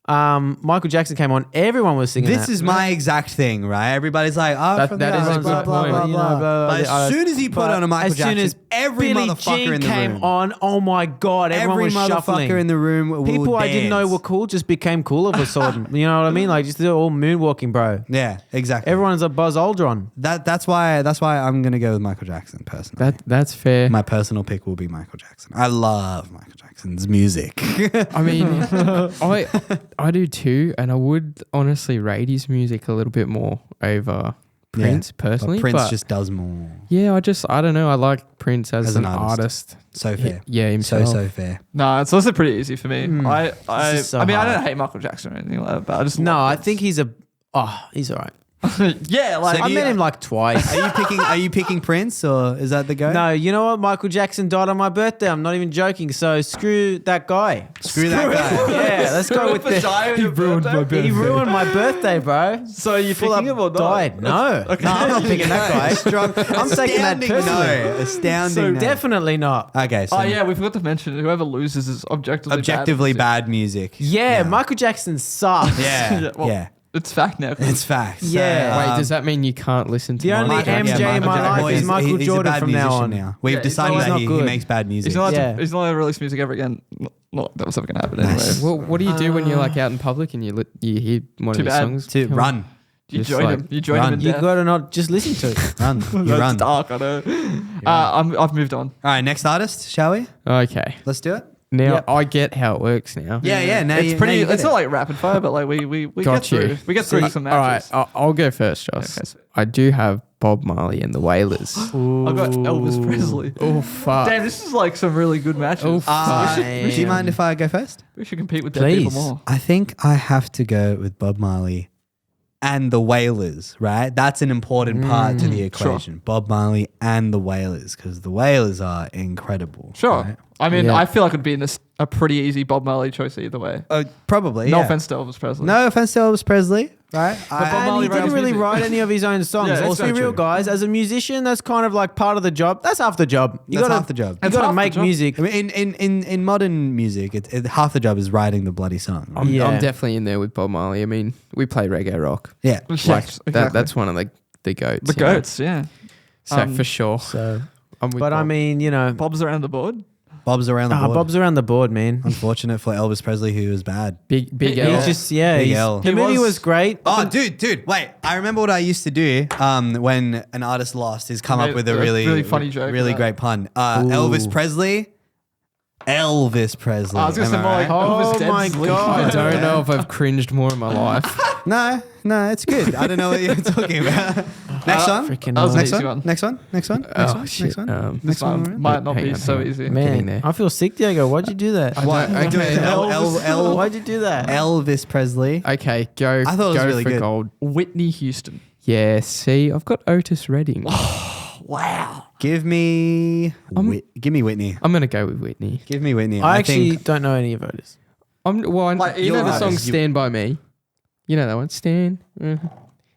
[SPEAKER 5] Michael Jackson came on. Everyone was singing.
[SPEAKER 4] this
[SPEAKER 5] that.
[SPEAKER 4] is my exact thing, right? Everybody's like,
[SPEAKER 3] That
[SPEAKER 4] from
[SPEAKER 3] is
[SPEAKER 4] the
[SPEAKER 3] a
[SPEAKER 4] others,
[SPEAKER 3] good
[SPEAKER 4] blah, blah,
[SPEAKER 3] point.
[SPEAKER 4] blah,
[SPEAKER 5] You know,
[SPEAKER 4] blah.
[SPEAKER 5] blah,
[SPEAKER 4] But
[SPEAKER 5] blah,
[SPEAKER 4] as soon as he put on a Michael
[SPEAKER 5] as soon
[SPEAKER 4] Jackson,
[SPEAKER 5] as
[SPEAKER 4] every
[SPEAKER 5] Billie
[SPEAKER 4] motherfucker
[SPEAKER 5] Jean
[SPEAKER 4] in the
[SPEAKER 5] came
[SPEAKER 4] room,
[SPEAKER 5] on, oh my god, everyone
[SPEAKER 4] every
[SPEAKER 5] was
[SPEAKER 4] motherfucker
[SPEAKER 5] shuffling.
[SPEAKER 4] in the room will
[SPEAKER 5] People I didn't know
[SPEAKER 4] dance.
[SPEAKER 5] were cool just became cool all of a sudden. You know what I mean? Like just they're all moonwalking, bro.
[SPEAKER 4] Yeah, exactly.
[SPEAKER 5] Everyone's a Buzz Aldrin.
[SPEAKER 4] That's why I'm gonna go with Michael Jackson personally.
[SPEAKER 3] That's fair.
[SPEAKER 4] My personal pick will be Michael Jackson. I love Michael Jackson's music.
[SPEAKER 3] I mean, I do too, and I would honestly rate his music a little bit more over Prince personally.
[SPEAKER 4] But Prince
[SPEAKER 3] but
[SPEAKER 4] just does more.
[SPEAKER 3] yeah, I don't know. I like Prince as an
[SPEAKER 4] an
[SPEAKER 3] artist.
[SPEAKER 4] So fair.
[SPEAKER 3] Yeah, himself.
[SPEAKER 4] So fair.
[SPEAKER 2] No, it's also pretty easy for me.
[SPEAKER 5] This is so
[SPEAKER 2] I mean, I
[SPEAKER 5] hard.
[SPEAKER 2] don't hate Michael Jackson or anything like that, but I just
[SPEAKER 5] No,
[SPEAKER 2] love
[SPEAKER 5] I
[SPEAKER 2] Prince.
[SPEAKER 5] think he's all right.
[SPEAKER 2] Yeah, like
[SPEAKER 4] So
[SPEAKER 5] I
[SPEAKER 4] do
[SPEAKER 5] met
[SPEAKER 4] you-
[SPEAKER 5] him like twice.
[SPEAKER 4] Are you picking Prince or is that the go?
[SPEAKER 5] No, you know what? Michael Jackson died on my birthday. I'm not even joking. So screw that guy.
[SPEAKER 4] Screw that guy.
[SPEAKER 5] Yeah, let's go with the.
[SPEAKER 2] He ruined my
[SPEAKER 5] He ruined my birthday, bro.
[SPEAKER 2] So are you
[SPEAKER 5] Full
[SPEAKER 2] picking
[SPEAKER 5] up
[SPEAKER 2] him or not?
[SPEAKER 5] died. No, no, I'm not picking that guy.
[SPEAKER 4] Strong.
[SPEAKER 5] I'm taking that
[SPEAKER 4] Astounding
[SPEAKER 5] personally.
[SPEAKER 4] no. Astounding
[SPEAKER 2] So
[SPEAKER 4] no.
[SPEAKER 5] Definitely not.
[SPEAKER 4] Okay, so
[SPEAKER 2] Oh yeah, we forgot to mention whoever loses is objectively
[SPEAKER 4] bad music.
[SPEAKER 5] Yeah, Michael Jackson sucks.
[SPEAKER 4] Yeah,
[SPEAKER 2] well,
[SPEAKER 4] yeah.
[SPEAKER 2] It's fact now.
[SPEAKER 4] It's facts.
[SPEAKER 5] Yeah.
[SPEAKER 3] Wait, does that mean you can't listen to
[SPEAKER 5] The only
[SPEAKER 3] Michael Jackson?
[SPEAKER 5] MJ in my
[SPEAKER 4] Jackson.
[SPEAKER 5] life is Michael
[SPEAKER 4] He's
[SPEAKER 5] Jordan
[SPEAKER 4] a bad
[SPEAKER 5] from now
[SPEAKER 4] musician
[SPEAKER 5] on.
[SPEAKER 4] now. We've
[SPEAKER 2] Yeah, he's
[SPEAKER 4] decided
[SPEAKER 5] not
[SPEAKER 4] that he
[SPEAKER 5] good.
[SPEAKER 4] makes bad music.
[SPEAKER 2] He's not allowed
[SPEAKER 5] Yeah.
[SPEAKER 2] to, he's not allowed to release music ever again. Not that was ever gonna happen anyway.
[SPEAKER 3] Well, what do you do when you're like out in public and you hear one
[SPEAKER 2] Too
[SPEAKER 3] of his
[SPEAKER 2] bad.
[SPEAKER 3] songs?
[SPEAKER 4] to
[SPEAKER 3] come
[SPEAKER 4] run.
[SPEAKER 2] You
[SPEAKER 3] Just
[SPEAKER 2] join
[SPEAKER 3] like
[SPEAKER 2] him. You join
[SPEAKER 4] run.
[SPEAKER 2] him in
[SPEAKER 5] You
[SPEAKER 2] death.
[SPEAKER 5] gotta not just listen to it.
[SPEAKER 4] Run. You
[SPEAKER 2] That's
[SPEAKER 4] run. All
[SPEAKER 2] dark. I know. I've moved on.
[SPEAKER 4] right, next artist, shall we?
[SPEAKER 3] on? Okay.
[SPEAKER 4] Let's do it.
[SPEAKER 3] Now
[SPEAKER 5] Yep.
[SPEAKER 3] I get how it works now.
[SPEAKER 4] Yeah. Now
[SPEAKER 2] It's pretty.
[SPEAKER 4] you get
[SPEAKER 2] It's
[SPEAKER 4] it.
[SPEAKER 2] not like rapid fire, but like we
[SPEAKER 3] Got
[SPEAKER 2] get through.
[SPEAKER 3] you.
[SPEAKER 2] We get through some
[SPEAKER 3] All right,
[SPEAKER 2] matches.
[SPEAKER 3] I'll go first, Joss.
[SPEAKER 2] Okay, so-
[SPEAKER 3] I do have Bob Marley and the Wailers.
[SPEAKER 2] I've got Elvis Presley.
[SPEAKER 3] Oh fuck!
[SPEAKER 2] Damn, this is like some really good matches.
[SPEAKER 3] Oh, fuck.
[SPEAKER 4] Do you mind if I go first?
[SPEAKER 2] We should compete with dead people
[SPEAKER 5] Please.
[SPEAKER 2] more.
[SPEAKER 4] I think I have to go with Bob Marley and the Wailers, right? That's an important part to the equation. Bob Marley and the Wailers, because the Wailers are incredible.
[SPEAKER 2] Sure.
[SPEAKER 4] right?
[SPEAKER 2] I mean,
[SPEAKER 3] Yeah.
[SPEAKER 2] I feel like it'd be a pretty easy Bob Marley choice either way.
[SPEAKER 4] Probably.
[SPEAKER 2] No
[SPEAKER 4] yeah.
[SPEAKER 2] offense to Elvis Presley.
[SPEAKER 4] No offense to Elvis Presley, right?
[SPEAKER 2] Bob
[SPEAKER 5] And
[SPEAKER 2] Marley
[SPEAKER 5] he
[SPEAKER 2] wrote
[SPEAKER 5] didn't
[SPEAKER 2] his
[SPEAKER 5] really
[SPEAKER 2] music.
[SPEAKER 5] write any of his own songs.
[SPEAKER 2] Yeah,
[SPEAKER 5] Let's
[SPEAKER 2] that's
[SPEAKER 5] be
[SPEAKER 2] so
[SPEAKER 5] real,
[SPEAKER 2] true.
[SPEAKER 5] guys. As a musician, that's kind of like part of the job. That's half the job. You
[SPEAKER 4] That's
[SPEAKER 5] gotta,
[SPEAKER 4] half the job.
[SPEAKER 5] You
[SPEAKER 2] That's
[SPEAKER 5] got to
[SPEAKER 2] half the
[SPEAKER 5] make
[SPEAKER 2] job.
[SPEAKER 5] music.
[SPEAKER 4] I mean, in modern music, half the job is writing the bloody song. Right?
[SPEAKER 3] I'm
[SPEAKER 5] Yeah.
[SPEAKER 3] definitely in there with Bob Marley. I mean, we play reggae rock.
[SPEAKER 4] Yeah.
[SPEAKER 2] Yes,
[SPEAKER 3] Like
[SPEAKER 2] exactly.
[SPEAKER 3] that's one of the goats.
[SPEAKER 2] the
[SPEAKER 3] you know?
[SPEAKER 2] goats. Yeah.
[SPEAKER 3] So for sure.
[SPEAKER 5] So,
[SPEAKER 3] I'm with
[SPEAKER 5] but I
[SPEAKER 3] Bob.
[SPEAKER 5] mean, you know,
[SPEAKER 2] Bob's around the board.
[SPEAKER 4] Bob's around the board.
[SPEAKER 5] Bob's around the board, man.
[SPEAKER 4] Unfortunate for Elvis Presley, who was bad.
[SPEAKER 3] big
[SPEAKER 2] He-
[SPEAKER 3] L.
[SPEAKER 5] He's just yeah.
[SPEAKER 4] Big
[SPEAKER 5] he's-
[SPEAKER 4] L.
[SPEAKER 5] The
[SPEAKER 2] He
[SPEAKER 5] movie
[SPEAKER 2] was-
[SPEAKER 5] was great.
[SPEAKER 4] Oh, dude, wait. I remember what I used to do when an artist lost is come up
[SPEAKER 2] Made
[SPEAKER 4] with a
[SPEAKER 2] a
[SPEAKER 4] really,
[SPEAKER 2] really funny joke
[SPEAKER 4] really
[SPEAKER 2] about-
[SPEAKER 4] great pun. Elvis Presley. Elvis Presley.
[SPEAKER 2] I was gonna
[SPEAKER 4] Am
[SPEAKER 2] say more like
[SPEAKER 4] right?
[SPEAKER 2] Elvis
[SPEAKER 5] Oh
[SPEAKER 2] dead
[SPEAKER 5] my
[SPEAKER 2] sleep.
[SPEAKER 5] God.
[SPEAKER 3] I don't know if I've cringed more in my life.
[SPEAKER 4] No, it's good. I don't know what you're talking about. Next one.
[SPEAKER 5] freaking
[SPEAKER 2] that was an
[SPEAKER 4] Next
[SPEAKER 2] easy
[SPEAKER 4] one.
[SPEAKER 2] one.
[SPEAKER 4] Next one. Next one. Next
[SPEAKER 3] Oh,
[SPEAKER 4] one.
[SPEAKER 3] shit.
[SPEAKER 4] Next one.
[SPEAKER 2] This
[SPEAKER 4] Next
[SPEAKER 2] one
[SPEAKER 4] one.
[SPEAKER 2] might not
[SPEAKER 3] Hang
[SPEAKER 2] be
[SPEAKER 3] on,
[SPEAKER 2] so
[SPEAKER 3] hang on.
[SPEAKER 2] easy.
[SPEAKER 3] getting
[SPEAKER 5] Man,
[SPEAKER 3] there.
[SPEAKER 5] I feel sick, Diego. Why'd you do that?
[SPEAKER 4] What?
[SPEAKER 3] Okay.
[SPEAKER 5] Why'd you do that?
[SPEAKER 4] Elvis Presley.
[SPEAKER 3] Okay, go.
[SPEAKER 4] I thought it was
[SPEAKER 3] go
[SPEAKER 4] really
[SPEAKER 3] for
[SPEAKER 4] good.
[SPEAKER 3] gold.
[SPEAKER 2] Whitney Houston.
[SPEAKER 3] Yeah. See, I've got Otis Redding.
[SPEAKER 2] Wow.
[SPEAKER 4] Give me Whitney.
[SPEAKER 3] I'm gonna go with Whitney.
[SPEAKER 4] Give me Whitney.
[SPEAKER 5] I actually
[SPEAKER 4] think
[SPEAKER 5] don't know any of Otis.
[SPEAKER 3] I
[SPEAKER 2] Like,
[SPEAKER 3] you know
[SPEAKER 2] you're
[SPEAKER 3] the
[SPEAKER 2] right.
[SPEAKER 3] song
[SPEAKER 4] You-
[SPEAKER 3] "Stand by Me." You know that one. Stand. You know that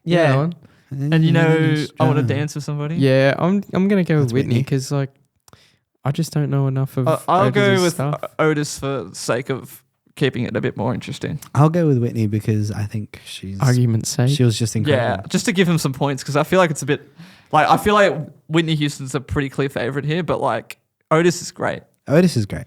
[SPEAKER 5] Yeah.
[SPEAKER 3] one?
[SPEAKER 2] And you know, I want to dance with somebody.
[SPEAKER 3] Yeah. I'm gonna go with
[SPEAKER 4] That's
[SPEAKER 3] Whitney
[SPEAKER 4] Whitney.
[SPEAKER 3] because like I just don't know enough of.
[SPEAKER 2] I'll
[SPEAKER 3] Otis's
[SPEAKER 2] go with
[SPEAKER 3] stuff.
[SPEAKER 2] Otis for the sake of keeping it a bit more interesting.
[SPEAKER 4] I'll go with Whitney because I think
[SPEAKER 3] Argument's sake.
[SPEAKER 4] she was just incredible.
[SPEAKER 2] Yeah, just to give him some points because I feel like it's a bit like I feel like Whitney Houston's a pretty clear favorite here, but like Otis is great.
[SPEAKER 4] Otis is great.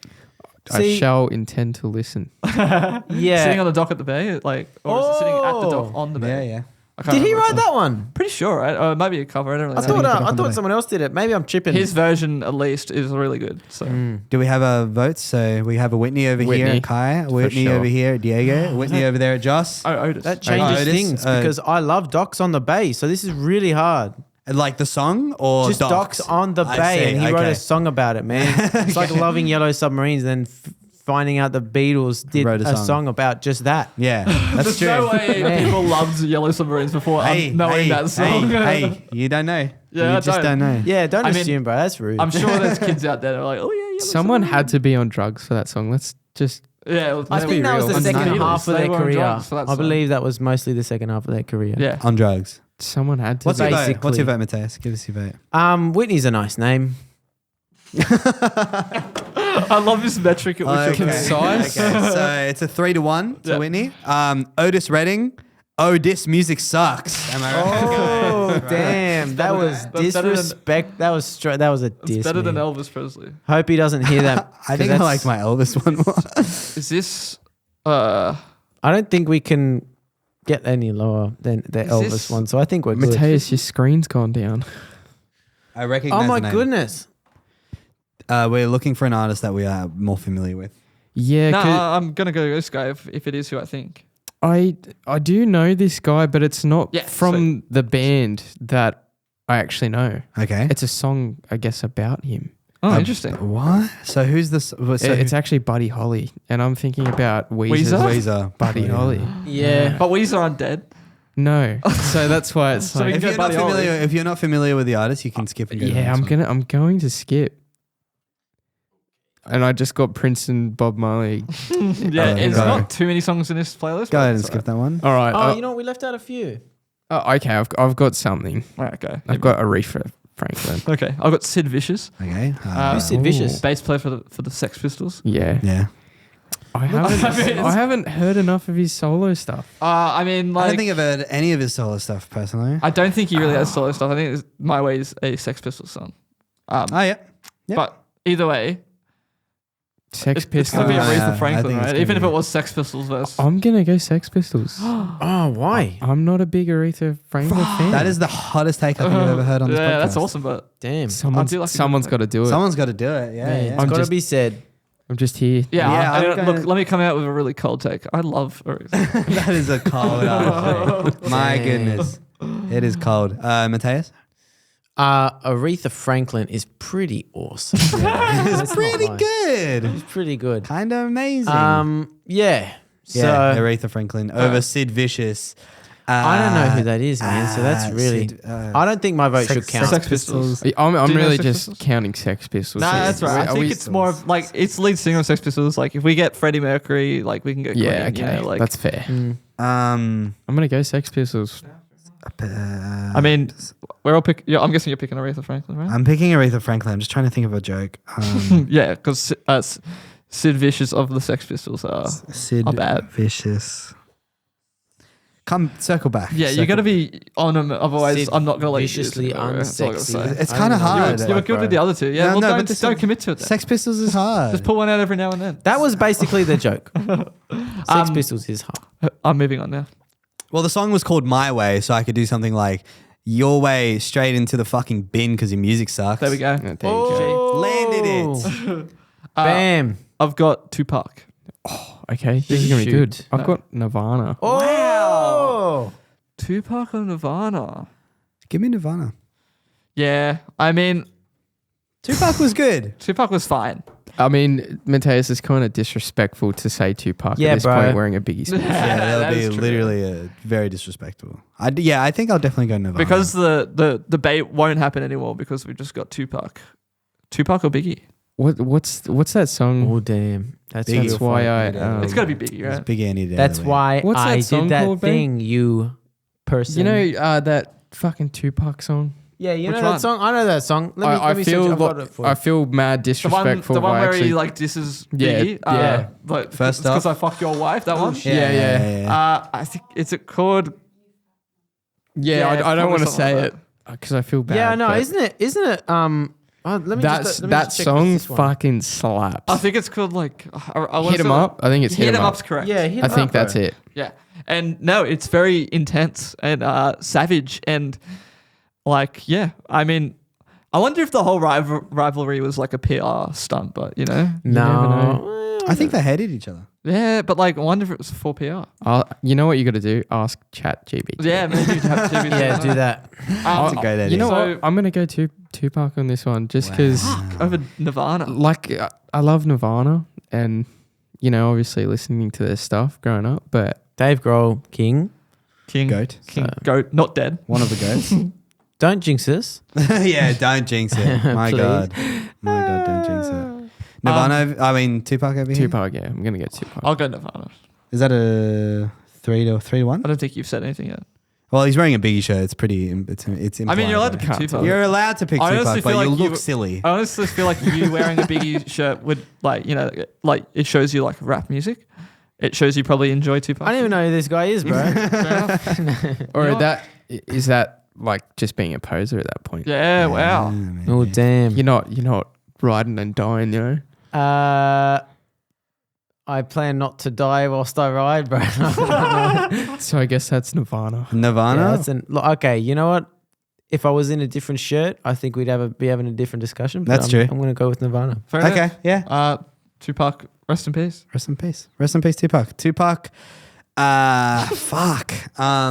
[SPEAKER 3] I
[SPEAKER 5] See-
[SPEAKER 3] shall intend to listen.
[SPEAKER 5] Yeah.
[SPEAKER 2] Sitting on the dock at the bay, like, or is it sitting at the dock
[SPEAKER 5] Oh.
[SPEAKER 2] on the bay?
[SPEAKER 4] Yeah.
[SPEAKER 2] I can't
[SPEAKER 5] Did he
[SPEAKER 2] remember
[SPEAKER 5] write
[SPEAKER 2] which
[SPEAKER 5] that one?
[SPEAKER 2] one. Pretty sure, right? It might be a cover. I don't really
[SPEAKER 5] I
[SPEAKER 2] know.
[SPEAKER 5] thought
[SPEAKER 4] on the way.
[SPEAKER 5] someone else did it. Maybe I'm tripping.
[SPEAKER 2] His version, at least, is really good. So
[SPEAKER 4] Do we have a vote? So we have a Whitney over here
[SPEAKER 3] Whitney,
[SPEAKER 4] at Kai, Whitney
[SPEAKER 3] sure.
[SPEAKER 4] over here at Diego, Whitney over there at Joss.
[SPEAKER 2] Otis.
[SPEAKER 5] that changes
[SPEAKER 4] Otis,
[SPEAKER 5] things because I love docks on the bay, so this is really hard.
[SPEAKER 4] Like the song or
[SPEAKER 5] Just Docs on the
[SPEAKER 4] I
[SPEAKER 5] Bay,
[SPEAKER 4] see,
[SPEAKER 5] and he wrote
[SPEAKER 4] okay.
[SPEAKER 5] a song about it, man. It's like loving Yellow Submarines, and then finding out the Beatles did
[SPEAKER 4] Wrote a
[SPEAKER 5] a
[SPEAKER 4] song.
[SPEAKER 5] song about just that.
[SPEAKER 4] Yeah, that's
[SPEAKER 2] There's
[SPEAKER 4] true.
[SPEAKER 2] no way
[SPEAKER 5] Man.
[SPEAKER 2] people loved Yellow Submarines before knowing that song.
[SPEAKER 4] Hey, you don't know.
[SPEAKER 2] Yeah,
[SPEAKER 4] you
[SPEAKER 2] I
[SPEAKER 4] just don't know.
[SPEAKER 5] Yeah, don't
[SPEAKER 2] I mean,
[SPEAKER 5] assume, bro. That's rude.
[SPEAKER 2] I'm sure there's kids out there that are like, oh yeah, Yellow
[SPEAKER 3] Someone
[SPEAKER 2] Submarine.
[SPEAKER 3] had to be on drugs for that song. Let's just.
[SPEAKER 2] Yeah, it was-
[SPEAKER 5] I
[SPEAKER 2] they
[SPEAKER 5] think
[SPEAKER 2] were
[SPEAKER 5] that was
[SPEAKER 2] real.
[SPEAKER 5] the second
[SPEAKER 2] Beatles,
[SPEAKER 5] half of
[SPEAKER 2] they
[SPEAKER 5] their
[SPEAKER 2] were on
[SPEAKER 5] career.
[SPEAKER 2] drugs for that
[SPEAKER 5] I
[SPEAKER 2] song.
[SPEAKER 5] believe that was mostly the second half of their career.
[SPEAKER 2] Yeah.
[SPEAKER 4] On drugs.
[SPEAKER 3] Someone had to.
[SPEAKER 4] What's your vote?
[SPEAKER 5] Basically.
[SPEAKER 4] What's your vote, Mateus? Give us your vote.
[SPEAKER 5] Whitney's a nice name.
[SPEAKER 2] I love this metric at which
[SPEAKER 4] Okay.
[SPEAKER 2] you're
[SPEAKER 3] Concise.
[SPEAKER 4] Okay, so it's a 3-1 to
[SPEAKER 2] Yeah.
[SPEAKER 4] Whitney. Otis Redding. Oh, this music sucks. Am I right?
[SPEAKER 5] Oh,
[SPEAKER 4] Okay.
[SPEAKER 5] damn. That was
[SPEAKER 2] That's better than-
[SPEAKER 5] disrespect. That was that was a
[SPEAKER 2] It's
[SPEAKER 5] diss.
[SPEAKER 2] better than
[SPEAKER 5] man.
[SPEAKER 2] Elvis Presley.
[SPEAKER 5] Hope he doesn't hear that.
[SPEAKER 4] I think I liked my Elvis one more.
[SPEAKER 2] Is this
[SPEAKER 5] I don't think we can get any lower than the
[SPEAKER 2] Is
[SPEAKER 5] Elvis
[SPEAKER 2] this-
[SPEAKER 5] one, so I think we're good.
[SPEAKER 3] Mateus, your screen's gone down.
[SPEAKER 4] I recognize
[SPEAKER 5] Oh my
[SPEAKER 4] the name.
[SPEAKER 5] goodness.
[SPEAKER 4] We're looking for an artist that we are more familiar with.
[SPEAKER 3] Yeah,
[SPEAKER 2] No,
[SPEAKER 3] 'cause
[SPEAKER 2] I'm gonna go this guy if it is who I think.
[SPEAKER 3] I do know this guy, but it's not
[SPEAKER 2] Yeah,
[SPEAKER 3] from the band that I actually know.
[SPEAKER 4] Okay.
[SPEAKER 3] It's a song, I guess, about him.
[SPEAKER 2] Oh, interesting.
[SPEAKER 4] What? So who's this? So
[SPEAKER 3] It's actually Buddy Holly, and I'm thinking about Weezer's
[SPEAKER 2] Weezer?
[SPEAKER 4] Weezer.
[SPEAKER 3] Buddy Holly.
[SPEAKER 5] Yeah.
[SPEAKER 2] But Weezer aren't dead.
[SPEAKER 3] No, so that's why it's
[SPEAKER 2] So we
[SPEAKER 3] like,
[SPEAKER 2] can
[SPEAKER 4] If
[SPEAKER 2] go
[SPEAKER 4] you're, not
[SPEAKER 2] Buddy Holly.
[SPEAKER 4] familiar, if you're not familiar with the artist, you can skip and go to the
[SPEAKER 3] yeah,
[SPEAKER 4] next one.
[SPEAKER 3] I'm going to skip. And I just got Prince and Bob Marley.
[SPEAKER 2] Yeah, it's
[SPEAKER 4] go.
[SPEAKER 2] not too many songs in this playlist.
[SPEAKER 4] Go
[SPEAKER 2] but
[SPEAKER 4] ahead and
[SPEAKER 2] it's
[SPEAKER 4] skip that one.
[SPEAKER 3] All right.
[SPEAKER 5] Oh, you know what? We left out a few.
[SPEAKER 3] Okay, I've got something.
[SPEAKER 2] alright. Okay,
[SPEAKER 3] I've got Aretha Franklin.
[SPEAKER 2] okay. I've got Sid Vicious,
[SPEAKER 4] Okay.
[SPEAKER 5] Who's Sid Vicious?
[SPEAKER 2] bass player for the Sex Pistols.
[SPEAKER 3] Yeah.
[SPEAKER 4] Yeah.
[SPEAKER 3] I haven't heard enough of his solo stuff.
[SPEAKER 2] I mean, like,
[SPEAKER 4] I don't think I've heard any of his solo stuff personally.
[SPEAKER 2] I don't think he really has solo stuff. I think My Way is a Sex Pistols song.
[SPEAKER 4] Oh yeah. Yep.
[SPEAKER 2] But either way,
[SPEAKER 3] Sex
[SPEAKER 2] it's
[SPEAKER 3] Pistols.
[SPEAKER 2] gonna be
[SPEAKER 4] Yeah,
[SPEAKER 2] Aretha
[SPEAKER 4] I
[SPEAKER 2] Franklin,
[SPEAKER 4] think it's
[SPEAKER 2] right?
[SPEAKER 4] gonna
[SPEAKER 2] Even if
[SPEAKER 4] be-
[SPEAKER 2] it was Sex Pistols versus.
[SPEAKER 3] I'm gonna go Sex Pistols.
[SPEAKER 5] Oh, why?
[SPEAKER 3] I'm not a big Aretha Franklin fan.
[SPEAKER 4] That is the hottest take I think I've ever heard on this podcast.
[SPEAKER 2] Yeah, that's awesome. But
[SPEAKER 5] Damn.
[SPEAKER 3] someone's
[SPEAKER 2] I do like
[SPEAKER 3] someone's
[SPEAKER 2] Aretha.
[SPEAKER 3] got to do it.
[SPEAKER 4] Someone's got to do it. Yeah.
[SPEAKER 5] Man,
[SPEAKER 4] yeah.
[SPEAKER 5] it's
[SPEAKER 3] I'm
[SPEAKER 5] got to
[SPEAKER 3] just-
[SPEAKER 5] be said.
[SPEAKER 3] I'm just here.
[SPEAKER 2] yeah,
[SPEAKER 4] Yeah, I'm
[SPEAKER 2] look,
[SPEAKER 4] gonna-
[SPEAKER 2] let me come out with a really cold take. I love Aretha.
[SPEAKER 4] That is a cold answer. My
[SPEAKER 5] Damn.
[SPEAKER 4] goodness. It is cold. Mateus?
[SPEAKER 5] Aretha Franklin is pretty awesome.
[SPEAKER 4] It's pretty good.
[SPEAKER 5] It's pretty good.
[SPEAKER 4] Kind of amazing.
[SPEAKER 5] Yeah. So
[SPEAKER 4] yeah, Aretha Franklin over Sid Vicious.
[SPEAKER 5] I don't know who that is, man. So that's really. I don't think my vote should count.
[SPEAKER 2] Sex Pistols.
[SPEAKER 3] I'm
[SPEAKER 2] Do you know
[SPEAKER 3] really
[SPEAKER 2] Sex
[SPEAKER 3] just
[SPEAKER 2] Pistols?
[SPEAKER 3] counting Sex Pistols.
[SPEAKER 2] Nah,
[SPEAKER 3] here.
[SPEAKER 2] that's right. I
[SPEAKER 3] Are
[SPEAKER 2] think
[SPEAKER 3] we-
[SPEAKER 2] it's more of like it's lead singer of Sex Pistols. Like if we get Freddie Mercury, like we can go.
[SPEAKER 3] Yeah,
[SPEAKER 2] Queen,
[SPEAKER 3] okay,
[SPEAKER 2] you know, like
[SPEAKER 3] that's fair.
[SPEAKER 4] Um,
[SPEAKER 3] I'm gonna go Sex Pistols.
[SPEAKER 2] I mean, we're all pick. Yeah, I'm guessing you're picking Aretha Franklin, right?
[SPEAKER 4] I'm picking Aretha Franklin. I'm just trying to think of a joke.
[SPEAKER 2] Yeah, because Sid Vicious of the Sex Pistols are.
[SPEAKER 4] Sid
[SPEAKER 2] Not bad.
[SPEAKER 4] Vicious. Come circle back.
[SPEAKER 2] Yeah, you
[SPEAKER 4] Circle-
[SPEAKER 2] got to be on them. Otherwise,
[SPEAKER 5] Sid
[SPEAKER 2] I'm not gonna let
[SPEAKER 5] viciously
[SPEAKER 2] you do it. That's all I gotta
[SPEAKER 5] unsexy.
[SPEAKER 2] say.
[SPEAKER 4] It's
[SPEAKER 5] I
[SPEAKER 4] kind of
[SPEAKER 5] don't know.
[SPEAKER 4] hard.
[SPEAKER 2] You were good with the other two. Yeah,
[SPEAKER 4] No,
[SPEAKER 2] well,
[SPEAKER 4] no, but
[SPEAKER 2] don't,
[SPEAKER 4] this
[SPEAKER 2] don't
[SPEAKER 4] is-
[SPEAKER 2] commit to it. Then.
[SPEAKER 4] Sex Pistols is hard.
[SPEAKER 2] Just pull one out every now and then.
[SPEAKER 5] That was basically the joke. Sex Pistols is hard.
[SPEAKER 2] I'm moving on now.
[SPEAKER 4] Well, the song was called My Way, so I could do something like Your Way straight into the fucking bin because your music sucks.
[SPEAKER 2] There we go.
[SPEAKER 3] Yeah, there you go.
[SPEAKER 4] Landed it.
[SPEAKER 5] Bam.
[SPEAKER 2] I've got Tupac.
[SPEAKER 3] Okay, this is gonna be
[SPEAKER 2] Shoot.
[SPEAKER 3] good. I've
[SPEAKER 2] No.
[SPEAKER 3] got Nirvana.
[SPEAKER 5] Oh.
[SPEAKER 2] Tupac or Nirvana?
[SPEAKER 4] Give me Nirvana.
[SPEAKER 2] Yeah, I mean,
[SPEAKER 4] Tupac was good.
[SPEAKER 2] Tupac was fine.
[SPEAKER 3] I mean, Mateus is kind of disrespectful to say Tupac
[SPEAKER 5] Yeah,
[SPEAKER 3] at this
[SPEAKER 5] bro.
[SPEAKER 3] point wearing a Biggie sweatshirt.
[SPEAKER 4] Yeah,
[SPEAKER 2] That
[SPEAKER 4] that would
[SPEAKER 2] is
[SPEAKER 4] be
[SPEAKER 2] true.
[SPEAKER 4] literally very disrespectful. I think I'll definitely go Nirvana.
[SPEAKER 2] Because the debate won't happen anymore because we just got Tupac. Tupac or Biggie?
[SPEAKER 3] What's that song?
[SPEAKER 5] Oh, damn. That's
[SPEAKER 4] Biggie.
[SPEAKER 3] That's why I.
[SPEAKER 2] It's got to be Biggie,
[SPEAKER 4] It's
[SPEAKER 2] right?
[SPEAKER 4] Big Andy.
[SPEAKER 5] That's why
[SPEAKER 3] What's that
[SPEAKER 5] I
[SPEAKER 3] song
[SPEAKER 5] did that
[SPEAKER 3] called, babe?
[SPEAKER 5] thing, you person.
[SPEAKER 3] You know that fucking Tupac song.
[SPEAKER 5] Yeah, you
[SPEAKER 2] Which
[SPEAKER 5] know that
[SPEAKER 2] one?
[SPEAKER 5] song? I know that song. Let me search it. I've got it for you.
[SPEAKER 3] I feel mad
[SPEAKER 2] The one,
[SPEAKER 3] disrespectful.
[SPEAKER 2] the one
[SPEAKER 3] by
[SPEAKER 2] where
[SPEAKER 3] actually,
[SPEAKER 2] he like disses
[SPEAKER 3] Yeah,
[SPEAKER 2] Biggie.
[SPEAKER 3] yeah.
[SPEAKER 2] But
[SPEAKER 4] First
[SPEAKER 2] because
[SPEAKER 4] off.
[SPEAKER 2] I fucked your wife. That one.
[SPEAKER 3] Yeah.
[SPEAKER 2] I think it's called.
[SPEAKER 3] yeah,
[SPEAKER 2] Yeah,
[SPEAKER 3] I don't
[SPEAKER 2] probably
[SPEAKER 3] want to
[SPEAKER 2] something
[SPEAKER 3] say
[SPEAKER 2] like
[SPEAKER 3] it because I feel bad.
[SPEAKER 5] Yeah, no,
[SPEAKER 3] but
[SPEAKER 5] isn't it? Let me
[SPEAKER 3] that
[SPEAKER 5] just, let me
[SPEAKER 3] that
[SPEAKER 5] just check
[SPEAKER 3] song
[SPEAKER 5] this one.
[SPEAKER 3] fucking slaps.
[SPEAKER 2] I think it's called like. I
[SPEAKER 3] Hit 'em up. I think it's
[SPEAKER 2] Hit 'em up's correct.
[SPEAKER 5] Yeah, hit
[SPEAKER 3] I
[SPEAKER 5] 'em
[SPEAKER 3] think
[SPEAKER 5] up, bro.
[SPEAKER 3] that's it.
[SPEAKER 2] Yeah, and no, it's very intense and savage and like I mean, I wonder if the whole rivalry was like a PR stunt, but you know.
[SPEAKER 5] No.
[SPEAKER 4] I think they hated each other.
[SPEAKER 2] Yeah, but like I wonder if it was for PR.
[SPEAKER 3] You know what you got to do? Ask ChatGPT.
[SPEAKER 2] Yeah, maybe you have to.
[SPEAKER 5] Yeah, do that.
[SPEAKER 4] That's a great idea.
[SPEAKER 3] You know
[SPEAKER 2] So-
[SPEAKER 3] what? I'm gonna go Tupac on this one, just because,
[SPEAKER 2] Over Nirvana.
[SPEAKER 3] like, I love Nirvana, and you know, obviously listening to their stuff growing up, but
[SPEAKER 5] Dave Grohl, King.
[SPEAKER 2] King.
[SPEAKER 4] Goat.
[SPEAKER 2] King. Goat. Not dead.
[SPEAKER 4] One of the goats.
[SPEAKER 5] Don't jinx us.
[SPEAKER 4] Yeah, don't jinx it. My
[SPEAKER 5] Please.
[SPEAKER 4] God. My God, don't jinx it. Nirvana, Tupac over here?
[SPEAKER 3] Tupac, yeah, I'm gonna get Tupac.
[SPEAKER 2] I'll go Nirvana.
[SPEAKER 4] Is that a 3-1?
[SPEAKER 2] I don't think you've said anything yet.
[SPEAKER 4] Well, he's wearing a Biggie shirt. It's pretty. It's
[SPEAKER 2] I mean, you're allowed to
[SPEAKER 4] implied,
[SPEAKER 2] pick
[SPEAKER 3] Can't
[SPEAKER 2] Tupac.
[SPEAKER 4] You're allowed to pick
[SPEAKER 2] I honestly
[SPEAKER 4] Tupac, but
[SPEAKER 2] feel
[SPEAKER 4] you
[SPEAKER 2] like
[SPEAKER 4] look
[SPEAKER 2] you-
[SPEAKER 4] silly.
[SPEAKER 2] I honestly feel like you wearing a Biggie shirt would, like, you know, like it shows you like rap music. It shows you probably enjoy Tupac.
[SPEAKER 5] I don't even know who this guy is, bro.
[SPEAKER 3] Or
[SPEAKER 2] You know
[SPEAKER 3] is that like just being a poser at that point?
[SPEAKER 2] Yeah, wow.
[SPEAKER 5] Oh, damn.
[SPEAKER 3] You're not riding and dying, you know.
[SPEAKER 5] I plan not to die whilst I ride, bro.
[SPEAKER 3] So I guess that's Nirvana.
[SPEAKER 4] Nirvana.
[SPEAKER 5] Yeah, okay, you know what? If I was in a different shirt, I think we'd be having a different discussion. But
[SPEAKER 4] That's true.
[SPEAKER 5] I'm going to go with Nirvana.
[SPEAKER 2] Fair enough.
[SPEAKER 4] Okay, yeah.
[SPEAKER 2] Tupac, rest in peace.
[SPEAKER 4] Rest in peace. Rest in peace, Tupac. Fuck.
[SPEAKER 6] Sucks.
[SPEAKER 4] Oh,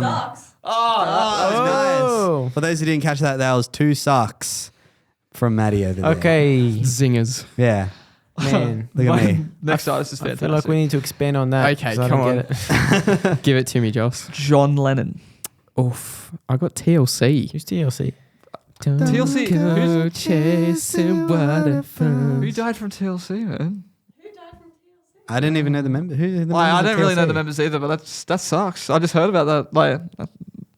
[SPEAKER 4] nice. For those who didn't catch that, that was 2 socks from Maddie over there.
[SPEAKER 5] Okay,
[SPEAKER 3] Zingers.
[SPEAKER 4] Yeah.
[SPEAKER 5] man.
[SPEAKER 4] Look at me.
[SPEAKER 2] Next artist is
[SPEAKER 5] I
[SPEAKER 2] fantastic.
[SPEAKER 5] feel like we need to expand on that.
[SPEAKER 3] Okay,
[SPEAKER 5] 'cause I
[SPEAKER 3] come
[SPEAKER 5] don't
[SPEAKER 3] on.
[SPEAKER 5] get it.
[SPEAKER 3] Give it to me, Joss.
[SPEAKER 2] John Lennon.
[SPEAKER 3] Oof. I got TLC.
[SPEAKER 5] Who's TLC?
[SPEAKER 2] TLC,
[SPEAKER 3] Go
[SPEAKER 2] who's-
[SPEAKER 3] chasing waterfalls.
[SPEAKER 2] Who died from TLC, man?
[SPEAKER 6] Who died from TLC?
[SPEAKER 4] I didn't even know the member. Who? The
[SPEAKER 2] I
[SPEAKER 4] members
[SPEAKER 2] don't
[SPEAKER 4] of
[SPEAKER 2] really know
[SPEAKER 4] TLC?
[SPEAKER 2] the members either, but that sucks. I just heard about that. Like,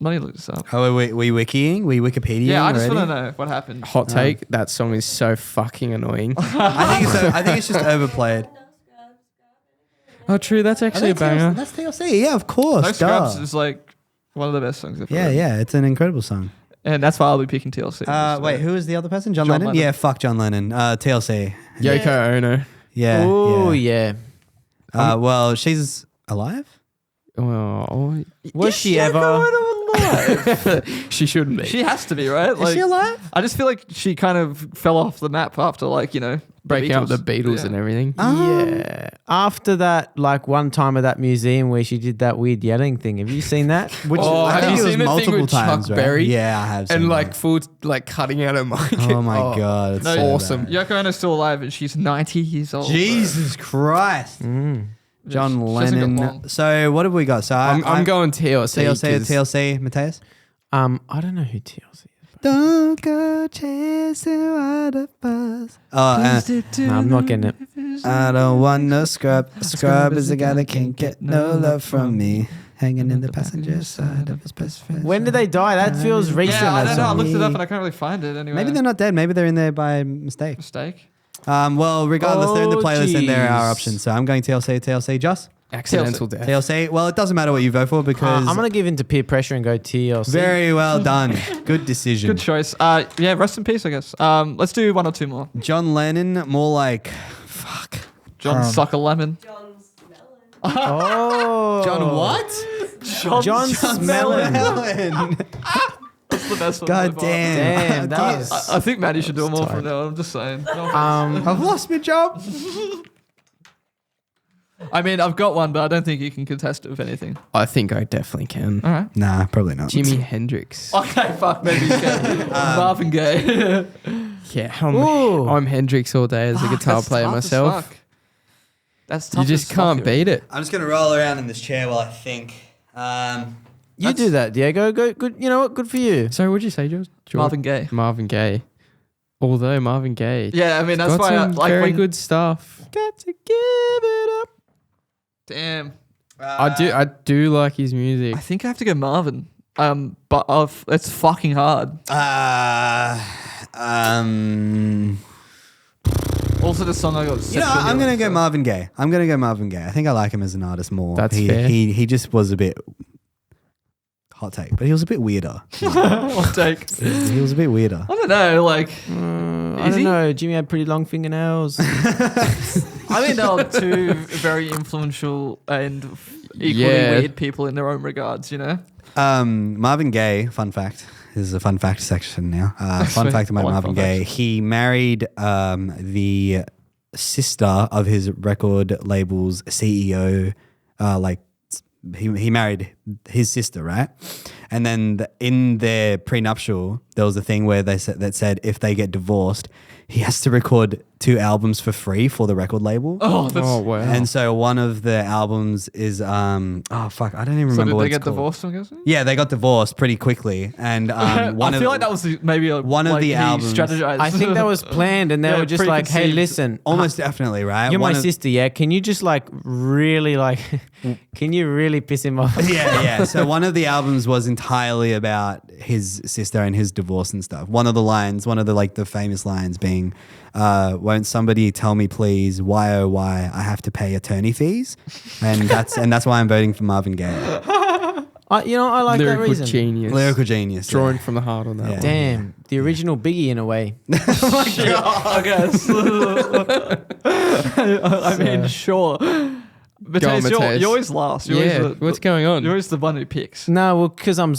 [SPEAKER 2] money looked this up.
[SPEAKER 4] Oh, we wikiing? We Wikipediaing
[SPEAKER 2] Yeah, I just
[SPEAKER 4] already?
[SPEAKER 2] want to know what happened.
[SPEAKER 3] Hot take. That song is so fucking annoying.
[SPEAKER 4] I think it's just overplayed.
[SPEAKER 3] Oh, true. That's actually a banger.
[SPEAKER 4] That's TLC. Yeah, of course.
[SPEAKER 2] No
[SPEAKER 4] duh.
[SPEAKER 2] Scrubs is like one of the best songs ever.
[SPEAKER 4] Yeah,
[SPEAKER 2] written.
[SPEAKER 4] yeah. It's an incredible song.
[SPEAKER 2] And that's why I'll be picking TLC.
[SPEAKER 4] Wait, who was the other person? John
[SPEAKER 2] John
[SPEAKER 4] Lennon?
[SPEAKER 2] Lennon.
[SPEAKER 4] Yeah, fuck John Lennon. TLC.
[SPEAKER 3] Yoko Ono.
[SPEAKER 4] Yeah.
[SPEAKER 5] Oh, yeah.
[SPEAKER 4] Well, she's alive?
[SPEAKER 3] Oh,
[SPEAKER 5] Was she ever?
[SPEAKER 3] she shouldn't be.
[SPEAKER 2] She has to be, right?
[SPEAKER 4] Is she alive?
[SPEAKER 2] I just feel like she kind of fell off the map after, like, you know,
[SPEAKER 3] Breaking up the Beatles
[SPEAKER 2] Yeah.
[SPEAKER 3] and everything.
[SPEAKER 5] Yeah. After that, like one time at that museum where she did that weird yelling thing. Have you seen that?
[SPEAKER 4] Which
[SPEAKER 3] Oh,
[SPEAKER 4] I
[SPEAKER 3] have
[SPEAKER 4] think
[SPEAKER 3] you
[SPEAKER 4] it was
[SPEAKER 3] seen the thing
[SPEAKER 4] multiple
[SPEAKER 3] with Chuck
[SPEAKER 4] times, right?
[SPEAKER 3] Berry?
[SPEAKER 4] Yeah, I have seen
[SPEAKER 3] And like
[SPEAKER 4] that.
[SPEAKER 3] full, like cutting out her mic.
[SPEAKER 4] Oh my God. It's
[SPEAKER 2] No,
[SPEAKER 4] so
[SPEAKER 3] awesome.
[SPEAKER 4] bad.
[SPEAKER 2] Yoko Ono's still alive and she's 90 years old. bro.
[SPEAKER 4] Jesus Christ.
[SPEAKER 5] Mm.
[SPEAKER 4] John
[SPEAKER 2] She doesn't get
[SPEAKER 4] Lennon.
[SPEAKER 2] long.
[SPEAKER 4] So what have we got? So
[SPEAKER 3] I'm going TLC.
[SPEAKER 4] TLC,
[SPEAKER 3] 'cause
[SPEAKER 4] TLC, Mateus?
[SPEAKER 5] I don't know who TLC is.
[SPEAKER 4] Don't go chasing waterfalls. Oh,
[SPEAKER 5] No, I'm not getting it.
[SPEAKER 4] I don't want no scrub. A scrub is a guy that can't get no love from me. Hanging in the passenger side of his best friend.
[SPEAKER 5] When did they die? That feels recent.
[SPEAKER 2] Yeah, I
[SPEAKER 5] that
[SPEAKER 2] don't know. I
[SPEAKER 5] song.
[SPEAKER 2] looked it up and I can't really find it anyway.
[SPEAKER 4] Maybe they're not dead. Maybe they're in there by mistake.
[SPEAKER 2] Mistake.
[SPEAKER 4] Well, regardless, they're in the
[SPEAKER 5] Oh,
[SPEAKER 4] playlist and there are
[SPEAKER 5] jeez.
[SPEAKER 4] options. So I'm going TLC, Joss?
[SPEAKER 3] accidental death.
[SPEAKER 4] TLC. Well, it doesn't matter what you vote for because
[SPEAKER 5] I'm going to give in to peer pressure and go TLC.
[SPEAKER 4] very well done. Good decision.
[SPEAKER 2] Good choice. Yeah, rest in peace, I guess. Let's do 1 or 2 more.
[SPEAKER 4] John Lennon, more like, fuck.
[SPEAKER 2] John Sucker Lemon.
[SPEAKER 6] John's melon.
[SPEAKER 5] Oh.
[SPEAKER 4] John what?
[SPEAKER 5] John Smelling.
[SPEAKER 2] That's the best one.
[SPEAKER 4] God
[SPEAKER 2] so far.
[SPEAKER 5] Damn,
[SPEAKER 4] damn.
[SPEAKER 5] that was...
[SPEAKER 2] I think Maddie should do more from now. I'm just saying. No offense.
[SPEAKER 4] I've lost my job.
[SPEAKER 2] I mean, I've got one, but I don't think you can contest it with anything.
[SPEAKER 3] I think I definitely can.
[SPEAKER 2] All right.
[SPEAKER 4] Nah, probably not.
[SPEAKER 3] Jimi Hendrix.
[SPEAKER 2] Okay, fuck. Maybe you can. Marvin Gaye.
[SPEAKER 3] Yeah,
[SPEAKER 5] Ooh.
[SPEAKER 3] I'm Hendrix all day as a guitar
[SPEAKER 2] That's
[SPEAKER 3] player
[SPEAKER 2] tough as
[SPEAKER 3] myself.
[SPEAKER 2] fuck. That's tough.
[SPEAKER 3] You just
[SPEAKER 2] as
[SPEAKER 3] can't
[SPEAKER 2] fuck,
[SPEAKER 3] beat it.
[SPEAKER 4] I'm just going to roll around in this chair while I think.
[SPEAKER 5] You do that, Diego. Go, good. You know what? Good for you.
[SPEAKER 3] Sorry, what'd you say, George?
[SPEAKER 2] Marvin Gaye.
[SPEAKER 3] Marvin Gaye. Although Marvin Gaye.
[SPEAKER 2] Yeah, I mean that's
[SPEAKER 3] got
[SPEAKER 2] why I
[SPEAKER 3] some
[SPEAKER 2] like
[SPEAKER 3] very
[SPEAKER 2] when,
[SPEAKER 3] good stuff. Got to give it up.
[SPEAKER 2] Damn.
[SPEAKER 3] I do like his music.
[SPEAKER 2] I think I have to go Marvin. But it's fucking hard. Also, the song I got.
[SPEAKER 4] You know, I'm going to go Marvin Gaye. I think I like him as an artist more.
[SPEAKER 3] That's
[SPEAKER 4] he,
[SPEAKER 3] fair.
[SPEAKER 4] He just was a bit hot take, but he was a bit weirder.
[SPEAKER 2] I'll take.
[SPEAKER 4] He was a bit weirder.
[SPEAKER 2] I don't know. Like,
[SPEAKER 5] I
[SPEAKER 2] Is
[SPEAKER 5] don't
[SPEAKER 2] he?
[SPEAKER 5] know. Jimmy had pretty long fingernails.
[SPEAKER 2] I mean, they were two very influential and equally
[SPEAKER 3] Yeah.
[SPEAKER 2] weird people in their own regards. You know.
[SPEAKER 4] Marvin Gaye, fun fact, this is a fun fact section now. Fun fact about
[SPEAKER 2] I like
[SPEAKER 4] Marvin
[SPEAKER 2] fun
[SPEAKER 4] Gaye.
[SPEAKER 2] facts.
[SPEAKER 4] He married the sister of his record label's CEO. He married his sister, right? And then in their prenuptial, there was a thing where they said if they get divorced, he has to record 2 albums for free for the record label.
[SPEAKER 2] Oh, that's
[SPEAKER 3] Oh wow.
[SPEAKER 4] And so one of the albums is I don't even
[SPEAKER 2] so
[SPEAKER 4] remember
[SPEAKER 2] did
[SPEAKER 4] what
[SPEAKER 2] they
[SPEAKER 4] it's
[SPEAKER 2] get
[SPEAKER 4] called.
[SPEAKER 2] divorced? I'm guessing.
[SPEAKER 4] Yeah, they got divorced pretty quickly, and
[SPEAKER 2] I feel like that was maybe
[SPEAKER 4] one of the albums-
[SPEAKER 2] strategized.
[SPEAKER 5] I think that was planned, and they
[SPEAKER 2] Yeah,
[SPEAKER 5] were just like, "Hey,
[SPEAKER 2] preconceived.
[SPEAKER 5] listen,
[SPEAKER 4] almost definitely right.
[SPEAKER 5] you're
[SPEAKER 4] One
[SPEAKER 5] my
[SPEAKER 4] of-
[SPEAKER 5] sister, yeah? Can you just like really like, can you really piss him off?"
[SPEAKER 4] Yeah. So one of the albums was entirely about his sister and his divorce and stuff. One of the famous lines being, "Won't somebody tell me, please, why oh why I have to pay attorney fees?" And that's why I'm voting for Marvin Gaye.
[SPEAKER 5] I like that
[SPEAKER 3] Lyrical
[SPEAKER 5] reason.
[SPEAKER 3] genius.
[SPEAKER 4] Lyrical genius.
[SPEAKER 3] Drawing
[SPEAKER 4] yeah.
[SPEAKER 3] from the heart on that
[SPEAKER 4] Yeah.
[SPEAKER 3] one.
[SPEAKER 5] Damn, the original Biggie in a way.
[SPEAKER 2] I guess. I mean, sure. Mateus,
[SPEAKER 3] Mateus.
[SPEAKER 2] you're always last. You're
[SPEAKER 3] Yeah.
[SPEAKER 2] always
[SPEAKER 3] What's going on?
[SPEAKER 2] You're always the one who picks.
[SPEAKER 5] No, well, because I'm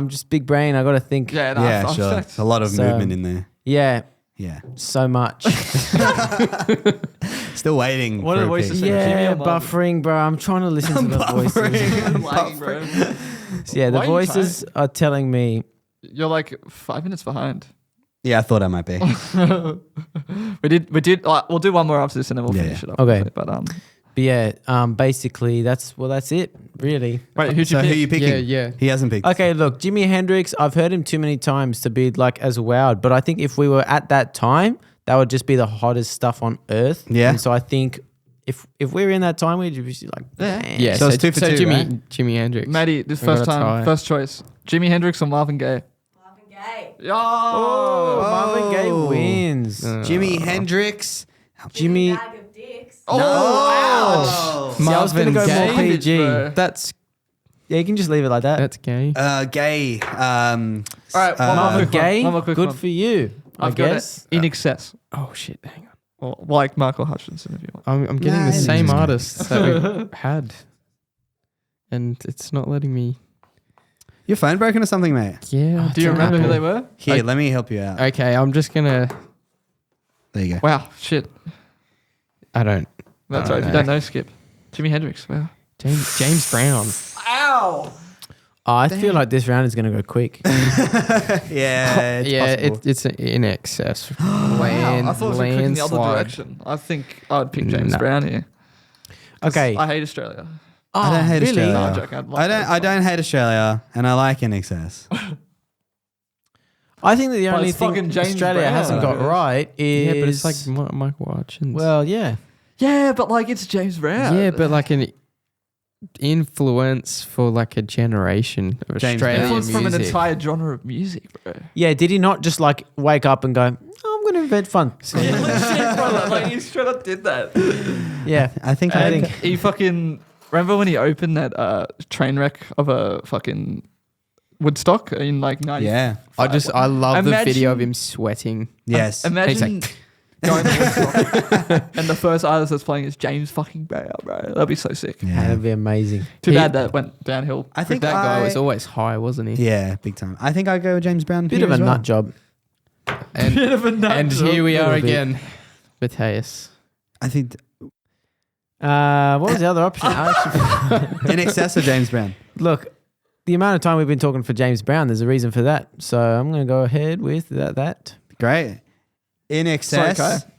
[SPEAKER 5] just big brain. I got to think.
[SPEAKER 2] Yeah, no,
[SPEAKER 4] Yeah,
[SPEAKER 2] I'm
[SPEAKER 4] sure.
[SPEAKER 2] stacked.
[SPEAKER 4] A lot of
[SPEAKER 5] So-
[SPEAKER 4] movement in there.
[SPEAKER 5] Yeah,
[SPEAKER 4] Yeah.
[SPEAKER 5] so much.
[SPEAKER 4] Still waiting.
[SPEAKER 2] What
[SPEAKER 4] for
[SPEAKER 2] are the
[SPEAKER 4] a
[SPEAKER 2] voices
[SPEAKER 4] pick.
[SPEAKER 2] saying? Jimmy
[SPEAKER 5] Yeah,
[SPEAKER 2] or Marvin?
[SPEAKER 5] buffering, bro. I'm trying to listen to the voices.
[SPEAKER 2] I'm lagging, bro.
[SPEAKER 5] Yeah, the
[SPEAKER 2] Why are you
[SPEAKER 5] voices are telling me.
[SPEAKER 2] You're like 5 minutes behind.
[SPEAKER 4] Yeah, I thought I might be.
[SPEAKER 2] We did. We'll do one more after this, and then we'll
[SPEAKER 4] Yeah.
[SPEAKER 2] finish it up.
[SPEAKER 5] Okay.
[SPEAKER 2] But
[SPEAKER 5] But yeah, basically that's it, really.
[SPEAKER 2] wait, who'd you
[SPEAKER 4] So who
[SPEAKER 2] pick?
[SPEAKER 4] you picking?
[SPEAKER 3] Yeah.
[SPEAKER 4] He hasn't picked.
[SPEAKER 5] Okay, look, Jimi Hendrix. I've heard him too many times to be like as wowed, but I think if we were at that time, that would just be the hottest stuff on earth.
[SPEAKER 4] Yeah.
[SPEAKER 5] And so I think if we were in that time, we'd just be like,
[SPEAKER 2] Yeah.
[SPEAKER 5] damn.
[SPEAKER 3] Yeah.
[SPEAKER 4] So it's 2 for 2,
[SPEAKER 3] Jimi Hendrix.
[SPEAKER 2] Matty, this
[SPEAKER 3] We got
[SPEAKER 2] first
[SPEAKER 3] a
[SPEAKER 2] time,
[SPEAKER 3] tie.
[SPEAKER 2] first choice: Jimi Hendrix or Marvin Gaye.
[SPEAKER 6] Marvin Gaye.
[SPEAKER 2] Yo!
[SPEAKER 5] Oh, Marvin Gaye wins.
[SPEAKER 4] Jimi Hendrix.
[SPEAKER 5] Jimmy.
[SPEAKER 6] Bag of dicks.
[SPEAKER 2] Oh,
[SPEAKER 5] See, I was gonna go
[SPEAKER 3] Marvin
[SPEAKER 5] more
[SPEAKER 3] Gaye?
[SPEAKER 5] PG.
[SPEAKER 2] Bro.
[SPEAKER 3] That's
[SPEAKER 5] Yeah, you can just leave it like that.
[SPEAKER 3] gay.
[SPEAKER 4] Gay.
[SPEAKER 2] All right, one more
[SPEAKER 5] Marvin
[SPEAKER 2] quick one.
[SPEAKER 5] Gaye,
[SPEAKER 2] One more quick
[SPEAKER 5] good
[SPEAKER 2] one.
[SPEAKER 5] for you. I
[SPEAKER 2] I've got
[SPEAKER 5] guess.
[SPEAKER 2] it. In excess,
[SPEAKER 3] Oh shit! Hang on.
[SPEAKER 2] or like Michael Hutchinson, if you want.
[SPEAKER 3] I'm getting
[SPEAKER 4] Nah,
[SPEAKER 3] the same
[SPEAKER 4] just go.
[SPEAKER 3] artists that we had, and it's not letting me.
[SPEAKER 4] Your phone broken or something, mate?
[SPEAKER 3] Yeah.
[SPEAKER 2] Do you remember who they were?
[SPEAKER 4] Here, let me help you out.
[SPEAKER 3] Okay, I'm just gonna.
[SPEAKER 4] There you go.
[SPEAKER 2] Wow, shit.
[SPEAKER 3] I don't.
[SPEAKER 2] That's
[SPEAKER 3] Oh,
[SPEAKER 2] right. If you
[SPEAKER 3] no.
[SPEAKER 2] don't know, skip. Jimi Hendrix. Wow.
[SPEAKER 3] James Brown.
[SPEAKER 2] Ow!
[SPEAKER 5] I feel like this round is going to go quick.
[SPEAKER 4] Yeah, it's
[SPEAKER 3] yeah,
[SPEAKER 4] possible.
[SPEAKER 3] it's in excess.
[SPEAKER 2] Wow. I thought it was quick in the other
[SPEAKER 3] landslide.
[SPEAKER 2] direction. I think I would pick James
[SPEAKER 3] No.
[SPEAKER 2] Brown here. 'Cause
[SPEAKER 5] Okay.
[SPEAKER 2] I hate Australia.
[SPEAKER 4] I don't hate
[SPEAKER 5] really?
[SPEAKER 4] Australia.
[SPEAKER 2] No, I'm joking. I'd love
[SPEAKER 4] I don't hate Australia, and I like In Excess.
[SPEAKER 5] I think that the
[SPEAKER 2] But
[SPEAKER 5] only
[SPEAKER 2] it's
[SPEAKER 5] thing
[SPEAKER 2] fucking James
[SPEAKER 5] Australia
[SPEAKER 2] Brown.
[SPEAKER 5] hasn't got right is.
[SPEAKER 3] Yeah, but it's like Michael Hutchins.
[SPEAKER 5] Well, yeah.
[SPEAKER 2] Yeah, but like it's James Brown.
[SPEAKER 3] yeah, but like an influence for like a generation of
[SPEAKER 4] James
[SPEAKER 3] Australian
[SPEAKER 2] influence
[SPEAKER 3] music.
[SPEAKER 2] from an entire genre of music, bro.
[SPEAKER 5] Yeah, did he not just like wake up and go, oh, I'm going to invent fun?
[SPEAKER 2] Yeah, legit, bro. Like he straight up did that.
[SPEAKER 5] Yeah.
[SPEAKER 4] I think.
[SPEAKER 2] And he fucking remember when he opened that train wreck of a fucking Woodstock in like 90.
[SPEAKER 4] Yeah.
[SPEAKER 3] I love the
[SPEAKER 2] Imagine-
[SPEAKER 3] video of him sweating.
[SPEAKER 4] Yes.
[SPEAKER 2] Imagine
[SPEAKER 3] He's
[SPEAKER 2] going to Woodstock and the first artist that's playing is James fucking Brown, bro. That'd be so sick.
[SPEAKER 4] Yeah.
[SPEAKER 5] That'd be amazing.
[SPEAKER 2] Too
[SPEAKER 3] He-
[SPEAKER 2] bad that went downhill.
[SPEAKER 4] I think
[SPEAKER 3] That guy
[SPEAKER 4] I-
[SPEAKER 3] was always high, wasn't he?
[SPEAKER 4] Yeah, big time. I think I go with James Brown.
[SPEAKER 5] Bit
[SPEAKER 4] here
[SPEAKER 5] of a
[SPEAKER 4] as well.
[SPEAKER 5] nut job.
[SPEAKER 3] And,
[SPEAKER 2] Bit of a nut
[SPEAKER 3] and
[SPEAKER 2] job.
[SPEAKER 3] here we are
[SPEAKER 5] Little bit.
[SPEAKER 3] again. Mateus.
[SPEAKER 4] I think
[SPEAKER 5] What was the other option?
[SPEAKER 4] In Excess of James Brown.
[SPEAKER 5] Look, the amount of time we've been talking for James Brown, there's a reason for that. So I'm going to go ahead with that.
[SPEAKER 4] Great. In Excess.
[SPEAKER 2] okay.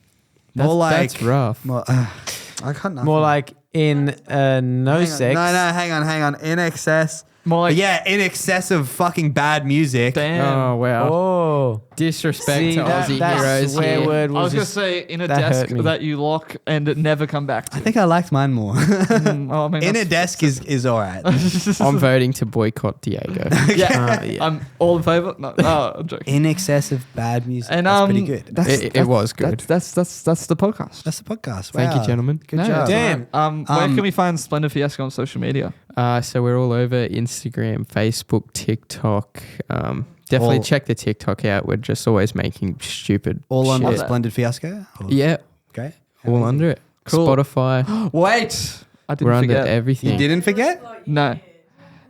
[SPEAKER 4] More like
[SPEAKER 3] That's rough.
[SPEAKER 4] More, I can't.
[SPEAKER 5] More like in no
[SPEAKER 4] Hang on.
[SPEAKER 5] sex.
[SPEAKER 4] No, hang on. In Excess.
[SPEAKER 2] More like
[SPEAKER 4] Yeah, in excess of fucking bad music.
[SPEAKER 2] damn.
[SPEAKER 3] Oh wow!
[SPEAKER 5] Oh.
[SPEAKER 3] Disrespect
[SPEAKER 5] See,
[SPEAKER 3] to
[SPEAKER 5] that
[SPEAKER 3] Aussie heroes
[SPEAKER 5] swear
[SPEAKER 3] here.
[SPEAKER 5] word
[SPEAKER 2] I
[SPEAKER 5] was
[SPEAKER 2] was gonna
[SPEAKER 5] just...
[SPEAKER 2] say in a
[SPEAKER 5] that
[SPEAKER 2] desk
[SPEAKER 5] hurt me.
[SPEAKER 2] that you lock and it never come back to.
[SPEAKER 4] I think I liked mine more.
[SPEAKER 2] I mean,
[SPEAKER 4] In a
[SPEAKER 2] that's-
[SPEAKER 4] desk is all right.
[SPEAKER 3] I'm voting to boycott Diego.
[SPEAKER 2] yeah,
[SPEAKER 5] yeah.
[SPEAKER 2] I'm all in favor. No, I'm joking.
[SPEAKER 4] In excess of bad music.
[SPEAKER 2] And
[SPEAKER 4] that's pretty good.
[SPEAKER 3] It was good.
[SPEAKER 2] That's the podcast.
[SPEAKER 4] That's the podcast.
[SPEAKER 3] Thank you,
[SPEAKER 4] Wow.
[SPEAKER 3] gentlemen.
[SPEAKER 4] Good
[SPEAKER 2] No,
[SPEAKER 4] job.
[SPEAKER 5] Damn.
[SPEAKER 2] Where can we find Splendid Fiasco on social media?
[SPEAKER 3] So we're all over Instagram, Facebook, TikTok. Definitely
[SPEAKER 4] All-
[SPEAKER 3] check the TikTok out. We're just always making stupid
[SPEAKER 4] All on
[SPEAKER 3] shit.
[SPEAKER 4] the Splendid Fiasco? Or-
[SPEAKER 3] Yeah,
[SPEAKER 4] Great.
[SPEAKER 3] all under it.
[SPEAKER 2] Cool.
[SPEAKER 3] Spotify.
[SPEAKER 2] Wait, I didn't
[SPEAKER 3] We're under
[SPEAKER 2] forget.
[SPEAKER 3] everything.
[SPEAKER 4] You didn't forget?
[SPEAKER 6] What you
[SPEAKER 2] No.
[SPEAKER 6] did.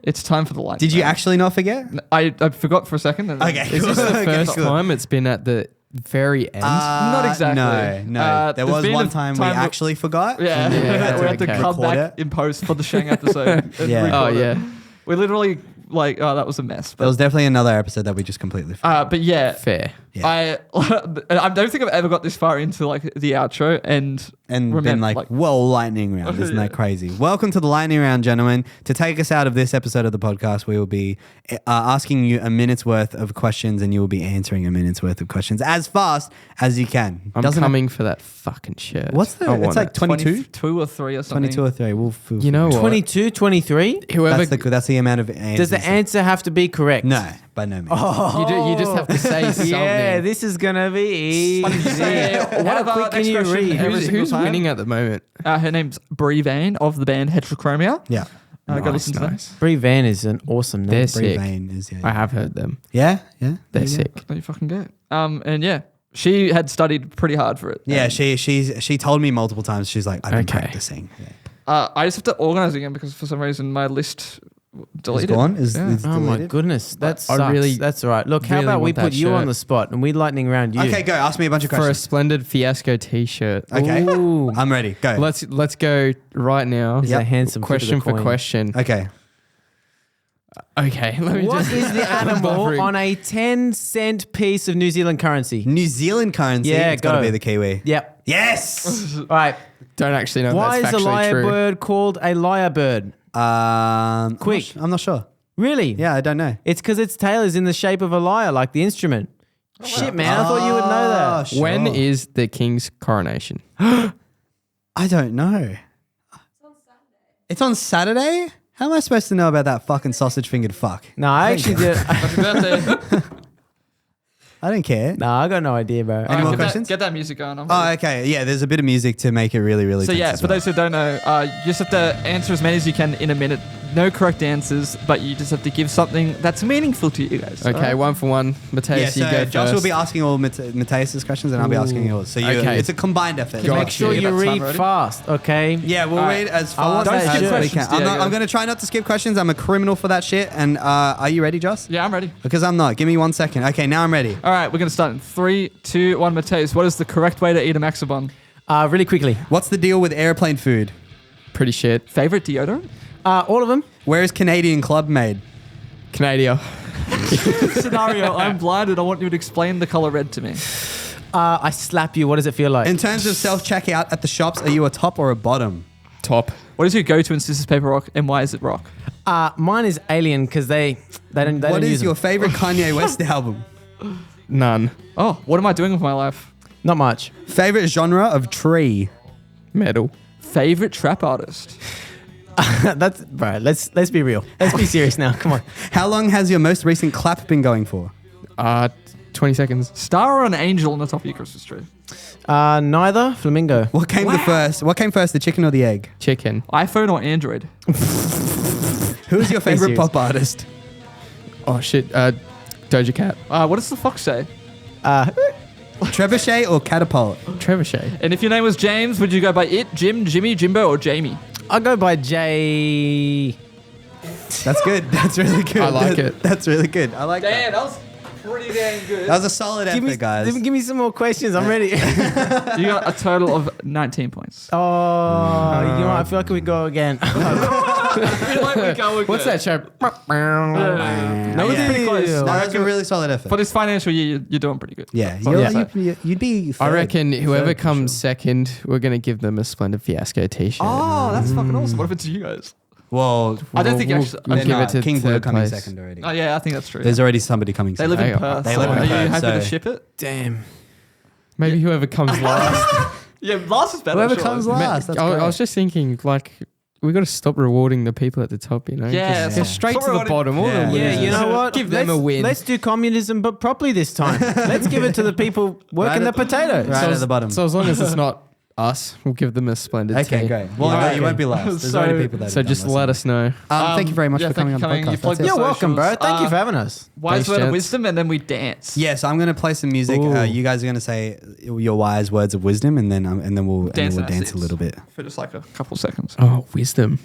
[SPEAKER 2] It's time for the lightning.
[SPEAKER 4] Did you
[SPEAKER 2] round.
[SPEAKER 4] actually not forget?
[SPEAKER 2] I forgot for a second. And then-
[SPEAKER 4] Okay.
[SPEAKER 3] Is this the
[SPEAKER 4] Okay,
[SPEAKER 3] first
[SPEAKER 4] cool.
[SPEAKER 3] time it's been at the very end?
[SPEAKER 2] Not exactly.
[SPEAKER 4] No. There
[SPEAKER 2] there's
[SPEAKER 4] was
[SPEAKER 2] been
[SPEAKER 4] one
[SPEAKER 2] a
[SPEAKER 4] time we
[SPEAKER 2] time-
[SPEAKER 4] actually forgot.
[SPEAKER 2] Yeah,
[SPEAKER 3] Yeah,
[SPEAKER 2] we had to
[SPEAKER 3] okay.
[SPEAKER 2] come
[SPEAKER 4] Record
[SPEAKER 2] back
[SPEAKER 4] it.
[SPEAKER 2] in post for the Shang episode. and
[SPEAKER 4] Yeah.
[SPEAKER 2] record
[SPEAKER 3] Oh,
[SPEAKER 2] it.
[SPEAKER 3] yeah.
[SPEAKER 2] We literally that was a mess.
[SPEAKER 4] There was definitely another episode that we just completely forgot.
[SPEAKER 2] But yeah,
[SPEAKER 3] Fair.
[SPEAKER 2] I don't think I've ever got this far into like the outro and
[SPEAKER 4] And
[SPEAKER 2] remember,
[SPEAKER 4] been like, whoa, lightning round. Isn't that crazy? Welcome to the lightning round, gentlemen. To take us out of this episode of the podcast, we will be asking you a minute's worth of questions and you will be answering a minute's worth of questions as fast as you can.
[SPEAKER 3] I'm coming for that fucking shirt.
[SPEAKER 4] What's the,
[SPEAKER 3] I want
[SPEAKER 4] it's like
[SPEAKER 3] it.
[SPEAKER 4] 22?
[SPEAKER 2] 22 or 3 or something.
[SPEAKER 4] 22 or 3. We'll
[SPEAKER 3] You know what?
[SPEAKER 5] 22, 23?
[SPEAKER 3] Whoever
[SPEAKER 4] that's the amount of answers.
[SPEAKER 5] Does the answer have to be correct?
[SPEAKER 4] No, by no means.
[SPEAKER 3] you just have to say something.
[SPEAKER 5] Yeah, this is going to be easy.
[SPEAKER 2] What
[SPEAKER 5] How
[SPEAKER 2] about
[SPEAKER 5] quick can
[SPEAKER 2] next
[SPEAKER 5] you
[SPEAKER 2] question?
[SPEAKER 5] read?
[SPEAKER 2] Every single
[SPEAKER 3] Who's
[SPEAKER 2] time.
[SPEAKER 3] winning at the moment?
[SPEAKER 2] Her name's Brie Vane of the band Heterochromia.
[SPEAKER 4] Yeah.
[SPEAKER 2] Go listen to them.
[SPEAKER 5] Brie Van is an awesome name.
[SPEAKER 3] They're
[SPEAKER 4] Brie
[SPEAKER 3] sick.
[SPEAKER 4] Vane is, yeah.
[SPEAKER 3] I have heard them.
[SPEAKER 4] Yeah?
[SPEAKER 3] They're
[SPEAKER 4] There you go.
[SPEAKER 3] sick.
[SPEAKER 2] There you fucking go. And yeah, she had studied pretty hard for it.
[SPEAKER 4] Yeah,
[SPEAKER 2] And,
[SPEAKER 4] she told me multiple times. She's like, I've been
[SPEAKER 3] Okay.
[SPEAKER 4] practicing. Yeah.
[SPEAKER 2] I just have to organize again because for some reason my list deleted.
[SPEAKER 4] It's gone? Is
[SPEAKER 5] Oh my
[SPEAKER 4] deleted?
[SPEAKER 5] goodness, that
[SPEAKER 3] I
[SPEAKER 5] sucks.
[SPEAKER 3] really-
[SPEAKER 5] That's all right. Look, how
[SPEAKER 3] really
[SPEAKER 5] about we
[SPEAKER 3] want that
[SPEAKER 5] put you on
[SPEAKER 3] shirt.
[SPEAKER 5] the spot and we lightning round you?
[SPEAKER 4] Okay, go. Ask me a bunch of
[SPEAKER 3] For a
[SPEAKER 4] questions.
[SPEAKER 3] Splendid Fiasco t-shirt.
[SPEAKER 4] Okay.
[SPEAKER 5] Ooh.
[SPEAKER 4] I'm ready. Go.
[SPEAKER 3] Let's go right now.
[SPEAKER 5] He's a handsome
[SPEAKER 3] Question
[SPEAKER 5] flip of
[SPEAKER 3] for
[SPEAKER 5] the coin.
[SPEAKER 3] question.
[SPEAKER 4] Okay.
[SPEAKER 3] Okay, let me
[SPEAKER 5] What
[SPEAKER 3] just
[SPEAKER 5] is the animal
[SPEAKER 3] buffering.
[SPEAKER 5] on a 10-cent piece of New Zealand currency?
[SPEAKER 4] New Zealand currency.
[SPEAKER 5] Yeah,
[SPEAKER 4] It's got to
[SPEAKER 5] go.
[SPEAKER 4] be the Kiwi.
[SPEAKER 5] Yep.
[SPEAKER 4] Yes.
[SPEAKER 5] All right.
[SPEAKER 3] Don't actually know if
[SPEAKER 5] Why
[SPEAKER 3] that's
[SPEAKER 5] is a
[SPEAKER 3] factually true.
[SPEAKER 5] lyrebird called a lyrebird?
[SPEAKER 4] Quick. I'm not sure.
[SPEAKER 5] Really?
[SPEAKER 4] Yeah, I don't know.
[SPEAKER 5] It's because its tail is in the shape of a lyre, like the instrument. Shit, man. I thought you would know that.
[SPEAKER 4] Sure.
[SPEAKER 3] When is the king's coronation?
[SPEAKER 4] I don't know. It's on Saturday? How am I supposed to know about that fucking sausage fingered fuck?
[SPEAKER 5] No, I actually did.
[SPEAKER 2] Happy birthday.
[SPEAKER 4] I don't care.
[SPEAKER 5] No, I got no idea, bro.
[SPEAKER 4] Any more
[SPEAKER 2] get
[SPEAKER 4] questions?
[SPEAKER 2] Get that music going. I'm
[SPEAKER 4] Oh,
[SPEAKER 2] ready.
[SPEAKER 4] okay. Yeah, there's a bit of music to make it really, really
[SPEAKER 2] So
[SPEAKER 4] tense
[SPEAKER 2] yeah,
[SPEAKER 4] as
[SPEAKER 2] for
[SPEAKER 4] well.
[SPEAKER 2] those who don't know, you just have to answer as many as you can in a minute. No correct answers, but you just have to give something that's meaningful to you guys.
[SPEAKER 3] Okay,
[SPEAKER 2] alright?
[SPEAKER 3] 1 for 1.
[SPEAKER 4] Yeah,
[SPEAKER 3] Mateus,
[SPEAKER 4] so
[SPEAKER 3] you go
[SPEAKER 4] Josh
[SPEAKER 3] first.
[SPEAKER 4] will be asking all Mateus's questions and I'll be asking yours. So
[SPEAKER 3] Okay.
[SPEAKER 4] it's a combined effort.
[SPEAKER 3] Got
[SPEAKER 5] Make
[SPEAKER 3] it.
[SPEAKER 5] sure
[SPEAKER 2] Yeah,
[SPEAKER 5] you
[SPEAKER 2] that's
[SPEAKER 5] read
[SPEAKER 2] fine, ready?
[SPEAKER 5] fast, okay?
[SPEAKER 4] Yeah, we'll
[SPEAKER 2] Alright.
[SPEAKER 4] read as
[SPEAKER 5] I want
[SPEAKER 4] fast
[SPEAKER 5] that
[SPEAKER 4] as
[SPEAKER 5] shirt.
[SPEAKER 4] we can.
[SPEAKER 2] Questions,
[SPEAKER 4] I'm going to try not to skip questions. I'm a criminal for that shit. And are you ready, Josh?
[SPEAKER 2] Yeah, I'm ready.
[SPEAKER 4] Because I'm not. Give me 1 second. Okay, now I'm ready.
[SPEAKER 2] All right, we're gonna start in 3, 2, 1. Mateus, what is the correct way to eat a maxibon?
[SPEAKER 5] Really quickly.
[SPEAKER 4] What's the deal with airplane food?
[SPEAKER 3] Pretty shit.
[SPEAKER 2] Favorite deodorant?
[SPEAKER 5] All of them.
[SPEAKER 4] Where is Canadian Club made?
[SPEAKER 3] Canada.
[SPEAKER 2] Scenario: I'm blinded. I want you to explain the color red to me.
[SPEAKER 5] I slap you. What does it feel like?
[SPEAKER 4] In terms of self-checkout at the shops, are you a top or a bottom?
[SPEAKER 3] Top.
[SPEAKER 2] What is your go-to in scissors paper rock, and why is it rock?
[SPEAKER 5] Mine is Alien because they don't. They
[SPEAKER 4] What
[SPEAKER 5] don't
[SPEAKER 4] is
[SPEAKER 5] use
[SPEAKER 4] your
[SPEAKER 5] them.
[SPEAKER 4] favorite Kanye West album?
[SPEAKER 3] None.
[SPEAKER 2] Oh, what am I doing with my life?
[SPEAKER 5] Not much.
[SPEAKER 4] Favorite genre of tree?
[SPEAKER 3] Metal.
[SPEAKER 2] Favorite trap artist?
[SPEAKER 5] That's bro. Let's be real. Let's be serious now. Come on.
[SPEAKER 4] How long has your most recent clap been going for?
[SPEAKER 3] 20 seconds.
[SPEAKER 2] Star or an angel on the top of your Christmas tree?
[SPEAKER 5] Neither. Flamingo.
[SPEAKER 4] What came first? What came first, the chicken or the egg?
[SPEAKER 3] Chicken.
[SPEAKER 2] iPhone or Android?
[SPEAKER 4] Who is your favorite
[SPEAKER 5] serious.
[SPEAKER 4] pop artist?
[SPEAKER 3] Oh shit. Doja Cat.
[SPEAKER 2] What does the fox say?
[SPEAKER 4] Trebuchet or catapult?
[SPEAKER 3] Trebuchet.
[SPEAKER 2] And if your name was James, would you go by it, Jim, Jimmy, Jimbo, or Jamie?
[SPEAKER 5] I'll go by J.
[SPEAKER 4] That's good. That's really good.
[SPEAKER 3] I like it.
[SPEAKER 4] That's really good. I like that.
[SPEAKER 2] Damn, that was pretty dang good.
[SPEAKER 4] That was a solid
[SPEAKER 5] Give me,
[SPEAKER 4] effort, guys.
[SPEAKER 5] give me some more questions. I'm ready.
[SPEAKER 2] You got a total of 19 points.
[SPEAKER 5] Oh, you know what? I feel like we go again.
[SPEAKER 3] What's that show?
[SPEAKER 2] That was
[SPEAKER 4] Yeah.
[SPEAKER 2] pretty close.
[SPEAKER 4] No, that's a really solid effort.
[SPEAKER 2] For this financial year, you're doing pretty good.
[SPEAKER 4] yeah,
[SPEAKER 2] So,
[SPEAKER 4] you'd be.
[SPEAKER 3] I
[SPEAKER 4] third.
[SPEAKER 3] reckon whoever
[SPEAKER 4] Third for
[SPEAKER 3] comes
[SPEAKER 4] sure.
[SPEAKER 3] second, we're gonna give them a Splendid Fiasco t-shirt.
[SPEAKER 2] Oh, that's fucking awesome. What if it's you guys?
[SPEAKER 4] Well,
[SPEAKER 2] I don't think
[SPEAKER 3] we'll-
[SPEAKER 2] actually.
[SPEAKER 3] we'll
[SPEAKER 4] they're
[SPEAKER 3] give
[SPEAKER 4] not.
[SPEAKER 3] it to
[SPEAKER 4] King Blue
[SPEAKER 3] third
[SPEAKER 4] coming
[SPEAKER 3] place.
[SPEAKER 4] second already.
[SPEAKER 2] Oh yeah, I think that's true.
[SPEAKER 4] There's already somebody coming
[SPEAKER 2] They
[SPEAKER 4] second.
[SPEAKER 2] live in
[SPEAKER 3] Hang on.
[SPEAKER 2] Perth.
[SPEAKER 4] They
[SPEAKER 2] so
[SPEAKER 4] live in
[SPEAKER 2] are you
[SPEAKER 4] Perth,
[SPEAKER 2] happy to
[SPEAKER 4] so-
[SPEAKER 2] ship it?
[SPEAKER 5] Damn.
[SPEAKER 3] Maybe whoever comes last.
[SPEAKER 2] Yeah, last is better.
[SPEAKER 4] Whoever
[SPEAKER 2] surely.
[SPEAKER 4] comes last. That's
[SPEAKER 3] I
[SPEAKER 4] great.
[SPEAKER 3] was just thinking, like, we got to stop rewarding the people at the top, you know?
[SPEAKER 2] Yeah,
[SPEAKER 3] Just go
[SPEAKER 2] stop
[SPEAKER 3] straight to the
[SPEAKER 2] rewarding-
[SPEAKER 3] bottom. All
[SPEAKER 4] Yeah.
[SPEAKER 3] the
[SPEAKER 5] Yeah,
[SPEAKER 3] losers.
[SPEAKER 5] you know what?
[SPEAKER 3] Give them a win.
[SPEAKER 5] Let's do communism, but properly this time. Let's give it to the people working the potatoes.
[SPEAKER 4] Right at the bottom.
[SPEAKER 3] So as long as it's not us, we'll give them a Splendid
[SPEAKER 4] Okay,
[SPEAKER 3] tea.
[SPEAKER 4] great. Well, no,
[SPEAKER 2] Okay.
[SPEAKER 4] you won't be last. There's
[SPEAKER 2] So-
[SPEAKER 4] already people that.
[SPEAKER 3] So just let us know.
[SPEAKER 4] Thank you very much
[SPEAKER 2] yeah,
[SPEAKER 4] for coming on
[SPEAKER 2] thank
[SPEAKER 4] the
[SPEAKER 2] you for coming. You
[SPEAKER 4] podcast.
[SPEAKER 2] plugged
[SPEAKER 4] That's it.
[SPEAKER 5] You're welcome, bro.
[SPEAKER 2] Socials.
[SPEAKER 5] Thank you for having us.
[SPEAKER 2] Wise
[SPEAKER 3] Thanks,
[SPEAKER 2] word of
[SPEAKER 3] gents.
[SPEAKER 2] wisdom, and then we dance.
[SPEAKER 4] Yeah, so I'm going to play some music.
[SPEAKER 5] Ooh.
[SPEAKER 4] You guys are going to say your wise words of wisdom, and then we'll
[SPEAKER 2] Dance
[SPEAKER 4] dance
[SPEAKER 2] our
[SPEAKER 4] a
[SPEAKER 2] seats.
[SPEAKER 4] little bit.
[SPEAKER 2] For just like a couple seconds.
[SPEAKER 3] Oh, wisdom.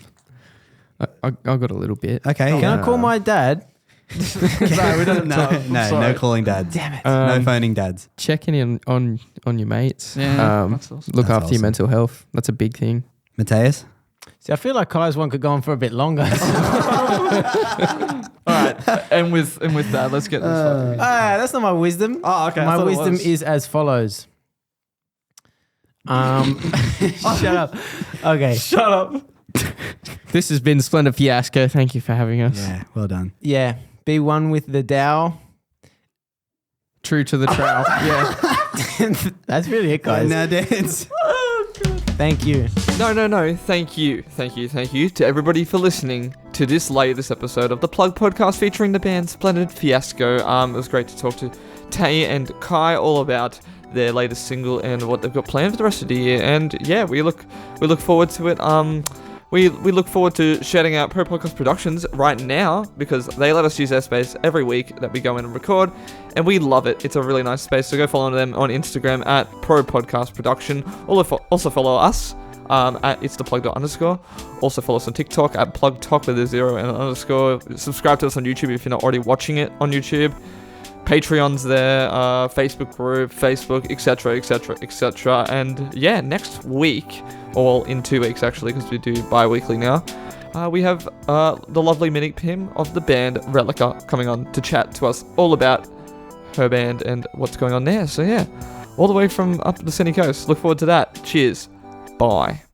[SPEAKER 3] I got a little bit.
[SPEAKER 4] Okay.
[SPEAKER 5] Can I call my dad?
[SPEAKER 2] No, we don't have time.
[SPEAKER 4] No calling dads.
[SPEAKER 5] Damn it.
[SPEAKER 4] No phoning dads.
[SPEAKER 3] Checking in on your mates.
[SPEAKER 2] Yeah,
[SPEAKER 3] Um,
[SPEAKER 2] that's awesome.
[SPEAKER 3] look
[SPEAKER 4] That's
[SPEAKER 3] after your
[SPEAKER 4] awesome.
[SPEAKER 3] mental health. That's a big thing.
[SPEAKER 4] Mateus?
[SPEAKER 5] See, I feel like Kai's one could go on for a bit longer.
[SPEAKER 2] All right, and with that, let's get this.
[SPEAKER 5] That's not my wisdom.
[SPEAKER 2] Oh, okay. I
[SPEAKER 5] My
[SPEAKER 2] thought it
[SPEAKER 5] wisdom
[SPEAKER 2] was.
[SPEAKER 5] is as follows. Shut up. Okay.
[SPEAKER 2] Shut up.
[SPEAKER 3] This has been Splendid Fiasco. Thank you for having us.
[SPEAKER 4] Yeah, well done.
[SPEAKER 5] Yeah. Be one with the Tao.
[SPEAKER 3] True to the trowel. Yeah.
[SPEAKER 5] That's really it, guys.
[SPEAKER 4] Now dance.
[SPEAKER 5] Thank you.
[SPEAKER 2] No. Thank you to everybody for listening to this latest episode of the Plug Podcast featuring the band Splendid Fiasco. It was great to talk to Tay and Kai all about their latest single and what they've got planned for the rest of the year. And yeah, we look forward to it. We look forward to shouting out ProPodcast Productions right now because they let us use their space every week that we go in and record, and we love it. It's a really nice space, so go follow them on Instagram at ProPodcast Production. Also follow us at it's the plug _. Also follow us on TikTok at plugtalk with a 0 and an underscore. Subscribe to us on YouTube if you're not already watching it on YouTube. Patreon's there, Facebook group, Facebook, etc. And yeah, next week, or in 2 weeks actually, because we do bi-weekly now, we have the lovely Minnie Pim of the band Relica coming on to chat to us all about her band and what's going on there. So yeah, all the way from up the sunny coast. Look forward to that. Cheers. Bye.